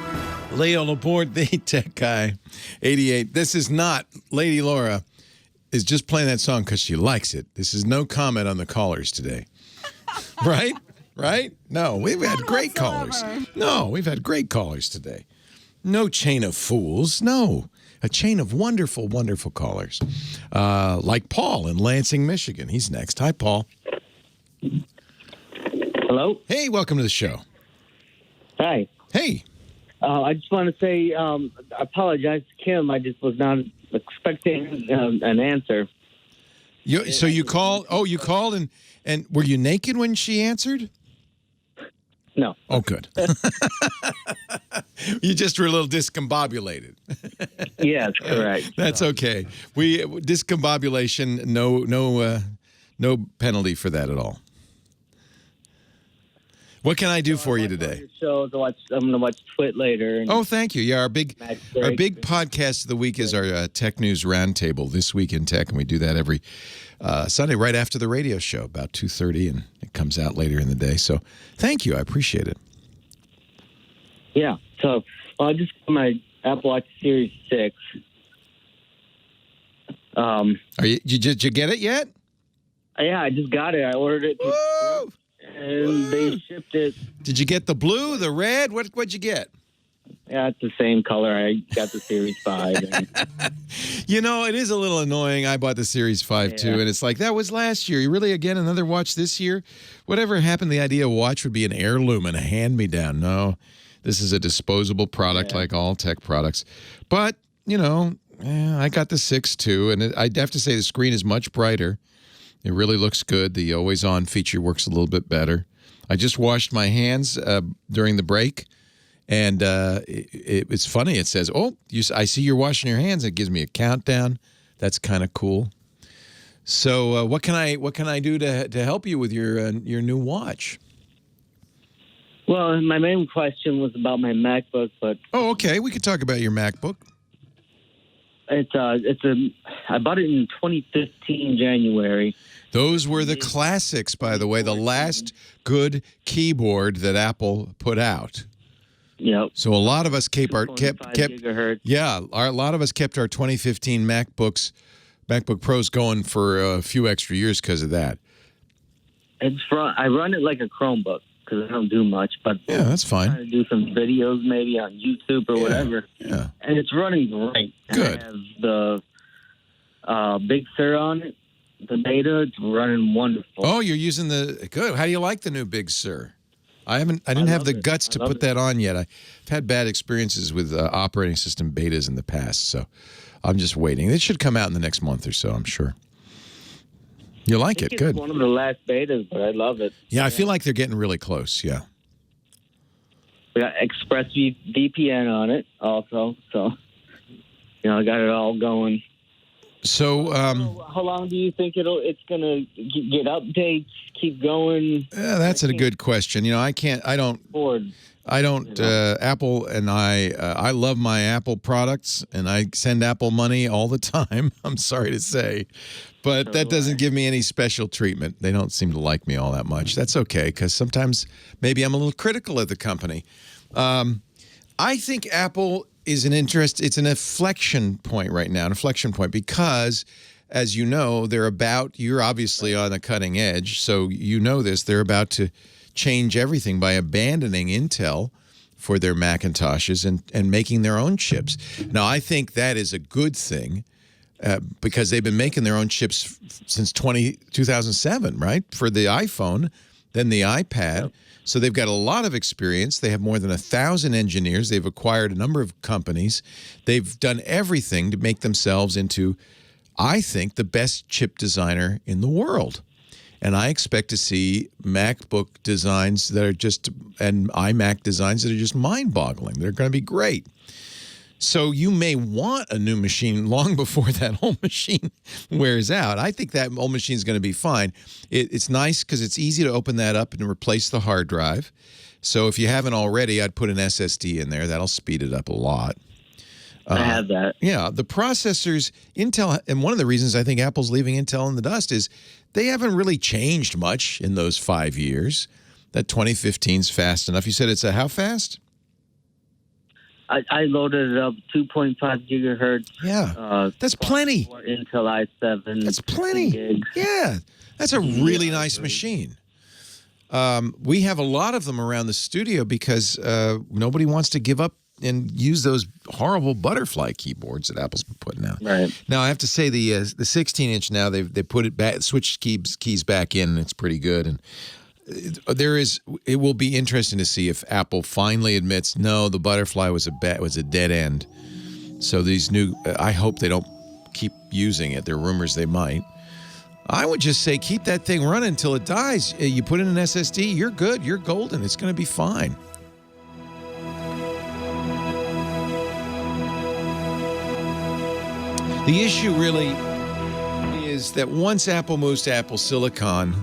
Leo Laporte, the tech guy. 88. This is not Lady Laura is just playing that song because she likes it. This is no comment on the callers today. Right? Right? No, we've had great callers. No, we've had great callers today. No chain of fools. No. A chain of wonderful, wonderful callers. Like Paul in Lansing, Michigan. He's next. Hi, Paul. Hello? Hey, welcome to the show. Hi. Hey. I just want to say I apologize to Kim. I just was not expecting an answer. So you called? Oh, you called and were you naked when she answered? No. Oh, good. You just were a little discombobulated. Yes, correct. That's okay. Discombobulation, no penalty for that at all. What can I do for you today? I'm going to watch TWiT later. Oh, thank you. Yeah, our big podcast of the week is our Tech News Roundtable, This Week in Tech, and we do that every Sunday right after the radio show, about 2:30, and it comes out later in the day. So thank you. I appreciate it. Yeah. So I just got my Apple Watch Series 6. Did you get it yet? Yeah, I just got it. I ordered it. Whoa! And they shipped it. Did you get the blue, the red? What'd you get? Yeah, it's the same color. I got the Series 5. You know, it is a little annoying. I bought the Series 5, too, and it's like, that was last year. You really, again, another watch this year? Whatever happened, the idea of a watch would be an heirloom and a hand-me-down. No, this is a disposable product like all tech products. But, you know, I got the 6, too, and I'd have to say the screen is much brighter. It really looks good. The always-on feature works a little bit better. I just washed my hands during the break, and it's funny. It says, "Oh, I see you're washing your hands." It gives me a countdown. That's kind of cool. So, what can I do to help you with your new watch? Well, my main question was about my MacBook, but okay, we could talk about your MacBook. I bought it in 2015 January. Those were the classics, by the way, the last good keyboard that Apple put out. Yep. So a lot of us kept our 2015 MacBook Pros going for a few extra years because of that. I run it like a Chromebook because I don't do much, but yeah, that's fine. I'm trying to do some videos maybe on YouTube or whatever. Yeah. And it's running great. Good. I have the Big Sur on it. The beta, it's running wonderful. Oh, you're using good. How do you like the new Big Sur? I didn't have the guts to put that on yet. I've had bad experiences with operating system betas in the past, so I'm just waiting. It should come out in the next month or so, I'm sure. You like it? Good. It's one of the last betas, but I love it. Yeah, I feel like they're getting really close, yeah. We got ExpressVPN on it also, so I got it all going. So, how long do you think it's going to get updates, keep going? Yeah, that's a good question. Apple and I love my Apple products, and I send Apple money all the time. I'm sorry to say, but that doesn't give me any special treatment. They don't seem to like me all that much. That's okay, because sometimes maybe I'm a little critical of the company. I think Apple is it's an inflection point right now, because, as you know, you're obviously on the cutting edge, so you know this, they're about to change everything by abandoning Intel for their Macintoshes and making their own chips. Now, I think that is a good thing because they've been making their own chips since 2007, right? For the iPhone, then the iPad. Yep. So they've got a lot of experience. They have more than 1,000 engineers. They've acquired a number of companies. They've done everything to make themselves into, I think, the best chip designer in the world. And I expect to see MacBook designs that are just, and iMac designs that are just mind-boggling. They're going to be great. So you may want a new machine long before that old machine wears out. I think that old machine is going to be fine. It's nice because it's easy to open that up and replace the hard drive. So if you haven't already, I'd put an SSD in there. That'll speed it up a lot. I have that. Yeah, the processors, Intel, and one of the reasons I think Apple's leaving Intel in the dust is they haven't really changed much in those 5 years. That 2015's fast enough. You said it's how fast? I loaded it up 2.5 gigahertz. Yeah, that's plenty. Intel i7. That's plenty. Gigs. Yeah, that's a really nice machine. We have a lot of them around the studio because nobody wants to give up and use those horrible butterfly keyboards that Apple's been putting out. Right. Now I have to say the 16-inch now they put it back, switched keys back in, and it's pretty good. And it will be interesting to see if Apple finally admits no, the butterfly was a dead end. So these new, I hope they don't keep using it. There are rumors they might. I would just say keep that thing running until it dies. You put in an SSD, you're good, you're golden. It's going to be fine. The issue really is that once Apple moves to Apple Silicon,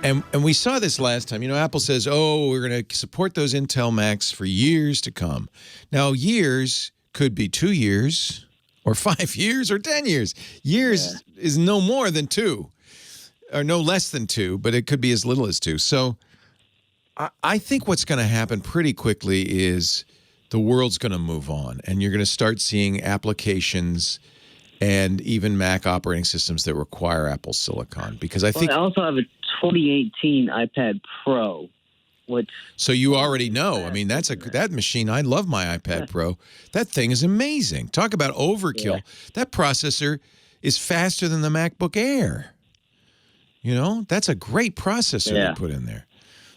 and we saw this last time, Apple says, oh, we're going to support those Intel Macs for years to come. Now, years could be 2 years or 5 years or 10 years. Years is no more than 2 or no less than 2, but it could be as little as 2. So I think what's going to happen pretty quickly is the world's going to move on, and you're going to start seeing applications and even Mac operating systems that require Apple Silicon. Because I think I also have a 2018 iPad Pro, which so you already know. I mean, that machine. I love my iPad Pro. That thing is amazing. Talk about overkill. Yeah. That processor is faster than the MacBook Air. That's a great processor they put in there.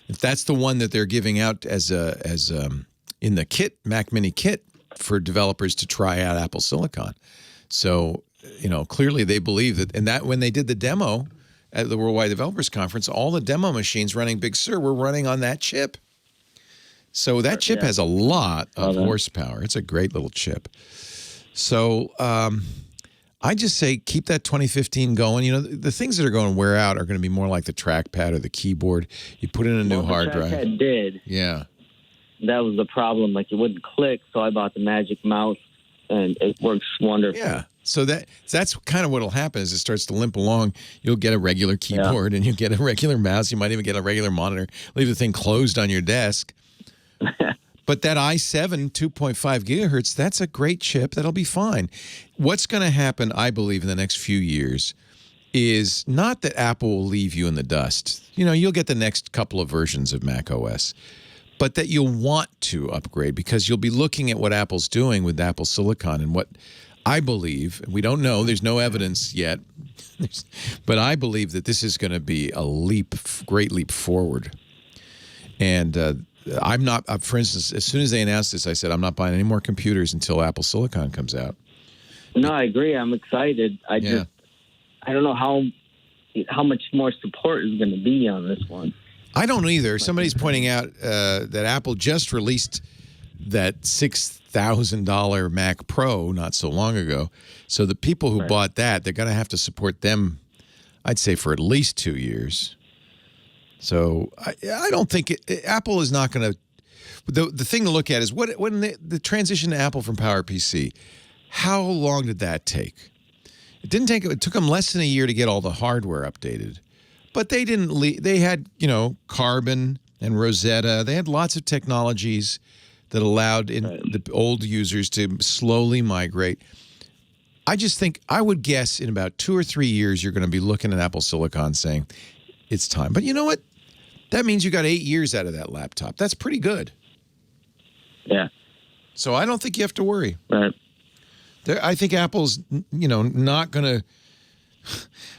If that's the one that they're giving out as in the kit, Mac Mini kit for developers to try out Apple Silicon. So, clearly they believe that, and that when they did the demo at the Worldwide Developers Conference, all the demo machines running Big Sur were running on that chip. So that chip has a lot of horsepower. It's a great little chip. So I just say keep that 2015 going. The things that are going to wear out are going to be more like the trackpad or the keyboard. You put in a new hard drive. The trackpad did. Yeah. That was the problem. Like, it wouldn't click, so I bought the Magic Mouse, and it works wonderful. Yeah. So that's kind of what will happen as it starts to limp along. You'll get a regular keyboard and you get a regular mouse. You might even get a regular monitor. Leave the thing closed on your desk. But that i7 2.5 gigahertz, that's a great chip. That'll be fine. What's going to happen, I believe, in the next few years is not that Apple will leave you in the dust. You'll get the next couple of versions of Mac OS. But that you'll want to upgrade because you'll be looking at what Apple's doing with Apple Silicon and what I believe, we don't know, there's no evidence yet, but I believe that this is going to be a great leap forward. And I'm not, for instance, as soon as they announced this, I said, I'm not buying any more computers until Apple Silicon comes out. No, I agree. I'm excited. I don't know how much more support is going to be on this one. I don't either. Somebody's pointing out that Apple just released that $6,000 Mac Pro not so long ago. So the people who bought that, they're going to have to support them, I'd say, for at least 2 years. So I don't think Apple is not going to. The thing to look at is when the transition to Apple from PowerPC, how long did that take? It took them less than a year to get all the hardware updated. But they didn't. They had, Carbon and Rosetta. They had lots of technologies that allowed the old users to slowly migrate. I just think I would guess in about 2 or 3 years you're going to be looking at Apple Silicon saying it's time. But you know what? That means you got 8 years out of that laptop. That's pretty good. Yeah. So I don't think you have to worry. Right. I think Apple's, not going to.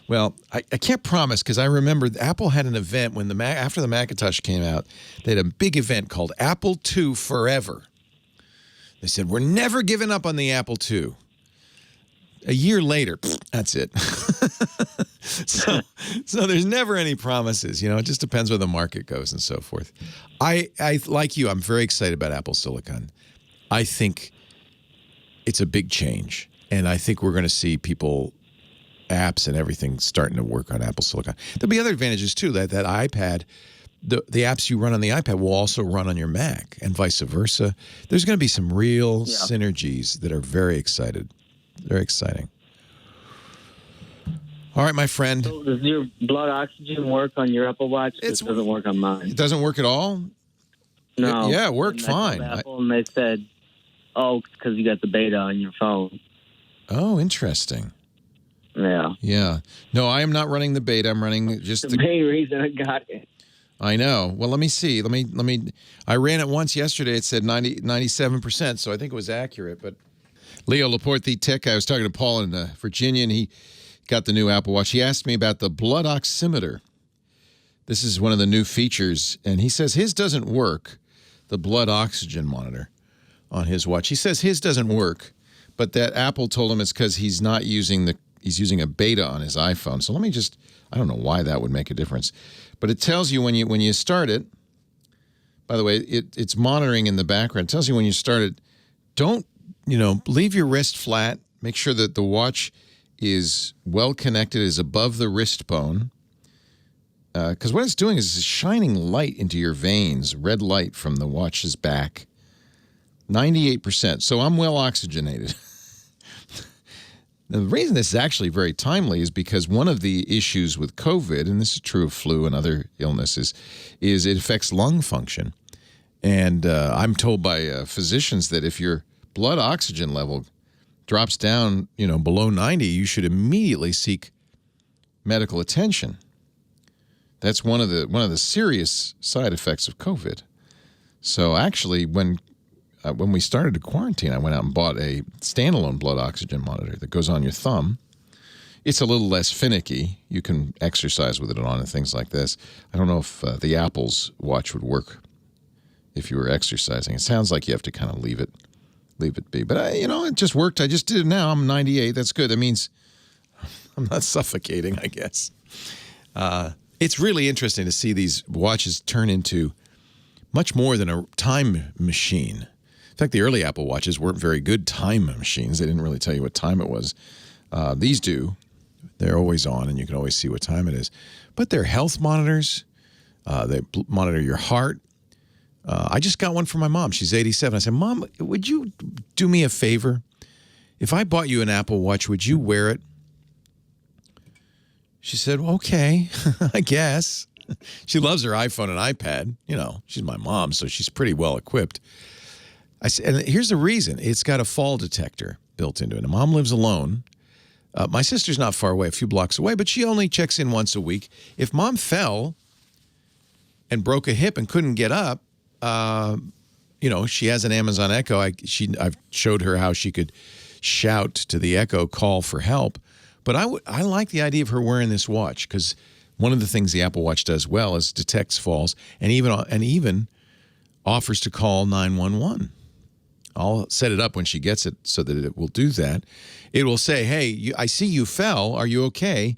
Well, I can't promise because I remember Apple had an event when after the Macintosh came out, they had a big event called Apple II Forever. They said, we're never giving up on the Apple II. A year later, that's it. so there's never any promises. It just depends where the market goes and so forth. I like you, I'm very excited about Apple Silicon. I think it's a big change. And I think we're going to see apps and everything starting to work on Apple Silicon. There'll be other advantages too, that iPad, the apps you run on the iPad will also run on your Mac and vice versa. There's going to be some real synergies that are very exciting. All right, my friend. So does your blood oxygen work on your Apple Watch? It doesn't work on mine. It doesn't work at all? No. Yeah, it worked fine. Apple, and they said, because you got the beta on your phone. Oh, interesting. Yeah. Yeah. No, I am not running the beta. I'm running just the main reason I got it. I know. Well, let me see. I ran it once yesterday. It said 97%, so I think it was accurate. But Leo Laporte, the tech guy, I was talking to Paul in Virginia, and he got the new Apple Watch. He asked me about the blood oximeter. This is one of the new features, and he says his doesn't work, the blood oxygen monitor on his watch. He says his doesn't work, but that Apple told him it's because he's using a beta on his iPhone. So I don't know why that would make a difference. But it tells you when you start it, by the way, it's monitoring in the background. It tells you when you start it, don't, leave your wrist flat. Make sure that the watch is well connected, is above the wrist bone. Because what it's doing is it's shining light into your veins, red light from the watch's back. 98%. So I'm well oxygenated. Now, the reason this is actually very timely is because one of the issues with COVID, and this is true of flu and other illnesses, is it affects lung function. And I'm told by physicians that if your blood oxygen level drops down, below 90, you should immediately seek medical attention. That's one of the serious side effects of COVID. So actually, when we started to quarantine, I went out and bought a standalone blood oxygen monitor that goes on your thumb. It's a little less finicky. You can exercise with it on and things like this. I don't know if the Apple's watch would work if you were exercising. It sounds like you have to kind of leave it be. But, it just worked. I just did it now. I'm 98. That's good. That means I'm not suffocating, I guess. It's really interesting to see these watches turn into much more than a time machine. In fact, the early Apple Watches weren't very good time machines. They didn't really tell you what time it was. These do. They're always on, and you can always see what time it is. But they're health monitors. They monitor your heart. I just got one for my mom. She's 87. I said, Mom, would you do me a favor? If I bought you an Apple Watch, would you wear it? She said, okay, I guess. She loves her iPhone and iPad. She's my mom, so she's pretty well equipped. I said, and here's the reason. It's got a fall detector built into it. And Mom lives alone. My sister's not far away, a few blocks away, but she only checks in once a week. If Mom fell and broke a hip and couldn't get up, she has an Amazon Echo. I've showed her how she could shout to the Echo, call for help. But I like the idea of her wearing this watch because one of the things the Apple Watch does well is detects falls and even offers to call 911. I'll set it up when she gets it so that it will do that. It will say, hey, I see you fell. Are you okay?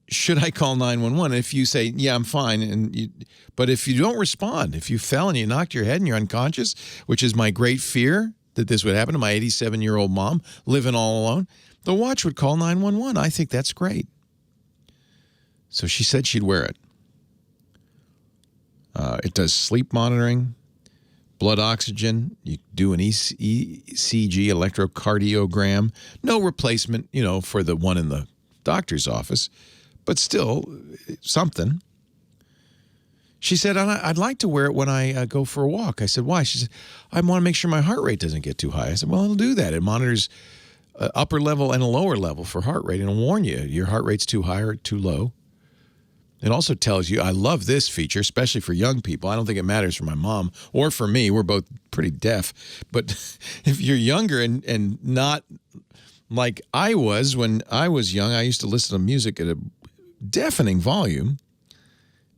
Should I call 911? If you say, yeah, I'm fine. But if you don't respond, if you fell and you knocked your head and you're unconscious, which is my great fear that this would happen to my 87-year-old mom living all alone, the watch would call 911. I think that's great. So she said she'd wear it. It does sleep monitoring, blood oxygen. You do an ECG, electrocardiogram. No replacement, for the one in the doctor's office, but still something. She said, I'd like to wear it when I go for a walk. I said, why? She said, I want to make sure my heart rate doesn't get too high. I said, well, it'll do that. It monitors upper level and a lower level for heart rate, and it'll warn you your heart rate's too high or too low. It also tells you, I love this feature, especially for young people. I don't think it matters for my mom or for me. We're both pretty deaf. But if you're younger and not like I was when I was young, I used to listen to music at a deafening volume.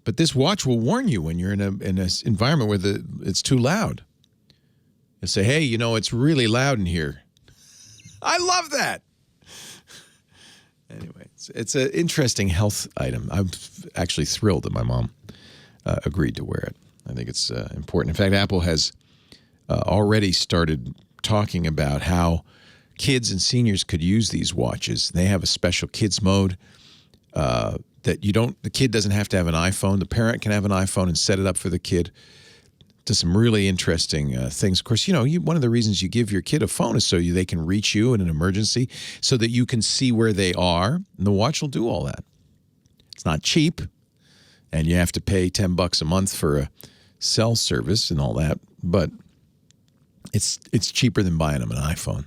But this watch will warn you when you're in an environment where it's too loud. It'll say, hey, it's really loud in here. I love that. Anyway, it's an interesting health item. I'm actually thrilled that my mom agreed to wear it. I think it's important. In fact, Apple has already started talking about how kids and seniors could use these watches. They have a special kids mode that the kid doesn't have to have an iPhone. The parent can have an iPhone and set it up for the kid. To some really interesting things. Of course, one of the reasons you give your kid a phone is so they can reach you in an emergency, so that you can see where they are. And the watch will do all that. It's not cheap, and you have to pay $10 a month for a cell service and all that. But it's cheaper than buying them an iPhone.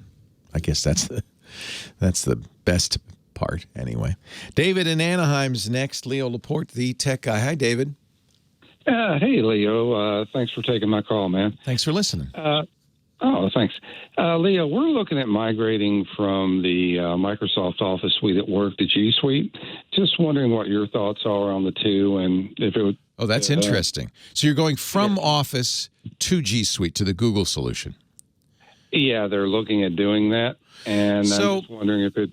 I guess that's the best part, anyway. David in Anaheim's next. Leo Laporte, the tech guy. Hi, David. Hey, Leo. Thanks for taking my call, man. Thanks for listening. Thanks. Leo, we're looking at migrating from the Microsoft Office suite at work to G Suite. Just wondering what your thoughts are on the two and if it would... Oh, that's interesting. So you're going from Office to G Suite, to the Google solution. Yeah, they're looking at doing that. And I'm just wondering if it...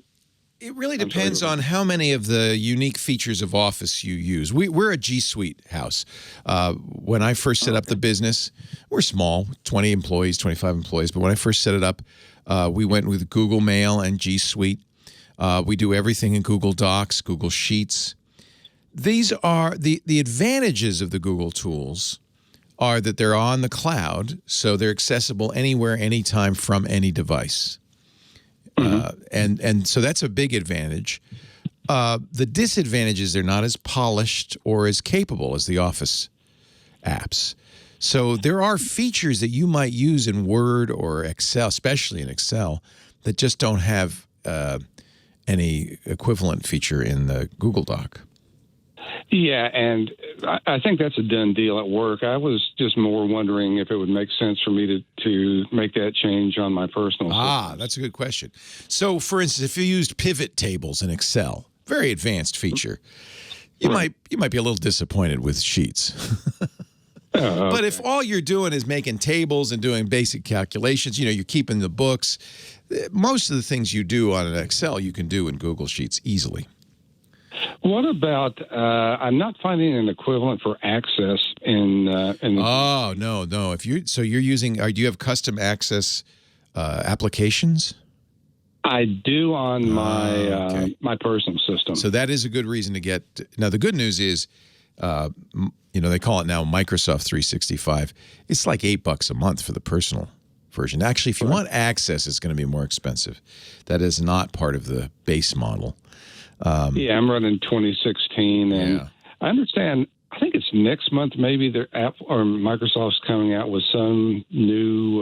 It really depends on how many of the unique features of Office you use. We're a G Suite house. When I first set up the business, we're small, 20 employees, 25 employees. But when I first set it up, we went with Google Mail and G Suite. We do everything in Google Docs, Google Sheets. These are the advantages of the Google tools are that they're on the cloud, so they're accessible anywhere, anytime from any device. And so that's a big advantage. The disadvantage is they're not as polished or as capable as the Office apps. So there are features that you might use in Word or Excel, especially in Excel, that just don't have any equivalent feature in the Google Doc. Yeah, and I think that's a done deal at work. I was just more wondering if it would make sense for me to make that change on my personal system. That's a good question. So, for instance, if you used pivot tables in Excel, very advanced feature, you might be a little disappointed with Sheets. Okay. But if all you're doing is making tables and doing basic calculations, you're keeping the books, most of the things you do on an Excel you can do in Google Sheets easily. What about? I'm not finding an equivalent for Access in. Oh no! You're using? Do you have custom Access applications? I do on my personal system. So that is a good reason to get. Now the good news is, they call it now Microsoft 365. It's like $8 a month for the personal version. Actually, if you want Access, it's going to be more expensive. That is not part of the base model. Yeah, I'm running 2016, and I understand. I think it's next month. Maybe their app or Microsoft's coming out with some new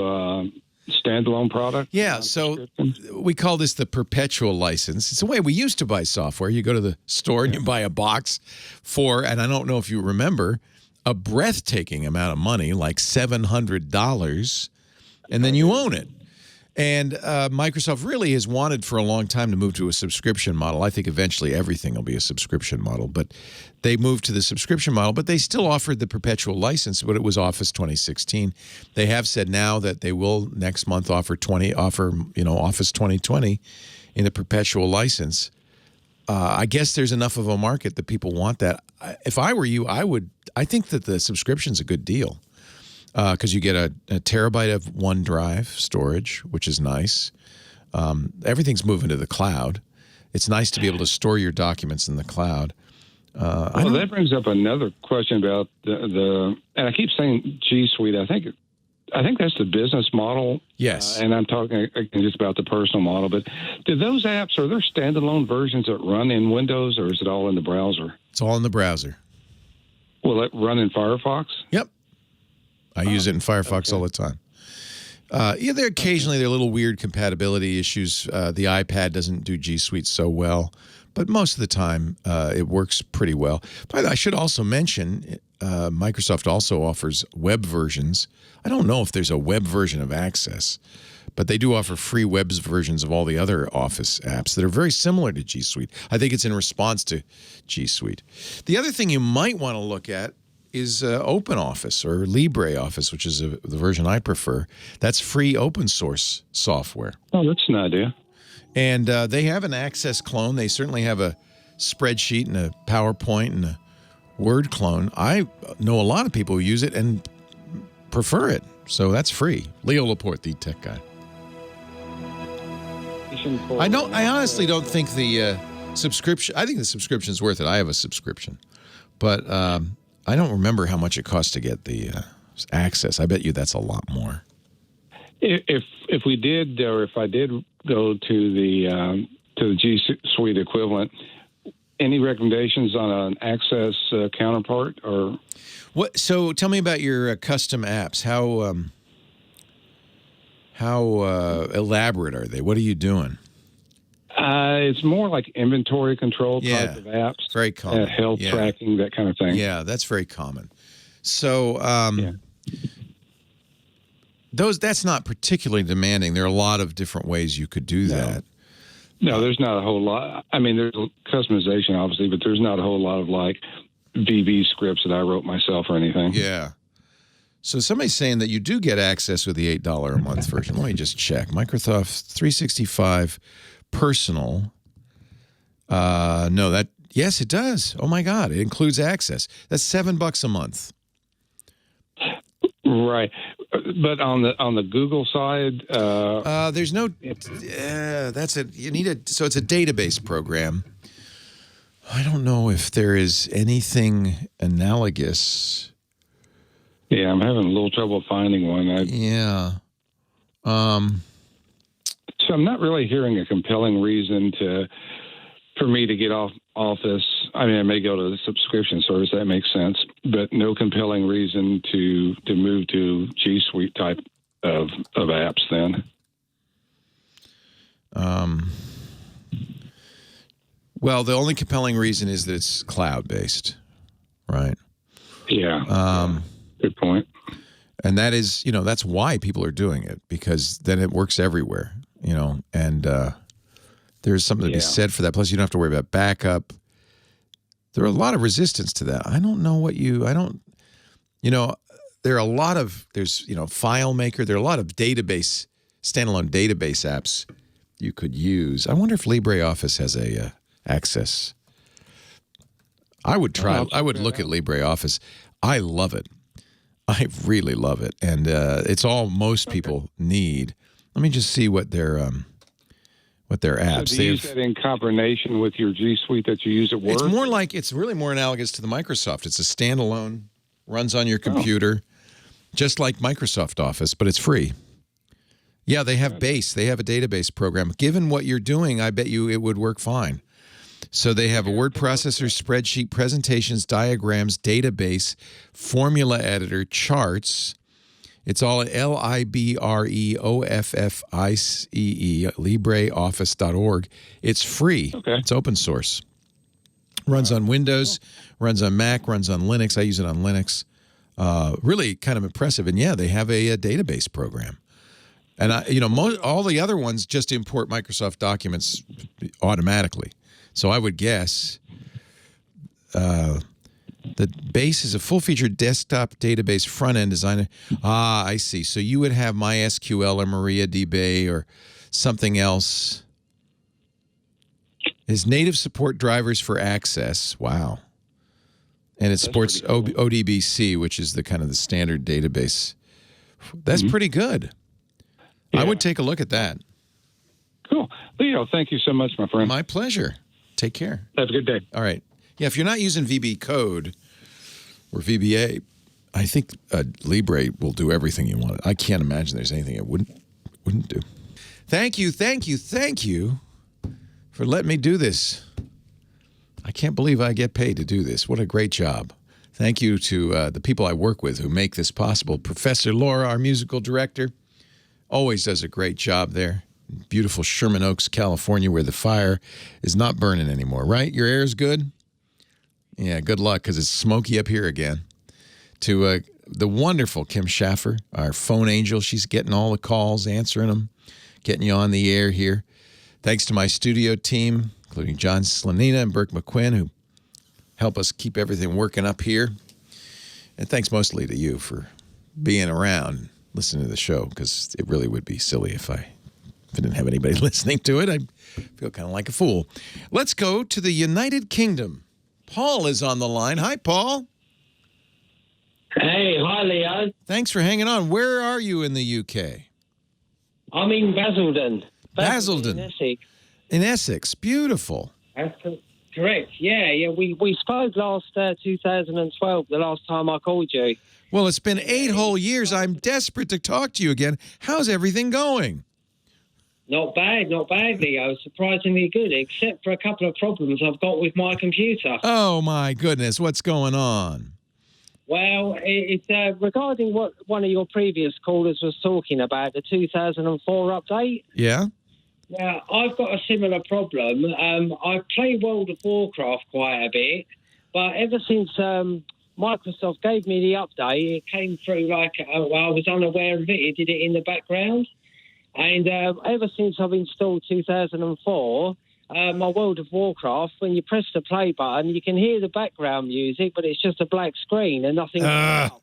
standalone product. Yeah, so we call this the perpetual license. It's the way we used to buy software. You go to the store and you buy a box for, and I don't know if you remember, a breathtaking amount of money, like $700, and then you own it. And Microsoft really has wanted for a long time to move to a subscription model. I think eventually everything will be a subscription model. But they moved to the subscription model, but they still offered the perpetual license, but it was Office 2016. They have said now that they will next month offer Office 2020 in a perpetual license. I guess there's enough of a market that people want that. If I were you, I think that the subscription's a good deal. Because you get a terabyte of OneDrive storage, which is nice. Everything's moving to the cloud. It's nice to be able to store your documents in the cloud. That brings up another question about the and I keep saying G Suite. I think that's the business model. Yes. And I'm talking just about the personal model. But do those apps, are there standalone versions that run in Windows, or is it all in the browser? It's all in the browser. Will it run in Firefox? Yep. I use it in Firefox all the time. Occasionally there are little weird compatibility issues. The iPad doesn't do G Suite so well. but most of the time it works pretty well. But I should also mention Microsoft also offers web versions. I don't know if there's a web version of Access, but they do offer free web versions of all the other Office apps that are very similar to G Suite. I think it's in response to G Suite. The other thing you might want to look at is OpenOffice or LibreOffice, which is the version I prefer. That's free open source software. Oh, that's an idea. And they have an Access clone. They certainly have a spreadsheet and a PowerPoint and a Word clone. I know a lot of people who use it and prefer it. So that's free. Leo Laporte, the tech guy. I honestly don't think the subscription. I think the subscription's worth it. I have a subscription, but I don't remember how much it costs to get the Access. I bet you that's a lot more. If we did, or if I did go to the G Suite equivalent, any recommendations on an Access counterpart or what? So tell me about your custom apps. How elaborate are they? What are you doing? It's more like inventory control type of apps. Very common. Health tracking, that kind of thing. Yeah, that's very common. So that's not particularly demanding. There are a lot of different ways you could do that. No, there's not a whole lot. I mean, there's customization, obviously, but there's not a whole lot of like VB scripts that I wrote myself or anything. Yeah. So somebody's saying that you do get Access with the $8 a month version. Let me just check. Microsoft 365 Personal. Yes, it does. Oh my God, it includes Access. That's $7 a month. Right, but on the Google side, there's no. That's it. You need it. So it's a database program. I don't know if there is anything analogous. Yeah, I'm having a little trouble finding one. So I'm not really hearing a compelling reason for me to get off Office. I mean, I may go to the subscription service, that makes sense, but no compelling reason to move to G Suite type of apps then. Well, the only compelling reason is that it's cloud-based, right? Yeah. Good point. And that is, that's why people are doing it, because then it works everywhere, and there's something to be said for that. Plus, you don't have to worry about backup. There are a lot of resistance to that. I don't know there are a lot of, FileMaker. There are a lot of standalone database apps you could use. I wonder if LibreOffice has a Access. I would try. I would look at LibreOffice. I love it. I really love it, and it's all most people need. Let me just see what their apps. So do you use that in combination with your G Suite that you use at work? It's really more analogous to the Microsoft. It's a standalone, runs on your computer, just like Microsoft Office, but it's free. Yeah, they have Base. They have a database program. Given what you're doing, I bet you it would work fine. So they have a word processor, spreadsheet, presentations, diagrams, database, formula editor, charts. It's all at LibreOffice, LibreOffice.org. It's free. Okay. It's open source. Runs on Windows, runs on Mac, runs on Linux. I use it on Linux. Really kind of impressive. And yeah, they have a database program. And all the other ones just import Microsoft documents automatically. So I would guess the Base is a full-featured desktop database front-end designer. Ah, I see. So you would have MySQL or MariaDB or something else. Is native support drivers for Access. Wow. And it supports cool. ODBC, which is the kind of the standard database. That's pretty good. Yeah. I would take a look at that. Cool. Leo, thank you so much, my friend. My pleasure. Take care. Have a good day. All right. Yeah, if you're not using VB Code or VBA, I think Libre will do everything you want. I can't imagine there's anything it wouldn't do. Thank you for letting me do this. I can't believe I get paid to do this. What a great job. Thank you to the people I work with who make this possible. Professor Laura, our musical director, always does a great job there. beautiful Sherman Oaks, California, where the fire is not burning anymore, right? Your air is good? Yeah, good luck, because it's smoky up here again. To the wonderful Kim Schaffer, our phone angel. She's getting all the calls, answering them, getting you on the air here. Thanks to my studio team, including John Slanina and Burke McQuinn, who help us keep everything working up here. And thanks mostly to you for being around, listening to the show, because it really would be silly if I didn't have anybody listening to it. I'd feel kind of like a fool. Let's go to the United Kingdom. Paul is on the line. Hi, Paul. Hey, hi, Leo. Thanks for hanging on. Where are you in the UK? I'm in Basildon. Basildon. In Essex. In Essex. Beautiful. That's correct. Yeah. We spoke last 2012, the last time I called you. Well, it's been 8 whole years. I'm desperate to talk to you again. How's everything going? Not bad, Leo. Surprisingly good, except for a couple of problems I've got with my computer. Oh, my goodness. What's going on? Well, it's regarding what one of your previous callers was talking about, the 2004 update. Yeah? Yeah, I've got a similar problem. I play World of Warcraft quite a bit, but ever since Microsoft gave me the update, it came through like I was unaware of it. It did it in the background. And ever since I've installed 2004, my World of Warcraft, when you press the play button, you can hear the background music, but it's just a black screen and nothing else.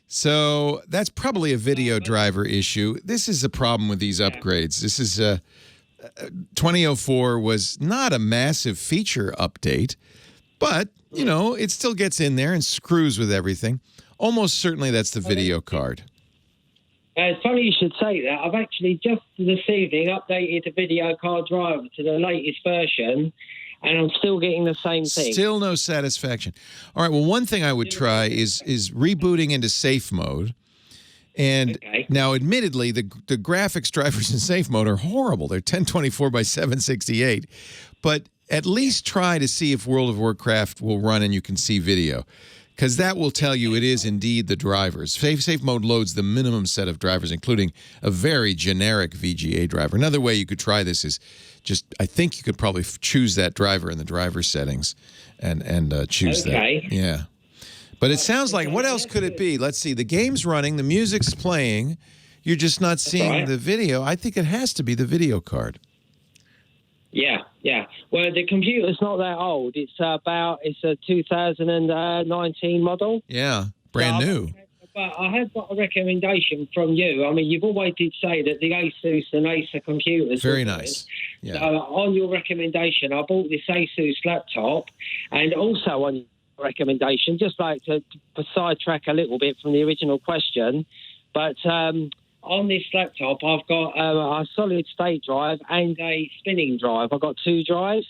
So that's probably a video driver issue. This is a problem with these upgrades. This is 2004 was not a massive feature update, but, you know, it still gets in there and screws with everything. Almost certainly that's the video card. It's funny you should say that. I've actually just this evening updated the video card driver to the latest version, and I'm still getting the same thing. Still no satisfaction. All right, well, one thing I would try is rebooting into safe mode. And now, admittedly, the graphics drivers in safe mode are horrible. They're 1024 by 768. But at least try to see if World of Warcraft will run and you can see video, because that will tell you it is indeed the drivers. Safe mode loads the minimum set of drivers, including a very generic VGA driver. Another way you could try this is just, I think you could probably choose that driver in the driver settings and choose that. Yeah. But it sounds like, what else could it be? Let's see. The game's running. The music's playing. You're just not seeing the video. I think it has to be the video card. Yeah. Well, the computer's not that old. It's a 2019 model. Yeah, brand new. But I have got a recommendation from you. I mean, you've always did say that the Asus and Acer computers. Very nice. Yeah. So on your recommendation, I bought this Asus laptop, and also on your recommendation, just like to sidetrack a little bit from the original question, but on this laptop, I've got a solid-state drive and a spinning drive. I've got 2 drives.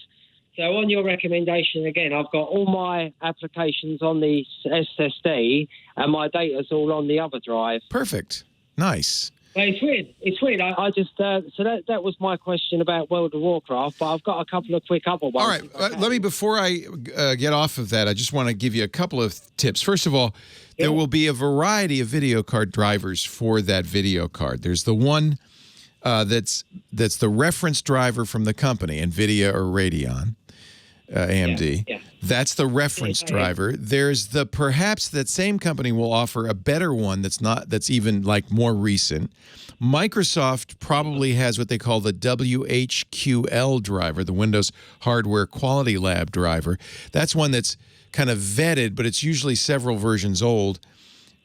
So on your recommendation, again, I've got all my applications on the SSD and my data's all on the other drive. Perfect. Nice. But it's weird. I just so that was my question about World of Warcraft, but I've got a couple of quick other ones. All right. Let me, before I get off of that, I just want to give you a couple of tips. First of all, there will be a variety of video card drivers for that video card. There's the one that's the reference driver from the company, NVIDIA or Radeon, AMD. Yeah. That's the reference driver. There's perhaps that same company will offer a better one that's even like more recent. Microsoft probably has what they call the WHQL driver, the Windows Hardware Quality Lab driver. That's one that's kind of vetted, but it's usually several versions old.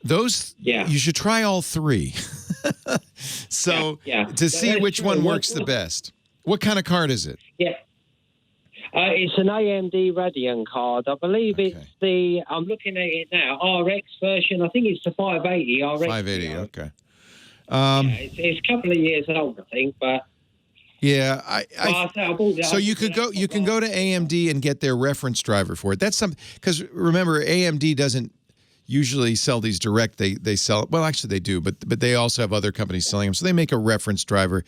Those, you should try all 3. To see which one works the best. What kind of card is it? Yeah. It's an AMD Radeon card. I believe it's I'm looking at it now, RX version. I think it's the 580 RX. 580, okay. It's a couple of years old, I think, but... Yeah, so you can go to AMD and get their reference driver for it. That's something, because remember, AMD doesn't usually sell these direct. They sell, well, actually they do, but they also have other companies selling them. So they make a reference driver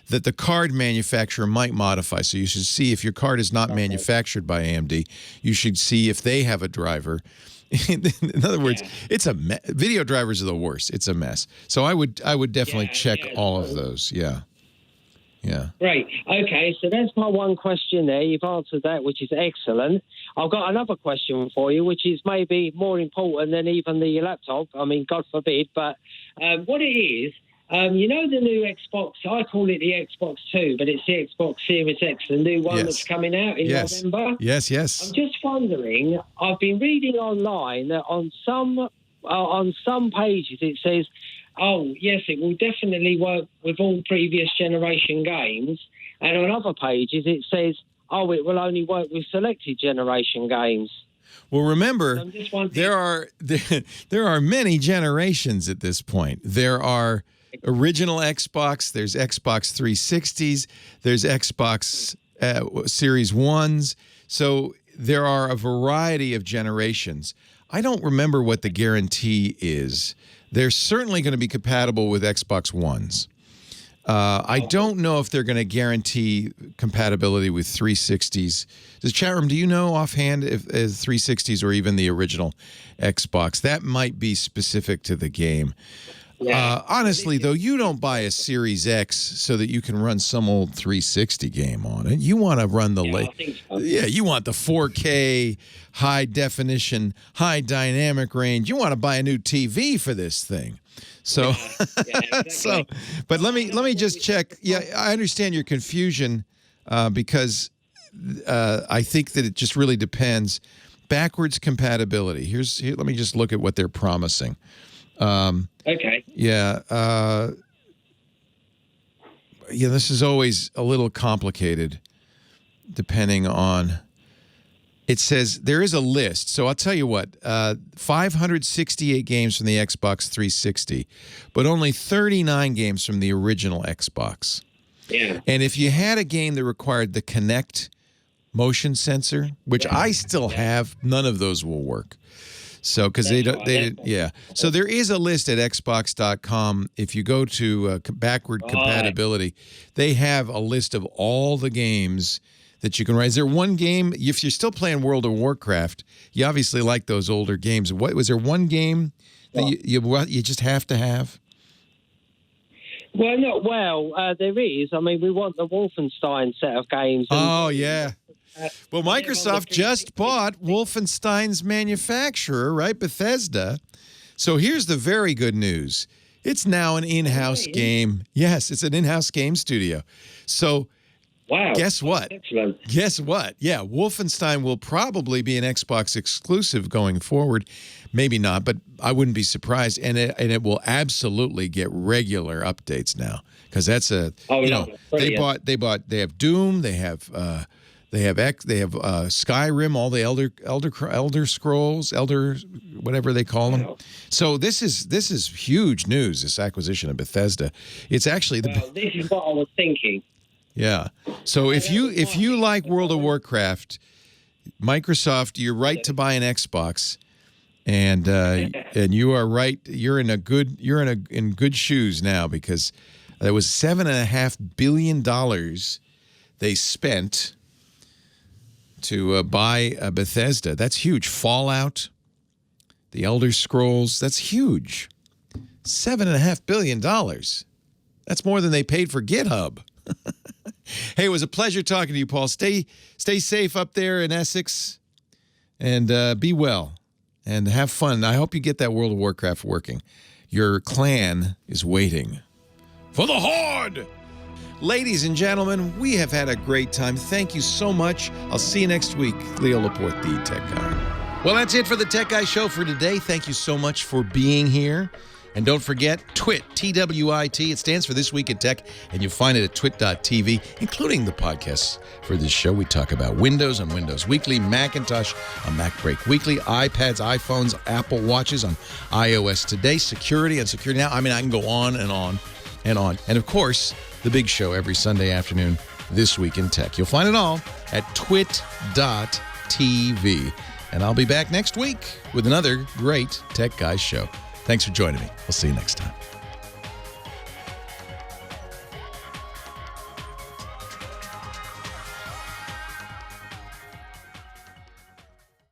that the card manufacturer might modify. So you should see if your card is not manufactured by AMD, you should see if they have a driver. In other words, it's a video drivers are the worst. It's a mess. So I would definitely check all of those. Yeah. Yeah. Great. Okay, so that's my one question there. You've answered that, which is excellent. I've got another question for you, which is maybe more important than even the laptop. I mean, God forbid. But what it is, you know the new Xbox, I call it the Xbox 2, but it's the Xbox Series X, the new one that's coming out in November? Yes. I'm just wondering, I've been reading online that on some pages it says, oh, yes, it will definitely work with all previous generation games. And on other pages, it says, oh, it will only work with selected generation games. Well, remember, there are many generations at this point. There are original Xbox, there's Xbox 360s, there's Xbox Series 1s. So there are a variety of generations. I don't remember what the guarantee is. They're certainly going to be compatible with Xbox Ones. I don't know if they're going to guarantee compatibility with 360s. Does chat room, do you know offhand if 360s or even the original Xbox? That might be specific to the game. Honestly, though, you don't buy a Series X so that you can run some old 360 game on it. You want to run the you want the 4K, high definition, high dynamic range. You want to buy a new TV for this thing. So, Exactly. But let me just check. Yeah, I understand your confusion because I think that it just really depends. Backwards compatibility. Let me just look at what they're promising. Okay. Yeah. This is always a little complicated depending on. It says there is a list. So I'll tell you what, 568 games from the Xbox 360, but only 39 games from the original Xbox. Yeah. And if you had a game that required the Kinect motion sensor, which I still have, none of those will work. So, because So there is a list at Xbox.com. If you go to backward compatibility, they have a list of all the games that you can run. Is there one game, if you're still playing World of Warcraft, you obviously like those older games. Was there one game that you just have to have? Well, there is. I mean, we want the Wolfenstein set of games. Well, Microsoft just bought Wolfenstein's manufacturer, right? Bethesda. So here's the very good news. It's now an in-house game. Yes, it's an in-house game studio. So guess what? Excellent. Guess what? Yeah, Wolfenstein will probably be an Xbox exclusive going forward. Maybe not, but I wouldn't be surprised. And it will absolutely get regular updates now because that's they have Doom, they have Skyrim, all the Elder Scrolls, whatever they call them. So this is huge news. This acquisition of Bethesda. It's actually this is what I was thinking. Yeah. So if you like World of Warcraft, Microsoft, you're right to buy an Xbox, and you are right. You're in good shoes now because there was $7.5 billion they spent to buy Bethesda. That's huge. Fallout, the Elder Scrolls, that's huge. $7.5 billion. That's more than they paid for GitHub. Hey, it was a pleasure talking to you, Paul. Stay safe up there in Essex, and be well, and have fun. I hope you get that World of Warcraft working. Your clan is waiting for the Horde. Ladies and gentlemen, we have had a great time. Thank you so much. I'll see you next week. Leo Laporte, the Tech Guy. Well, that's it for the Tech Guy Show for today. Thank you so much for being here. And don't forget, TWiT, TWiT. It stands for This Week in Tech, and you'll find it at twit.tv, including the podcasts for this show. We talk about Windows on Windows Weekly, Macintosh on MacBreak Weekly, iPads, iPhones, Apple Watches on iOS Today, security on Security Now. I mean, I can go on and on and on. And, of course, the big show every Sunday afternoon, This Week in Tech. You'll find it all at twit.tv. And I'll be back next week with another great Tech Guys show. Thanks for joining me. We'll see you next time.